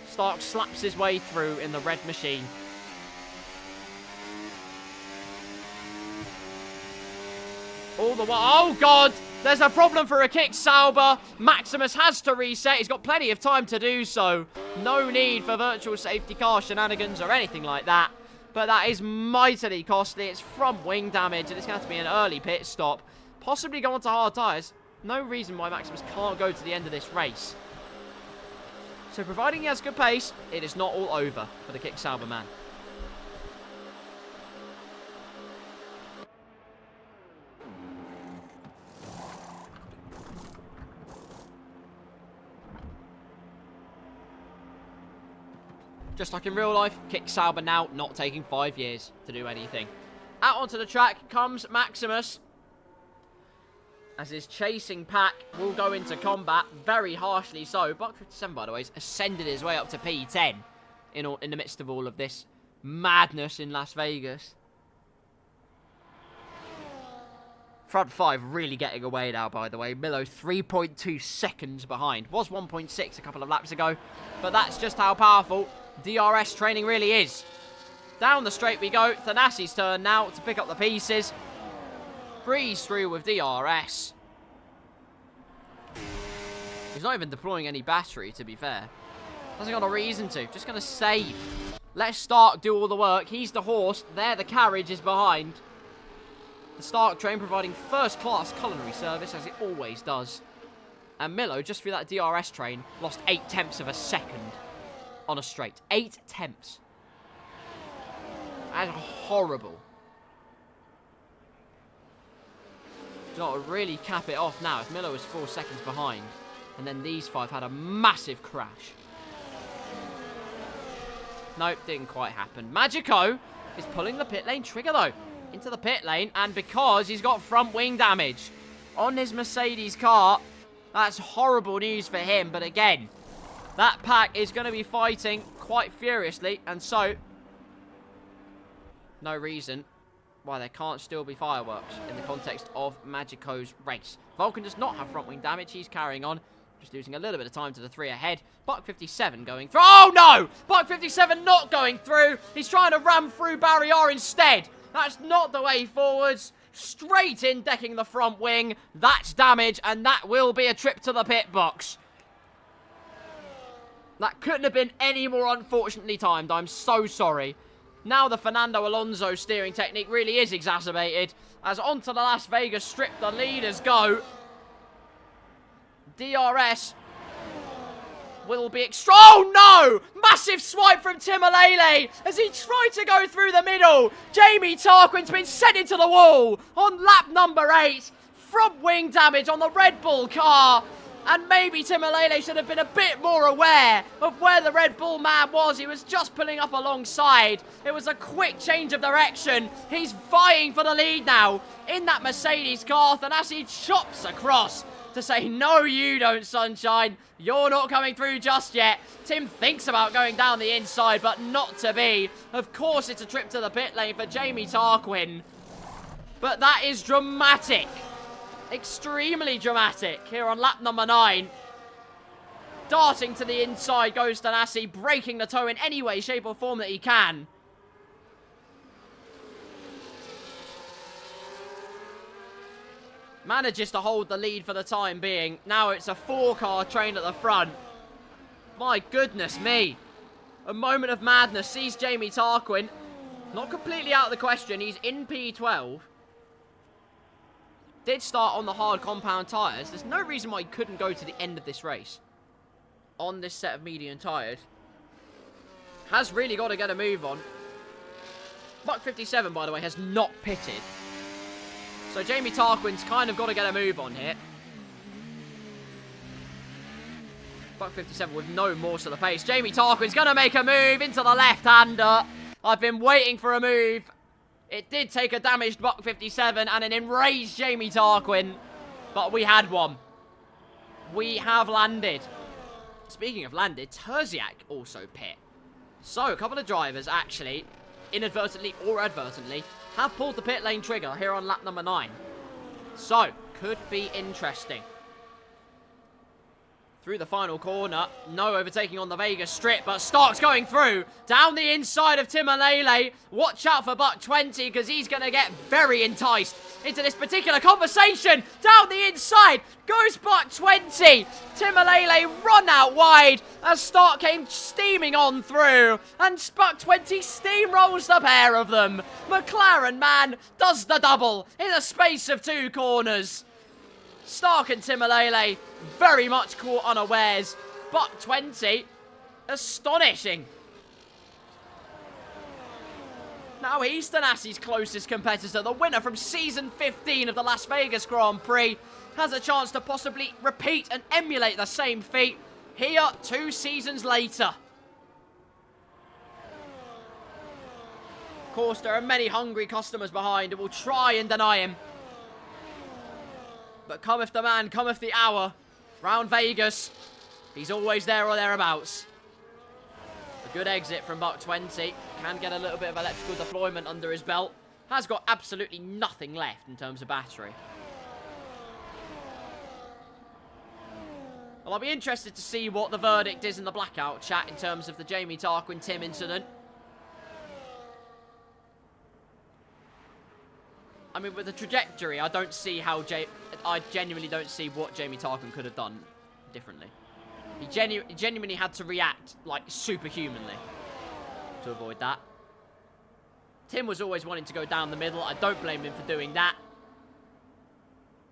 Stark slaps his way through in the red machine. All the while, oh God! There's a problem for a kick Sauber. Maximus has to reset. He's got plenty of time to do so. No need for virtual safety car shenanigans or anything like that. But that is mightily costly. It's front wing damage, and it's going to have to be an early pit stop. Possibly go onto hard tyres. No reason why Maximus can't go to the end of this race. So providing he has good pace, it is not all over for the kick Sauber man. Just like in real life, kick Sauber now, not taking 5 years to do anything. Out onto the track comes Maximus, as his chasing pack will go into combat, very harshly so. Buck 57, by the way, has ascended his way up to P10 in the midst of all of this madness in Las Vegas. Front 5 really getting away now, by the way. Milo 3.2 seconds behind. Was 1.6 a couple of laps ago, but that's just how powerful DRS training really is. Down the straight we go. Thanasi's turn now to pick up the pieces. Breeze through with DRS. He's not even deploying any battery, to be fair. Hasn't got a reason to. Just going to save. Let Stark do all the work. He's the horse. There, the carriage is behind. The Stark train providing first-class culinary service, as it always does. And Milo, just through that DRS train, lost 0.8 of a second on a straight. 0.8. That's horrible. Got to really cap it off now if Milo was 4 seconds behind. And then these 5 had a massive crash. Nope, didn't quite happen. Magico is pulling the pit lane trigger, though, into the pit lane. And because he's got front wing damage, on his Mercedes car. That's horrible news for him. But again, that pack is going to be fighting quite furiously. And so, no reason why there can't still be fireworks in the context of Magico's race. Vulcan does not have front wing damage. He's carrying on. Just losing a little bit of time to the 3 ahead. Buck 57 going through. Oh, no! Buck 57 not going through. He's trying to ram through Barrier instead. That's not the way forwards. Straight in, decking the front wing. That's damage, and that will be a trip to the pit box. That couldn't have been any more unfortunately timed. I'm so sorry. Now the Fernando Alonso steering technique really is exacerbated. As onto the Las Vegas Strip the leaders go. DRS will be extra. Oh no! Massive swipe from Timalele as he tried to go through the middle. Jamie Tarquin's been sent into the wall on lap number 8. Front wing damage on the Red Bull car. And maybe Timalele should have been a bit more aware of where the Red Bull man was. He was just pulling up alongside. It was a quick change of direction. He's vying for the lead now in that Mercedes car. And as he chops across to say, no, you don't, sunshine. You're not coming through just yet. Tim thinks about going down the inside, but not to be. Of course, it's a trip to the pit lane for Jamie Tarquin. But that is dramatic. Extremely dramatic here on lap number 9. Darting to the inside goes Tanasi, breaking the toe in any way, shape or form that he can. Manages to hold the lead for the time being. Now it's a 4-car train at the front. My goodness me. A moment of madness sees Jamie Tarquin. Not completely out of the question. He's in P12. Did start on the hard compound tyres. There's no reason why he couldn't go to the end of this race on this set of medium tyres. Has really got to get a move on. Buck 57, by the way, has not pitted. So Jamie Tarquin's kind of got to get a move on here. Buck 57 with no more to the pace. Jamie Tarquin's going to make a move into the left-hander. I've been waiting for a move. It did take a damaged Buck 57 and an enraged Jamie Tarquin. But we had one. We have landed. Speaking of landed, Terziak also pit. So, a couple of drivers actually, inadvertently or advertently, have pulled the pit lane trigger here on lap number 9. So, could be interesting. Through the final corner. No overtaking on the Vegas Strip, but Stark's going through. Down the inside of Timalele. Watch out for Buck 20, because he's going to get very enticed into this particular conversation. Down the inside goes Buck 20. Timalele run out wide as Stark came steaming on through. And Buck 20 steamrolls the pair of them. McLaren man does the double in the space of 2 corners. Stark and Timalele very much caught unawares. Buck 20, astonishing. Now he's Tanassi's closest competitor. The winner from season 15 of the Las Vegas Grand Prix has a chance to possibly repeat and emulate the same feat here 2 seasons later. Of course, there are many hungry customers behind who will try and deny him. But cometh the man, cometh the hour. Round Vegas, he's always there or thereabouts. A good exit from Buck 20. Can get a little bit of electrical deployment under his belt. Has got absolutely nothing left in terms of battery. Well, I'll be interested to see what the verdict is in the Blackout chat in terms of the Jamie Tarquin-Tim incident. I mean, with the trajectory, I don't see how I genuinely don't see what Jamie Tarquin could have done differently. He genuinely had to react, like, superhumanly to avoid that. Tim was always wanting to go down the middle. I don't blame him for doing that.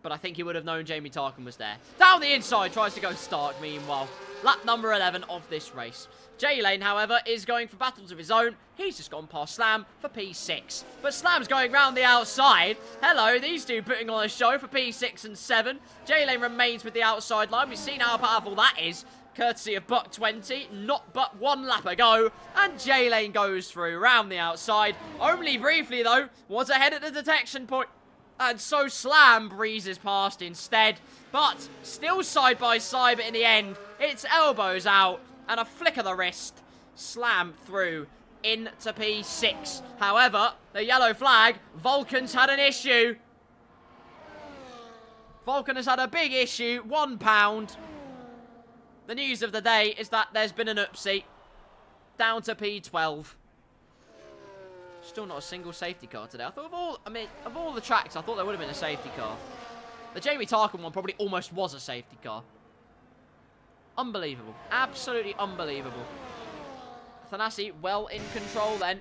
But I think he would have known Jamie Tarquin was there. Down the inside, tries to go Stark, meanwhile. Lap number 11 of this race. J-Lane, however, is going for battles of his own. He's just gone past Slam for P6. But Slam's going round the outside. Hello, these two putting on a show for P6 and 7. J-Lane remains with the outside line. We've seen how powerful that is. Courtesy of Buck 20. Not but 1 lap ago. And J-Lane goes through round the outside. Only briefly, though. Was ahead at the detection point. And so Slam breezes past instead. But still side by side, but in the end, it's elbows out and a flick of the wrist. Slam through into P6. However, the yellow flag, Vulcan's had an issue. Vulcan has had a big issue, £1. The news of the day is that there's been an oopsie. Down to P12. Still not a single safety car today. I thought of all the tracks, I thought there would have been a safety car. The Jamie Tarkin one probably almost was a safety car. Unbelievable. Absolutely unbelievable. Thanasi well in control then.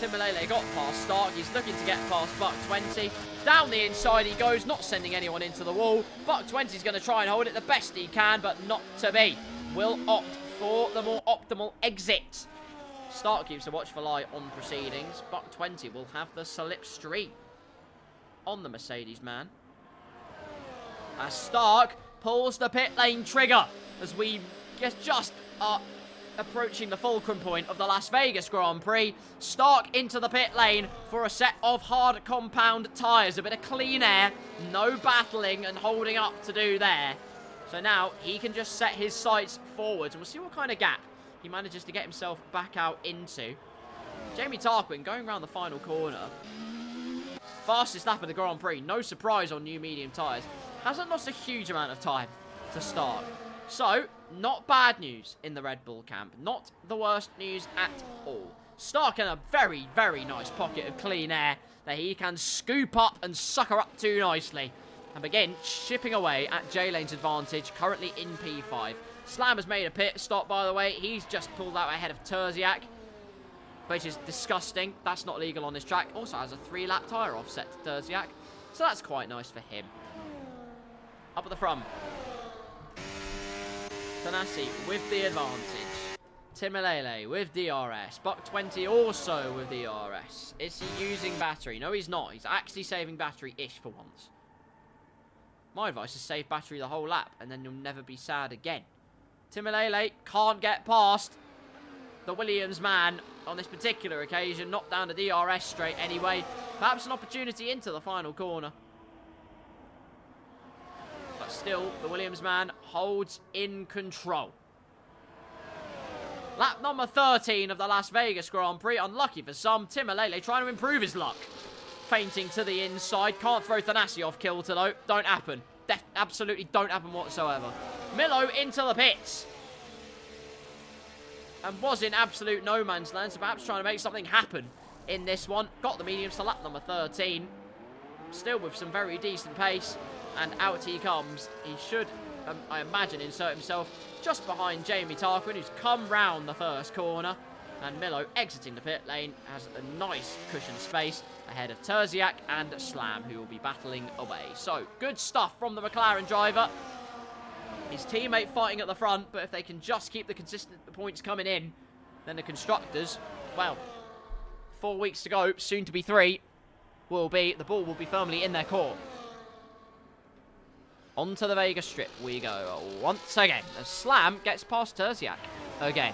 Timolele got past Stark. He's looking to get past Buck 20. Down the inside he goes, not sending anyone into the wall. Buck 20 is going to try and hold it the best he can, but not to be. Will opt for the more optimal exit. Stark keeps a watchful eye on proceedings. Buck 20 will have the slipstream on the Mercedes man. As Stark pulls the pit lane trigger as we just are approaching the fulcrum point of the Las Vegas Grand Prix. Stark into the pit lane for a set of hard compound tyres. A bit of clean air, no battling and holding up to do there. So now he can just set his sights forwards and we'll see what kind of gap he manages to get himself back out into. Jamie Tarquin going around the final corner. Fastest lap of the Grand Prix. No surprise on new medium tyres. Hasn't lost a huge amount of time to start. So, not bad news in the Red Bull camp. Not the worst news at all. Stark in a very, very nice pocket of clean air that he can scoop up and sucker up to nicely. And begin chipping away at J-Lane's advantage, currently in P5. Slam has made a pit stop, by the way. He's just pulled out ahead of Terziak, which is disgusting. That's not legal on this track. Also has a 3-lap tyre offset to Terziak, so that's quite nice for him. Up at the front. Thanasi with the advantage. Timolele with DRS. Buck 20 also with DRS. Is he using battery? No, he's not. He's actually saving battery-ish for once. My advice is save battery the whole lap, and then you'll never be sad again. Timolele can't get past the Williams man on this particular occasion. Not down to DRS straight anyway. Perhaps an opportunity into the final corner. But still, the Williams man holds in control. Lap number 13 of the Las Vegas Grand Prix. Unlucky for some. Timolele trying to improve his luck. Fainting to the inside. Can't throw Thanasi off kilter though. Don't happen. Absolutely don't happen whatsoever. Milo into the pits. And was in absolute no man's land. So perhaps trying to make something happen in this one. Got the mediums to lap number 13. Still with some very decent pace. And out he comes. He should, I imagine, insert himself just behind Jamie Tarquin, who's come round the first corner. And Milo, exiting the pit lane, has a nice cushion space ahead of Terziak and Slam, who will be battling away. So, good stuff from the McLaren driver. His teammate fighting at the front, but if they can just keep the consistent points coming in, then the constructors, well, 4 weeks to go, soon to be 3, the ball will be firmly in their court. Onto the Vegas Strip we go once again. As Slam gets past Terziak again.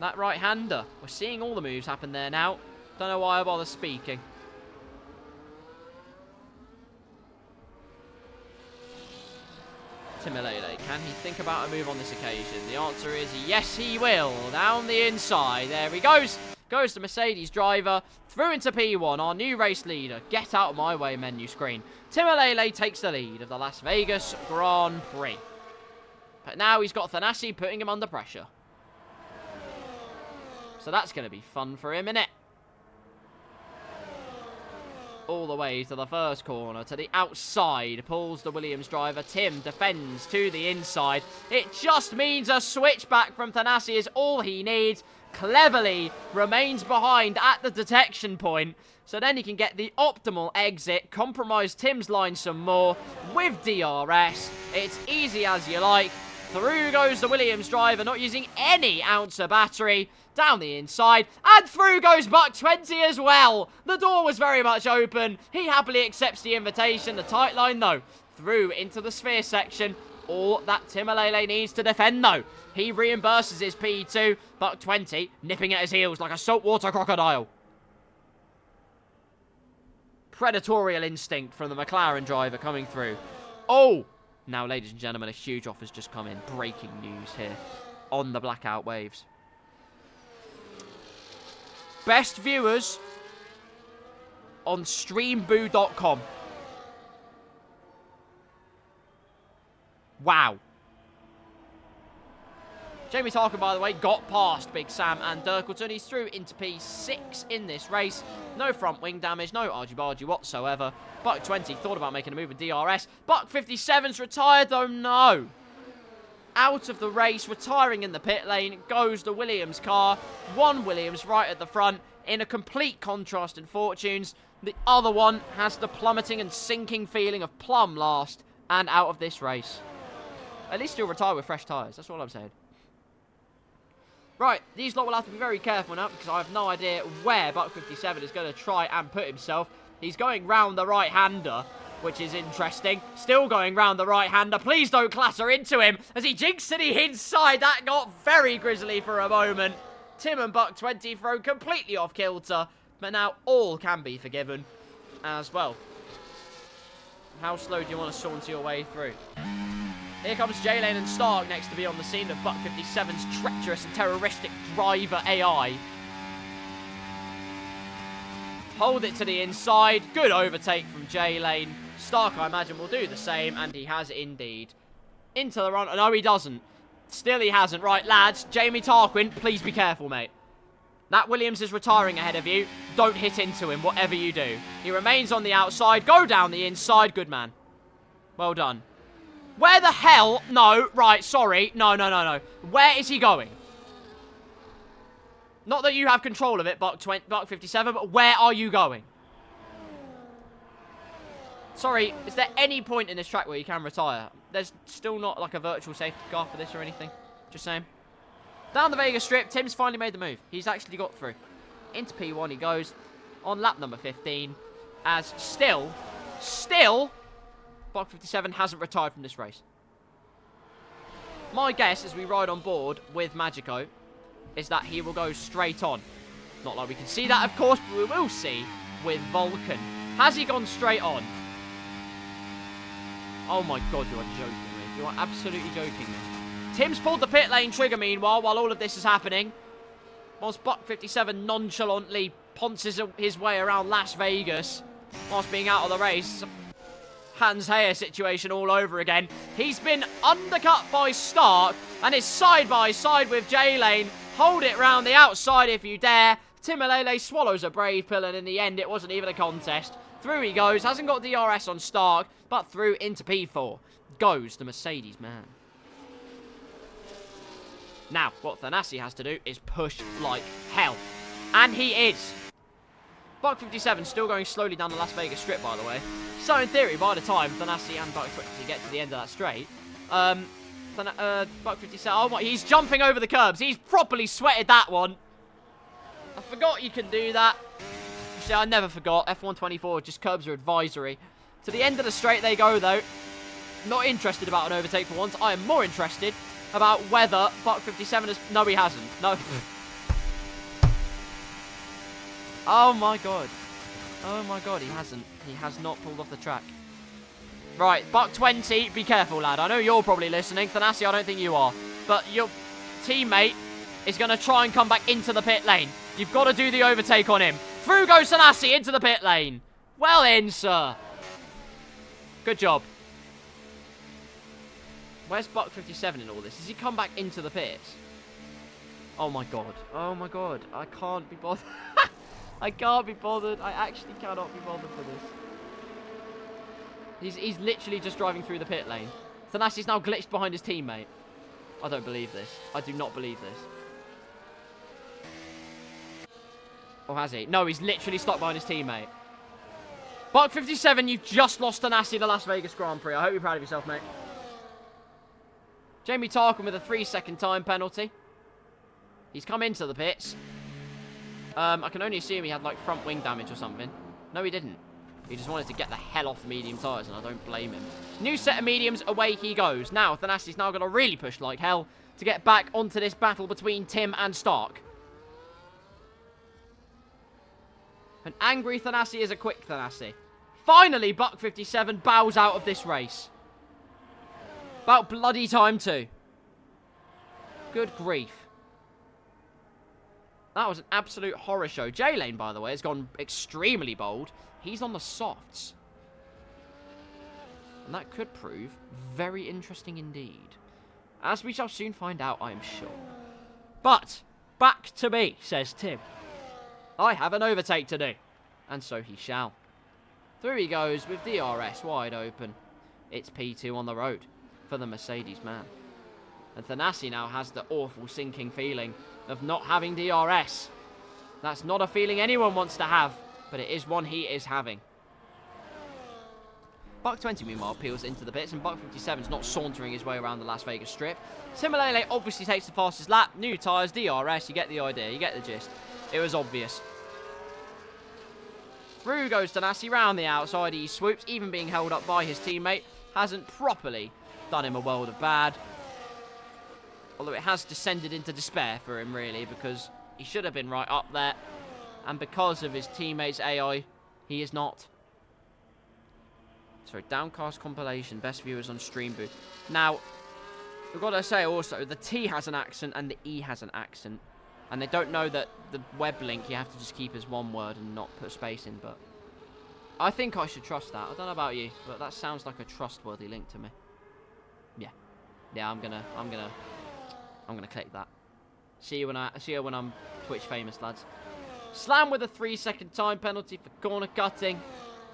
That right-hander. We're seeing all the moves happen there now. Don't know why I bother speaking. Timolele, can he think about a move on this occasion? The answer is yes, he will. Down the inside. There he goes. Goes the Mercedes driver. Through into P1, our new race leader. Get out of my way, menu screen. Timolele takes the lead of the Las Vegas Grand Prix. But now he's got Thanasi putting him under pressure. So that's going to be fun for him, innit? All the way to the first corner, to the outside. Pulls the Williams driver. Tim defends to the inside. It just means a switchback from Thanasi is all he needs. Cleverly remains behind at the detection point. So then he can get the optimal exit. Compromise Tim's line some more with DRS. It's easy as you like. Through goes the Williams driver, not using any ounce of battery. Down the inside, and through goes Buck 20 as well. The door was very much open. He happily accepts the invitation. The tight line, though, through into the sphere section. All that Timolele needs to defend, though. He reimburses his P2. Buck 20 nipping at his heels like a saltwater crocodile. Predatorial instinct from the McLaren driver coming through. Oh! Now, ladies and gentlemen, a huge offer's just come in. Breaking news here on the Blackout waves. Best viewers on streamboo.com. Wow. Jamie Tarkin, by the way, got past Big Sam and Dirkleton. He's through into P6 in this race. No front wing damage, no argy-bargy whatsoever. Buck 20 thought about making a move with DRS. Buck 57's retired, though, no. Out of the race, retiring in the pit lane, goes the Williams car. One Williams right at the front, in a complete contrast in fortunes. The other one has the plummeting and sinking feeling of plumb last and out of this race. At least he'll retire with fresh tyres, that's all I'm saying. Right, these lot will have to be very careful now because I have no idea where Buck 57 is going to try and put himself. He's going round the right-hander, which is interesting. Still going round the right-hander. Please don't clatter into him as he jinxed it inside. That got very grisly for a moment. Tim and Buck 20 thrown completely off kilter, but now all can be forgiven as well. How slow do you want to saunter your way through? Here comes J-Lane and Stark next to be on the scene of Buck 57's treacherous and terroristic driver AI. Hold it to the inside. Good overtake from J-Lane. Stark, I imagine, will do the same, and he has indeed. Into the run. No, he doesn't. Still he hasn't. Right, lads. Jamie Tarquin, please be careful, mate. That Williams is retiring ahead of you. Don't hit into him, whatever you do. He remains on the outside. Go down the inside. Good man. Well done. Where the hell? No, right, sorry. No. Where is he going? Not that you have control of it, Buck 57, but where are you going? Sorry, is there any point in this track where you can retire? There's still not like a virtual safety car for this or anything. Just saying. Down the Vegas Strip, Tim's finally made the move. He's actually got through. Into P1 he goes on lap number 15 as still, Buck 57 hasn't retired from this race. My guess as we ride on board with Magico is that he will go straight on. Not like we can see that, of course, but we will see with Vulcan. Has he gone straight on? Oh my god, you are joking me. You are absolutely joking me. Tim's pulled the pit lane trigger meanwhile, while all of this is happening. Whilst Buck 57 nonchalantly ponces his way around Las Vegas whilst being out of the race. Hans Heyer situation all over again. He's been undercut by Stark and is side by side with J-Lane. Hold it round the outside if you dare. Timalele swallows a brave pill, and in the end it wasn't even a contest. Through he goes. Hasn't got DRS on Stark, but through into P4 goes the Mercedes man. Now, what Thanasi has to do is push like hell. And he is. Buck 57 still going slowly down the Las Vegas Strip, by the way. So, in theory, by the time Thanasi and Buck 20 get to the end of that straight, Buck 57, oh my, he's jumping over the curbs. He's properly sweated that one. I forgot you can do that. Actually, I never forgot. F124, just curbs are advisory. To the end of the straight they go, though. Not interested about an overtake for once. I am more interested about whether Buck 57 has... No, he hasn't. No. Oh, my God. Oh, my God, he hasn't. He has not pulled off the track. Right, Buck 20, be careful, lad. I know you're probably listening. Thanasi, I don't think you are. But your teammate is going to try and come back into the pit lane. You've got to do the overtake on him. Through goes Thanasi into the pit lane. Well in, sir. Good job. Where's Buck 57 in all this? Has he come back into the pits? Oh, my God. Oh, my God. I can't be bothered. I can't be bothered. I actually cannot be bothered for this. He's literally just driving through the pit lane. Thanasi's now glitched behind his teammate. I don't believe this. I do not believe this. Or has he? No, he's literally stuck behind his teammate. Buck 57, you've just lost Thanasi the Las Vegas Grand Prix. I hope you're proud of yourself, mate. Jamie Tarquin with a 3-second time penalty. He's come into the pits. I can only assume he had, like, front wing damage or something. No, he didn't. He just wanted to get the hell off the medium tyres, and I don't blame him. New set of mediums, away he goes. Now, Thanasi's now got to really push like hell to get back onto this battle between Tim and Stark. An angry Thanasi is a quick Thanasi. Finally, Buck 57 bows out of this race. About bloody time too. Good grief. That was an absolute horror show. J-Lane, by the way, has gone extremely bold. He's on the softs. And that could prove very interesting indeed. As we shall soon find out, I am sure. But, back to me, says Tim. I have an overtake to do. And so he shall. Through he goes with DRS wide open. It's P2 on the road for the Mercedes man. And Thanasi now has the awful sinking feeling of not having DRS. That's not a feeling anyone wants to have, but it is one he is having. Buck 20, meanwhile, peels into the pits, and Buck 57's not sauntering his way around the Las Vegas Strip. Timolele obviously takes the fastest lap. New tyres, DRS, you get the idea, you get the gist. It was obvious. Through goes Thanasi round the outside. He swoops, even being held up by his teammate. Hasn't properly done him a world of bad. Although it has descended into despair for him, really, because he should have been right up there. And because of his teammate's AI, he is not. So, Downcast compilation, best viewers on Stream Booth. Now, we've got to say also, the T has an accent and the E has an accent. And they don't know that the web link you have to just keep as one word and not put a space in, but I think I should trust that. I don't know about you, but that sounds like a trustworthy link to me. Yeah. Yeah, I'm gonna click that. See you when I'm Twitch famous, lads. Slam with a 3-second time penalty for corner cutting.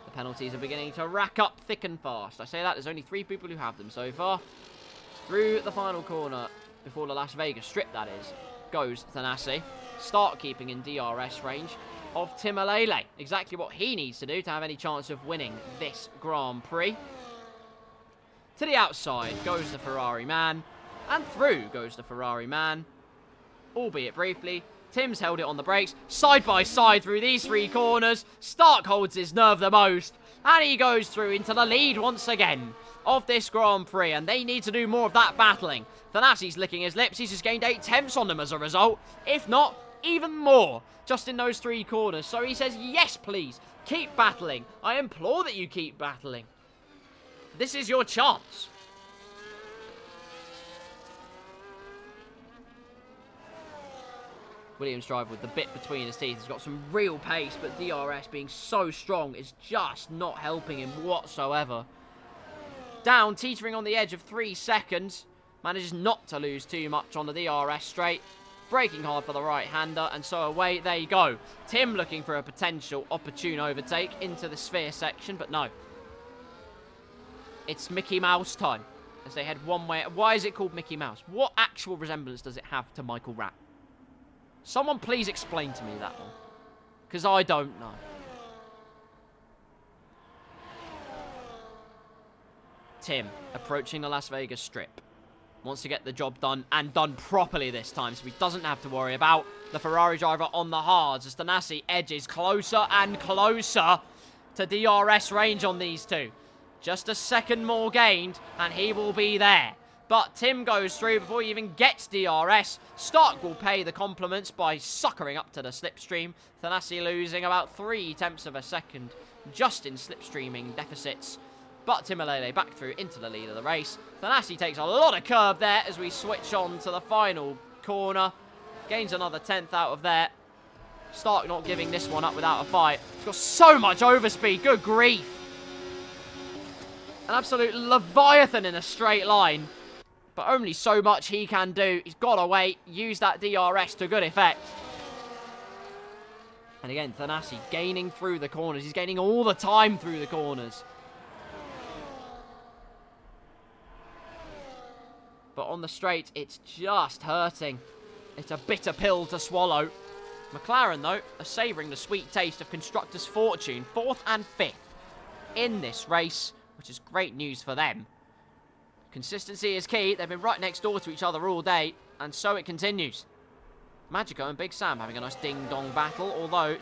The penalties are beginning to rack up thick and fast. I say that, there's only 3 people who have them so far. Through the final corner, before the Las Vegas Strip, that is, goes Thanasi. Start keeping in DRS range of Timolele. Exactly what he needs to do to have any chance of winning this Grand Prix. To the outside goes the Ferrari man. And through goes the Ferrari man. Albeit briefly. Tim's held it on the brakes. Side by side through these 3 corners. Stark holds his nerve the most. And he goes through into the lead once again of this Grand Prix. And they need to do more of that battling. Thanasi's licking his lips. He's just gained 8 tenths on them as a result. If not, even more. Just in those 3 corners. So he says, yes, please. Keep battling. I implore that you keep battling. This is your chance. Williams driver with the bit between his teeth has got some real pace, but DRS being so strong is just not helping him whatsoever. Down, teetering on the edge of 3 seconds. Manages not to lose too much on the DRS straight. Braking hard for the right-hander, and so away they go. Tim looking for a potential opportune overtake into the sphere section, but no. It's Mickey Mouse time as they head one way. Why is it called Mickey Mouse? What actual resemblance does it have to Michael Rapp? Someone please explain to me that one, because I don't know. Tim approaching the Las Vegas Strip. Wants to get the job done, and done properly this time, so he doesn't have to worry about the Ferrari driver on the hards as Thanasi edges closer and closer to DRS range on these 2. Just a second more gained, and he will be there. But Tim goes through before he even gets DRS. Stark will pay the compliments by suckering up to the slipstream. Thanasi losing about 3 tenths of a second just in slipstreaming deficits. But Timolele back through into the lead of the race. Thanasi takes a lot of curb there as we switch on to the final corner. Gains another 10th out of there. Stark not giving this one up without a fight. He's got so much overspeed, good grief. An absolute leviathan in a straight line. But only so much he can do. He's got to wait, use that DRS to good effect. And again, Thanasi gaining through the corners. He's gaining all the time through the corners. But on the straight, it's just hurting. It's a bitter pill to swallow. McLaren, though, are savouring the sweet taste of Constructors' fortune. 4th and 5th in this race, which is great news for them. Consistency is key. They've been right next door to each other all day, and so it continues. Magico and Big Sam having a nice ding-dong battle, although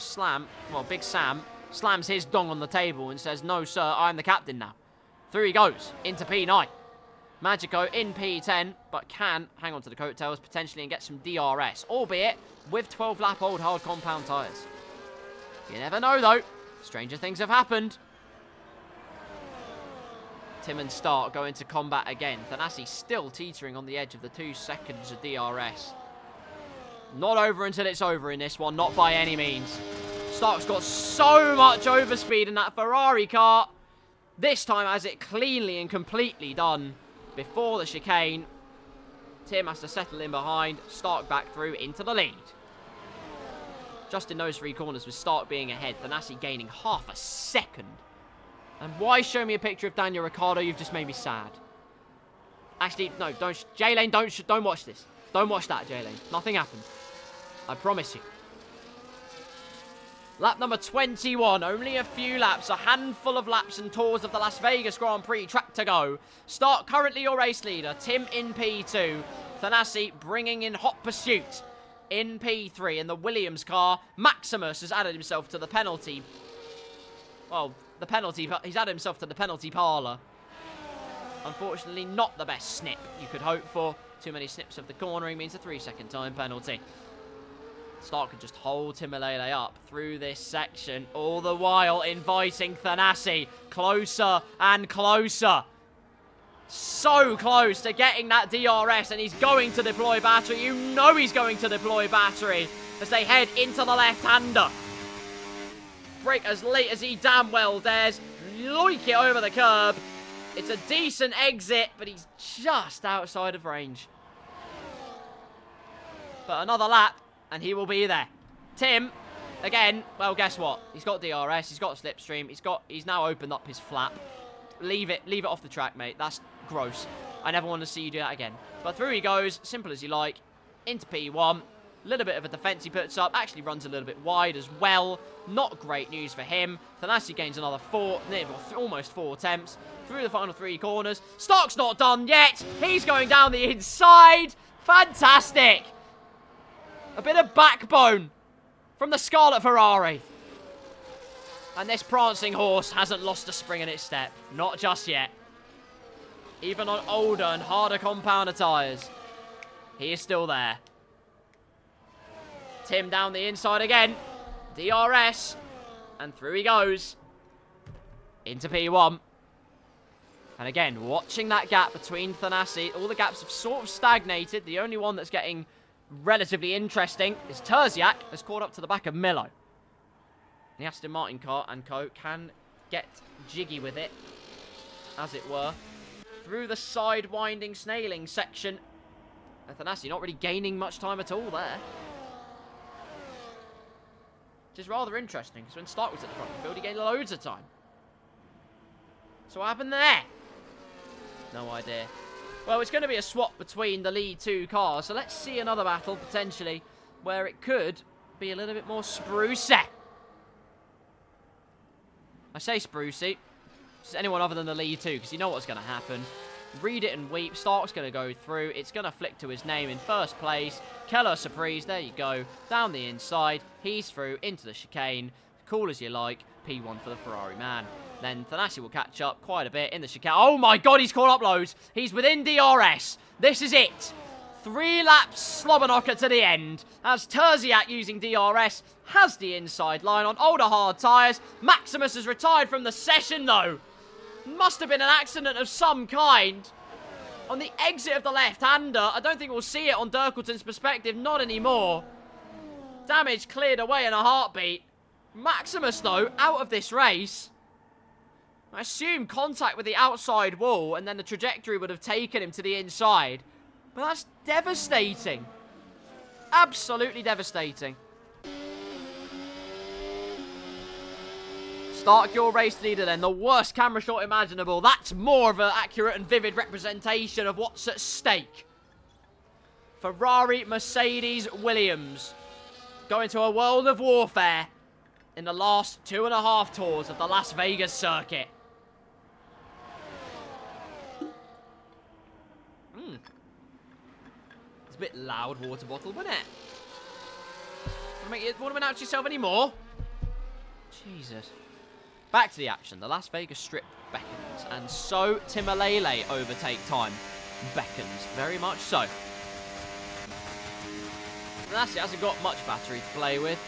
Big Sam slams his dong on the table and says, no, sir, I'm the captain now. Through he goes, into P9. Magico in P10, but can hang on to the coattails potentially and get some DRS, albeit with 12-lap-old hard compound tyres. You never know, though. Stranger things have happened. Tim and Stark go into combat again. Thanasi still teetering on the edge of the 2 seconds of DRS. Not over until it's over in this one, not by any means. Stark's got so much overspeed in that Ferrari car. This time has it cleanly and completely done before the chicane. Tim has to settle in behind. Stark back through into the lead. Just in those 3 corners with Stark being ahead. Thanasi gaining half a second. And why show me a picture of Daniel Ricciardo? You've just made me sad. Actually, no, don't. J-Lane, don't watch this. Don't watch that, J-Lane. Nothing happened. I promise you. Lap number 21. Only a few laps. A handful of laps and tours of the Las Vegas Grand Prix track to go. Stark currently your race leader. Tim in P2. Thanasi bringing in hot pursuit in P3. In the Williams car, Maximus has added himself to the penalty. Well, he's added himself to the penalty parlour. Unfortunately, not the best snip you could hope for. Too many snips of the cornering means a 3-second time penalty. Stark can just hold Timalele up through this section, all the while inviting Thanasi closer and closer. So close to getting that DRS, and he's going to deploy battery. You know he's going to deploy battery as they head into the left-hander. Brake as late as he damn well dares. Loik it over the curb. It's a decent exit, but he's just outside of range. But another lap, and he will be there. Tim, again, well, guess what? He's got DRS, he's got slipstream, he's now opened up his flap. Leave it off the track, mate. That's gross. I never want to see you do that again. But through he goes, simple as you like, into P1. Little bit of a defense he puts up. Actually runs a little bit wide as well. Not great news for him. Thanasi gains another almost 4 attempts through the final 3 corners. Stark's not done yet. He's going down the inside. Fantastic. A bit of backbone from the Scarlet Ferrari. And this prancing horse hasn't lost a spring in its step. Not just yet. Even on older and harder compounder tyres, he is still there. Tim down the inside again. DRS. And through he goes. Into P1. And again, watching that gap between Thanasi. All the gaps have sort of stagnated. The only one that's getting relatively interesting is Terziak, has caught up to the back of Milo. The Aston Martin car and co can get jiggy with it, as it were. Through the side-winding snailing section. And Thanasi not really gaining much time at all there. Which is rather interesting, because when Stark was at the front of the field, he gained loads of time. So what happened there? No idea. Well, it's going to be a swap between the lead 2 cars, so let's see another battle, potentially, where it could be a little bit more sprucey. I say sprucey. Just anyone other than the lead 2, because you know what's going to happen. Read it and weep. Stark's going to go through. It's going to flick to his name in first place. Keller Surprise. There you go. Down the inside. He's through into the chicane. Cool as you like. P1 for the Ferrari man. Then Thanasi will catch up quite a bit in the chicane. Oh my god, he's caught up loads. He's within DRS. This is it. 3 laps slobber knocker to the end. As Terziak using DRS has the inside line on older hard tyres. Maximus has retired from the session though. Must have been an accident of some kind. On the exit of the left-hander, I don't think we'll see it on Dirkleton's perspective, not anymore. Damage cleared away in a heartbeat. Maximus, though, out of this race. I assume contact with the outside wall, and then the trajectory would have taken him to the inside. But that's devastating. Absolutely devastating. Stark, your race leader then. The worst camera shot imaginable. That's more of an accurate and vivid representation of what's at stake. Ferrari, Mercedes, Williams. Go into a world of warfare in the last 2.5 tours of the Las Vegas circuit. It's a bit loud, water bottle, wasn't it? Want to announce yourself anymore? Jesus. Back to the action. The Las Vegas Strip beckons. And so Timalele overtake time beckons. Very much so. Thanasi hasn't got much battery to play with.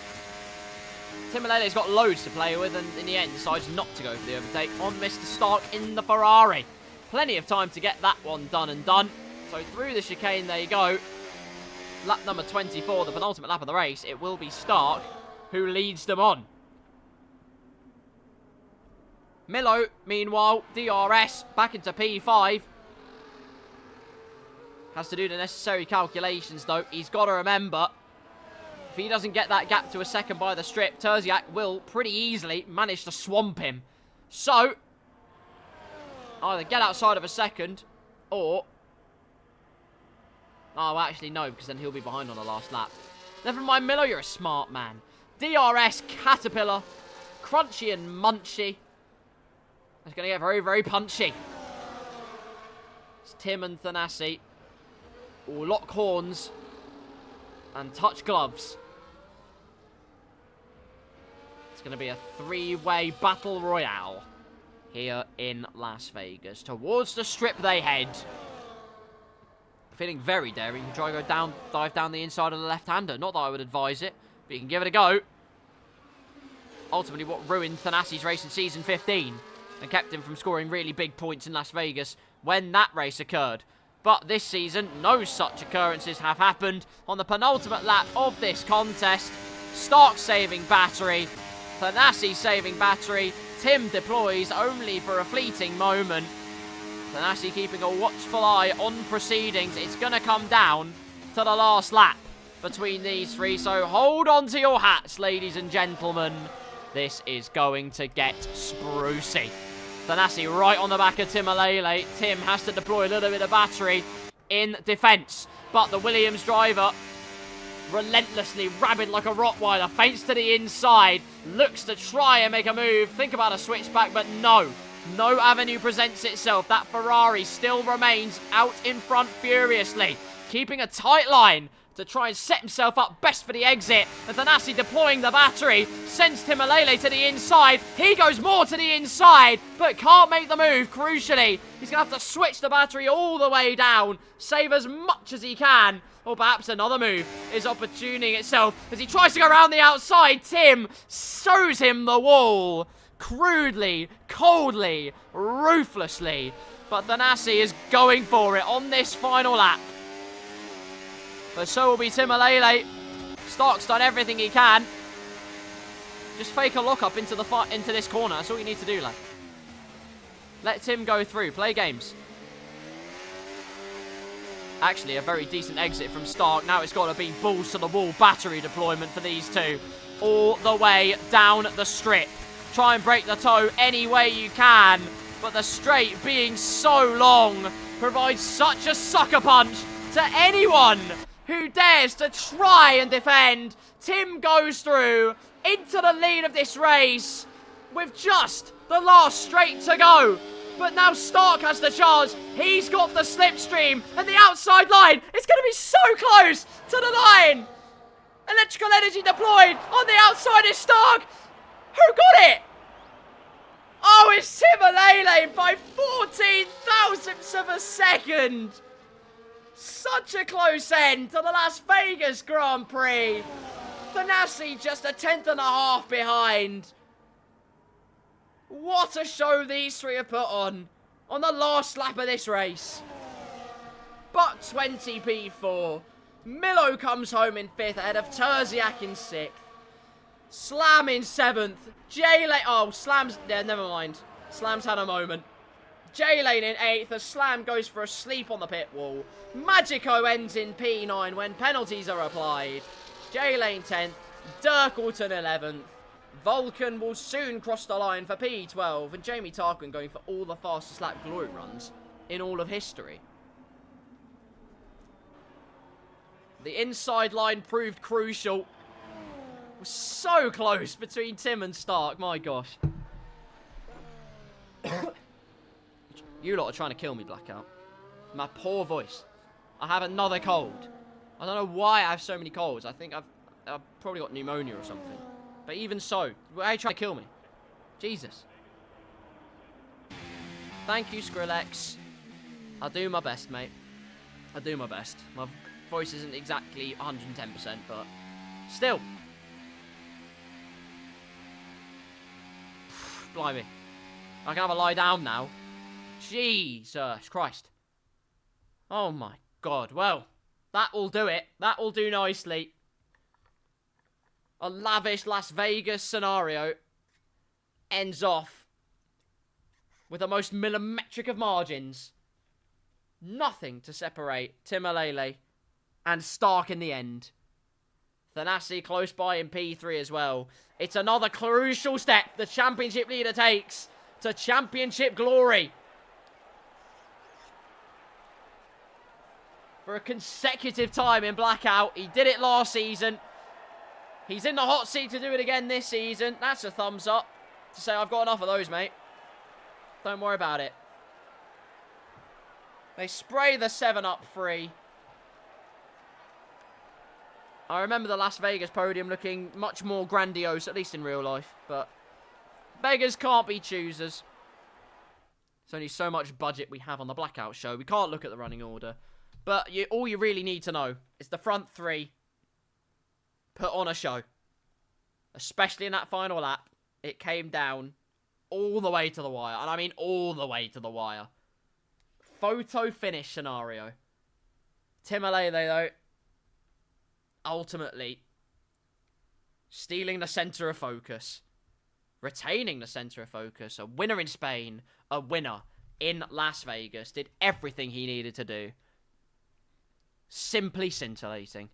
Timalele's got loads to play with, and in the end decides not to go for the overtake on Mr. Stark in the Ferrari. Plenty of time to get that one done and done. So through the chicane, there you go. Lap number 24, the penultimate lap of the race. It will be Stark who leads them on. Milo, meanwhile, DRS back into P5. Has to do the necessary calculations, though. He's got to remember, if he doesn't get that gap to a second by the strip, Terziak will pretty easily manage to swamp him. So, either get outside of a second, or... Oh, actually, no, because then he'll be behind on the last lap. Never mind, Milo, you're a smart man. DRS, Caterpillar, Crunchy and Munchy. It's going to get very, very punchy. It's Tim and Thanasi. Will lock horns and touch gloves. It's going to be a three-way battle royale here in Las Vegas. Towards the strip they head. Feeling very daring. You can try to go dive down the inside of the left-hander. Not that I would advise it, but you can give it a go. Ultimately, what ruined Thanasi's race in Season 15 and kept him from scoring really big points in Las Vegas when that race occurred. But this season, no such occurrences have happened. On the penultimate lap of this contest, Stark saving battery, Thanasi saving battery, Tim deploys only for a fleeting moment. Thanasi keeping a watchful eye on proceedings. It's going to come down to the last lap between these three. So hold on to your hats, ladies and gentlemen. This is going to get sprucey. Thanasi right on the back of Tim Alele. Tim has to deploy a little bit of battery in defence. But the Williams driver, relentlessly rabid like a Rottweiler, feints to the inside. Looks to try and make a move. Think about a switchback, but no. No avenue presents itself. That Ferrari still remains out in front furiously. Keeping a tight line to try and set himself up best for the exit. And Thanasi deploying the battery sends Tim Alele to the inside. He goes more to the inside, but can't make the move, crucially. He's going to have to switch the battery all the way down, save as much as he can. Or perhaps another move is opportuning itself as he tries to go around the outside. Tim shows him the wall. Crudely, coldly, ruthlessly. But Thanasi is going for it on this final lap. But so will be Tim Alele. Stark's done everything he can. Just fake a lock-up into this corner. That's all you need to do, lad. Let Tim go through. Play games. Actually, a very decent exit from Stark. Now it's got to be balls to the wall battery deployment for these two. All the way down the strip. Try and break the toe any way you can. But the straight, being so long, provides such a sucker punch to anyone who dares to try and defend. Tim goes through into the lead of this race with just the last straight to go. But now Stark has the chance. He's got the slipstream and the outside line. It's going to be so close to the line. Electrical energy deployed on the outside is Stark. Who got it? Oh, it's Tim Alele by 14 thousandths of a second. Such a close end to the Las Vegas Grand Prix. Thanasi just a tenth and a half behind. What a show these three have put on the last lap of this race. But 20 P4. Milo comes home in 5th ahead of Terziak in 6th. Slam in 7th. J-Lane... Oh, Slam's... Yeah, never mind. Slam's had a moment. J-Lane in 8th as Slam goes for a sleep on the pit wall. Magico ends in P9 when penalties are applied. J-Lane 10th. Dirkleton 11th. Vulcan will soon cross the line for P12. And Jamie Tarquin going for all the fastest lap glory runs in all of history. The inside line proved crucial. Was so close between Tim and Stark. My gosh. You lot are trying to kill me, Blackout. My poor voice. I have another cold. I don't know why I have so many colds. I think I've probably got pneumonia or something. But even so, why are you trying to kill me? Jesus. Thank you, Skrillex. I'll do my best, mate. I'll do my best. My voice isn't exactly 110%, but still. Blimey. I can have a lie down now. Jesus Christ. Oh my God. Well, that will do it. That will do nicely. A lavish Las Vegas scenario ends off with the most millimetric of margins. Nothing to separate Timalele and Stark in the end. Thanasi close by in P3 as well. It's another crucial step the championship leader takes to championship glory. For a consecutive time in Blackout. He did it last season. He's in the hot seat to do it again this season. That's a thumbs up to say I've got enough of those, mate. Don't worry about it. They spray the 7-up free. I remember the Las Vegas podium looking much more grandiose, at least in real life. But beggars can't be choosers. There's only so much budget we have on the Blackout show. We can't look at the running order. But all you really need to know is the front three put on a show. Especially in that final lap. It came down all the way to the wire. And I mean all the way to the wire. Photo finish scenario. Timalele, though, ultimately stealing the centre of focus. Retaining the centre of focus. A winner in Spain. A winner in Las Vegas. Did everything he needed to do. Simply scintillating.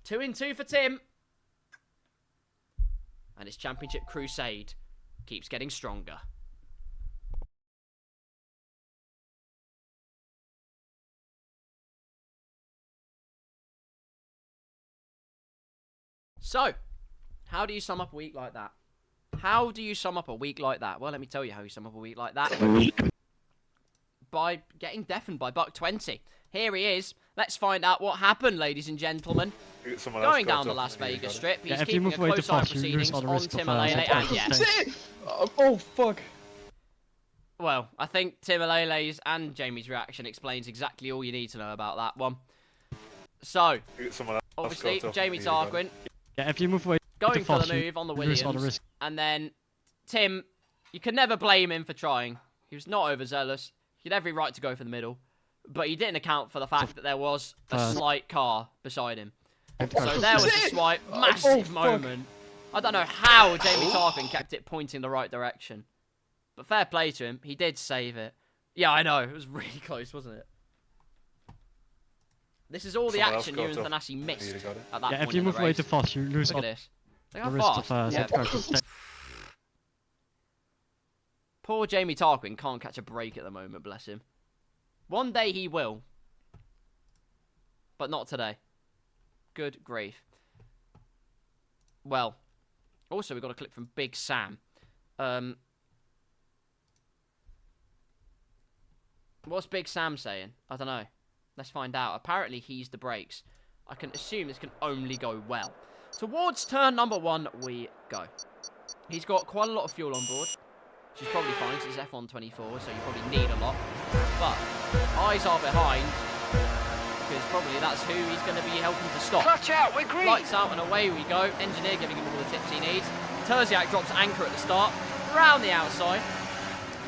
2-2 for Tim. And his championship crusade keeps getting stronger. So, how do you sum up a week like that? How do you sum up a week like that? Well, let me tell you how you sum up a week like that. By getting deafened by Buck 20. Here he is. Let's find out what happened, ladies and gentlemen. Going down the Las Vegas Strip, he's keeping a close eye on proceedings on Timalele, and yes. Oh, fuck. Well, I think Timalele's and Jamie's reaction explains exactly all you need to know about that one. So, obviously, Jamie Tarquin if you move away going for the move on the Williams, and then Tim, you can never blame him for trying. He was not overzealous. He had every right to go for the middle, but he didn't account for the fact that there was a slight car beside him. So there was the swipe, massive moment. I don't know how Jamie Tarquin kept it pointing the right direction, but fair play to him. He did save it. Yeah, I know. It was really close, wasn't it? This is all the action you and Thanasi missed at that point. If you move away too fast, you lose Look at this. Look how fast. Yeah. Poor Jamie Tarquin can't catch a break at the moment, bless him. One day he will. But not today. Good grief. Well, also we got a clip from Big Sam. What's Big Sam saying? I don't know. Let's find out. Apparently he's the brakes. I can assume this can only go well. Towards turn number 1 we go. He's got quite a lot of fuel on board. Which is probably fine because it's F124, so you probably need a lot. But eyes are behind, because probably that's who he's going to be helping to stop. Clutch out, we're green. Lights out and away we go. Engineer giving him all the tips he needs. Terziak drops anchor at the start. Round the outside.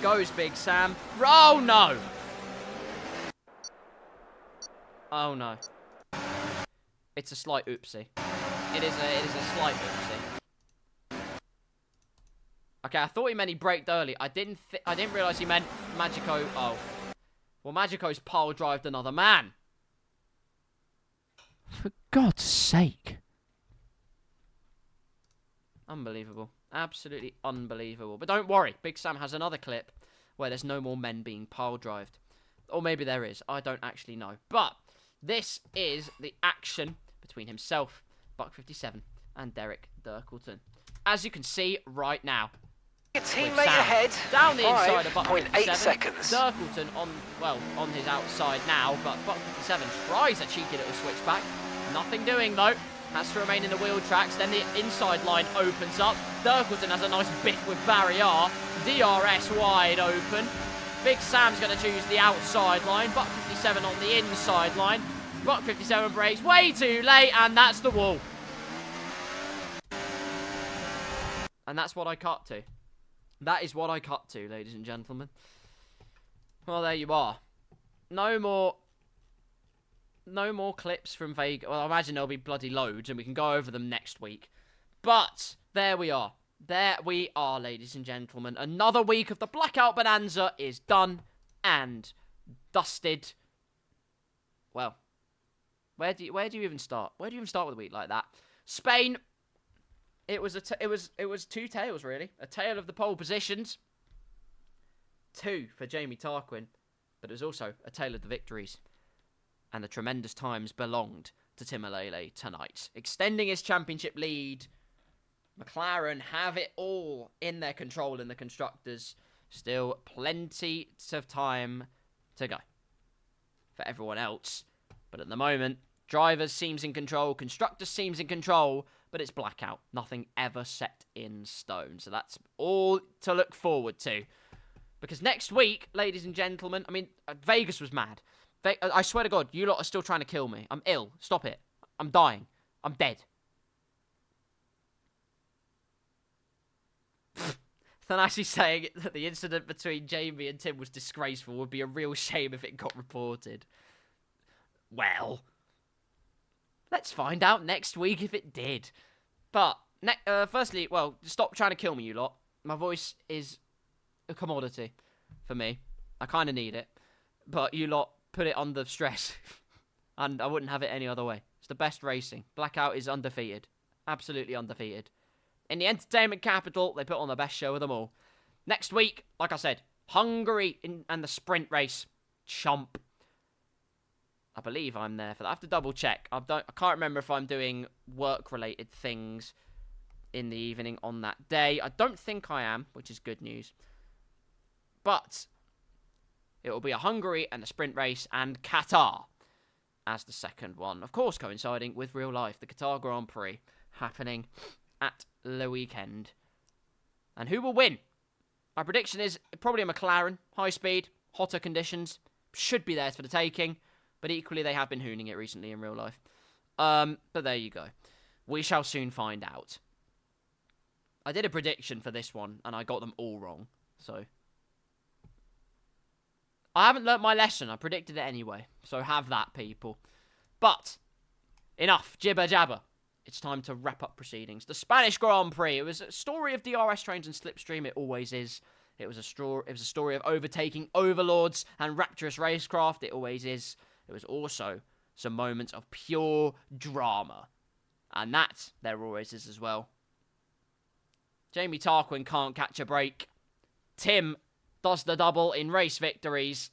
Goes Big Sam. Oh no! Oh no. It's a slight oopsie. It is a slight oopsie. Okay, I thought he meant he braked early. I didn't realise he meant Magico. Oh. Well, Magico's pile drived another man. For God's sake. Unbelievable. Absolutely unbelievable. But don't worry. Big Sam has another clip where there's no more men being pile drived. Or maybe there is. I don't actually know. But this is the action between himself, Buck 57, and Derek Dirkleton. As you can see right now. Teammate ahead. Down the inside of Buck 5.8 57. seconds. Dirkleton on his outside now, but Buck 57 tries a cheeky little switchback. Nothing doing though. Has to remain in the wheel tracks. Then the inside line opens up. Dirkleton has a nice biff with Barrier. DRS wide open. Big Sam's going to choose the outside line. Buck 57 on the inside line. Buck 57 brakes way too late, and that's the wall. And that's what I cut to. That is what I cut to, ladies and gentlemen. Well, there you are. No more clips from Vegas. Well, I imagine there'll be bloody loads, and we can go over them next week. But there we are. There we are, ladies and gentlemen. Another week of the Blackout Bonanza is done and dusted. Well, where do you even start? Where do you even start with a week like that? Spain. It was two tales, really. A tale of the pole positions. 2 for Jamie Tarquin, but it was also a tale of the victories. And the tremendous times belonged to Tim Alele tonight. Extending his championship lead, McLaren have it all in their control in the constructors. Still plenty of time to go for everyone else. But at the moment, drivers seems in control, constructors seems in control, but it's Blackout. Nothing ever set in stone. So that's all to look forward to. Because next week, ladies and gentlemen, I mean, Vegas was mad. I swear to God, you lot are still trying to kill me. I'm ill. Stop it. I'm dying. I'm dead. Thanassi saying that the incident between Jamie and Tim was disgraceful would be a real shame if it got reported. Well, let's find out next week if it did. But, firstly, well, stop trying to kill me, you lot. My voice is a commodity for me. I kind of need it. But you lot put it under stress. And I wouldn't have it any other way. It's the best racing. Blackout is undefeated. Absolutely undefeated. In the entertainment capital, they put on the best show of them all. Next week, like I said, Hungary and the sprint race. Chump. I believe I'm there for that. I have to double check. I can't remember if I'm doing work-related things in the evening on that day. I don't think I am, which is good news. But it will be a Hungary and a sprint race and Qatar as the second one. Of course, coinciding with real life. The Qatar Grand Prix happening at the weekend. And who will win? My prediction is probably a McLaren. High speed, hotter conditions. Should be theirs for the taking. But equally, they have been hooning it recently in real life. But there you go. We shall soon find out. I did a prediction for this one, and I got them all wrong. So I haven't learnt my lesson. I predicted it anyway. So have that, people. But enough jibber jabber. It's time to wrap up proceedings. The Spanish Grand Prix. It was a story of DRS trains and slipstream. It always is. It was a story of overtaking overlords and rapturous racecraft. It always is. It was also some moments of pure drama. And that there always is as well. Jamie Tarquin can't catch a break. Tim does the double in race victories.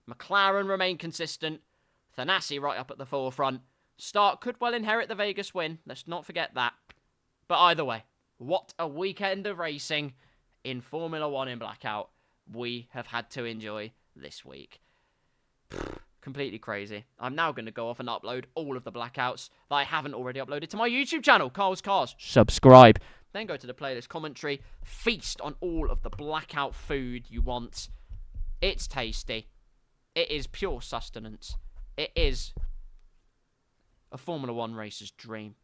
McLaren remain consistent. Thanassi right up at the forefront. Stark could well inherit the Vegas win. Let's not forget that. But either way, what a weekend of racing in Formula 1 in Blackout we have had to enjoy this week. Completely crazy. I'm now going to go off and upload all of the Blackouts that I haven't already uploaded to my YouTube channel, KarlsCars. Subscribe. Then go to the playlist commentary. Feast on all of the Blackout food you want. It's tasty. It is pure sustenance. It is a Formula 1 racer's dream.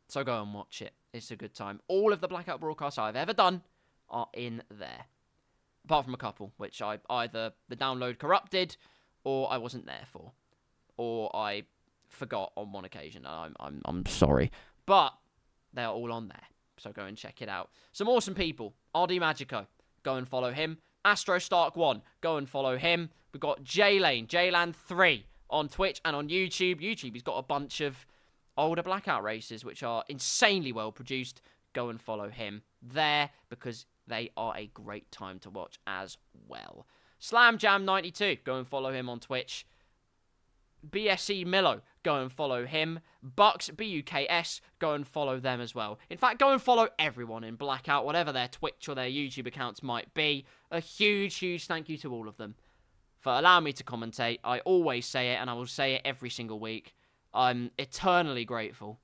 So go and watch it. It's a good time. All of the Blackout broadcasts I've ever done are in there. Apart from a couple, which I either the download corrupted or I wasn't there for, or I forgot on one occasion. I'm sorry, but they are all on there. So go and check it out. Some awesome people. RD Magico, go and follow him. Astro Stark 1, go and follow him. We've got Jlan 3 on Twitch and on YouTube. He's got a bunch of older Blackout races which are insanely well produced. Go and follow him there because they are a great time to watch as well. Slam Jam 92, go and follow him on Twitch. BSE Millo, go and follow him. Bucks, BUKS, go and follow them as well. In fact, go and follow everyone in Blackout, whatever their Twitch or their YouTube accounts might be. A huge, huge thank you to all of them for allowing me to commentate. I always say it, and I will say it every single week. I'm eternally grateful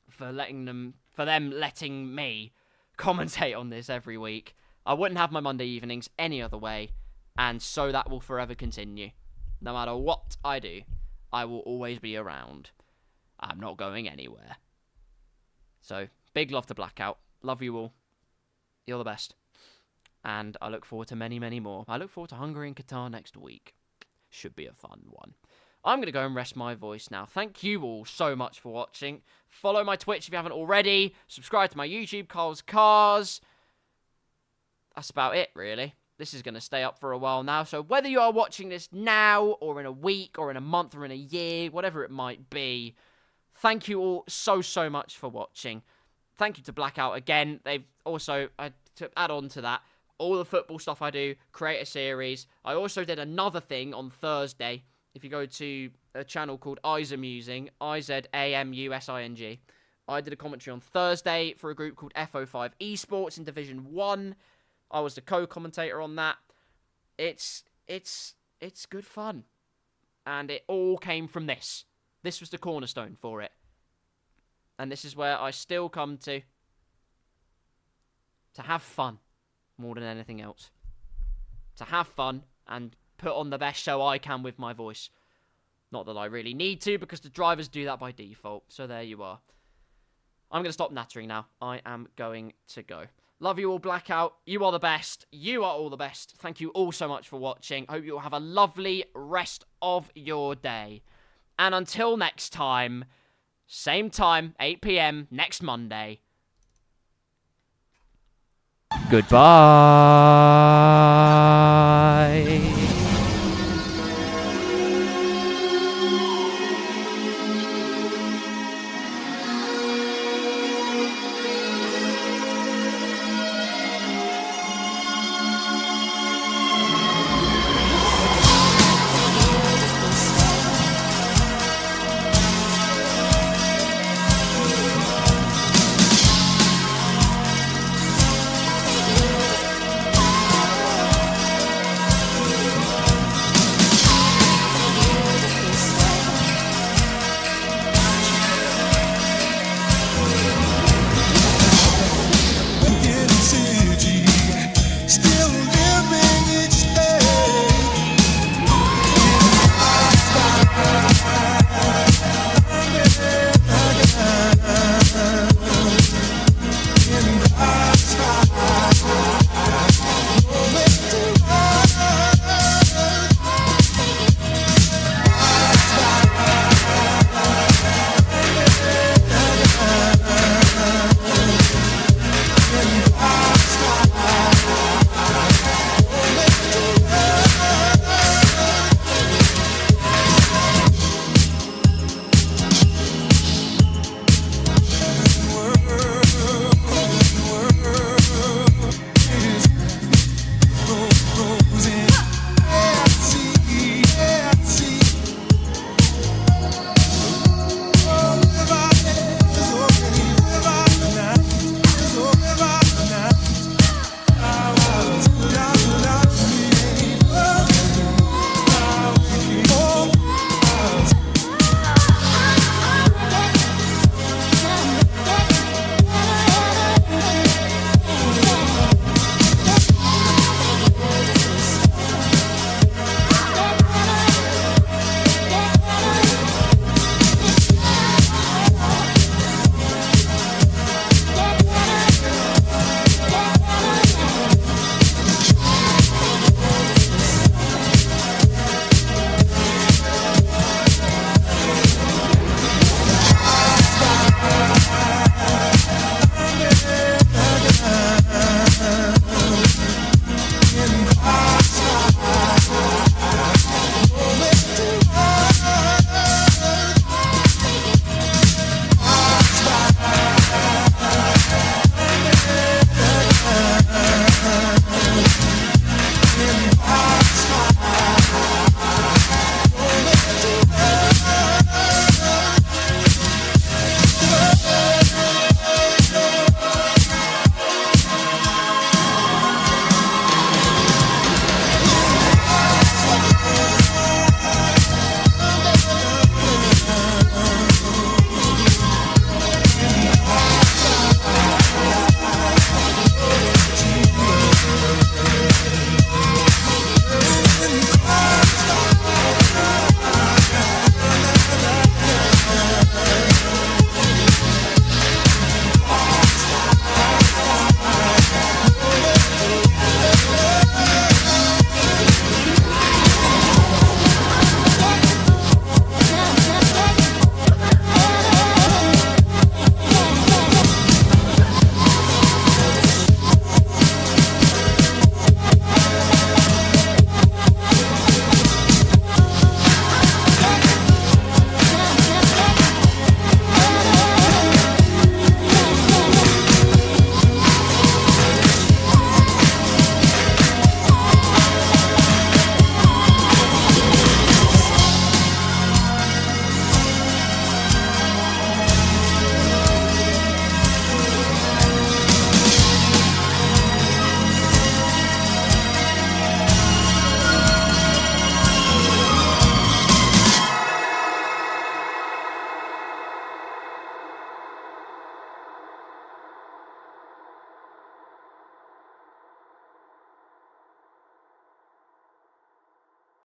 for them letting me commentate on this every week. I wouldn't have my Monday evenings any other way, and so that will forever continue. No matter what I do, I will always be around. I'm not going anywhere. So, big love to Blackout. Love you all. You're the best. And I look forward to many, many more. I look forward to Hungary and Qatar next week. Should be a fun one. I'm going to go and rest my voice now. Thank you all so much for watching. Follow my Twitch if you haven't already. Subscribe to my YouTube, KarlsCars. That's about it, really. This is going to stay up for a while now. So whether you are watching this now, or in a week, or in a month, or in a year, whatever it might be, thank you all so, so much for watching. Thank you to Blackout again. They've also, to add on to that, all the football stuff I do, create a series. I also did another thing on Thursday. If you go to a channel called Izamusing, Izamusing, I did a commentary on Thursday for a group called FO5 Esports in Division 1. I was the co-commentator on that. It's good fun. And it all came from this. This was the cornerstone for it. And this is where I still come to have fun more than anything else. To have fun and put on the best show I can with my voice. Not that I really need to, because the drivers do that by default. So there you are. I'm going to stop nattering now. I am going to go. Love you all, Blackout. You are the best. You are all the best. Thank you all so much for watching. Hope you all have a lovely rest of your day. And until next time, same time, 8 PM, next Monday. Goodbye.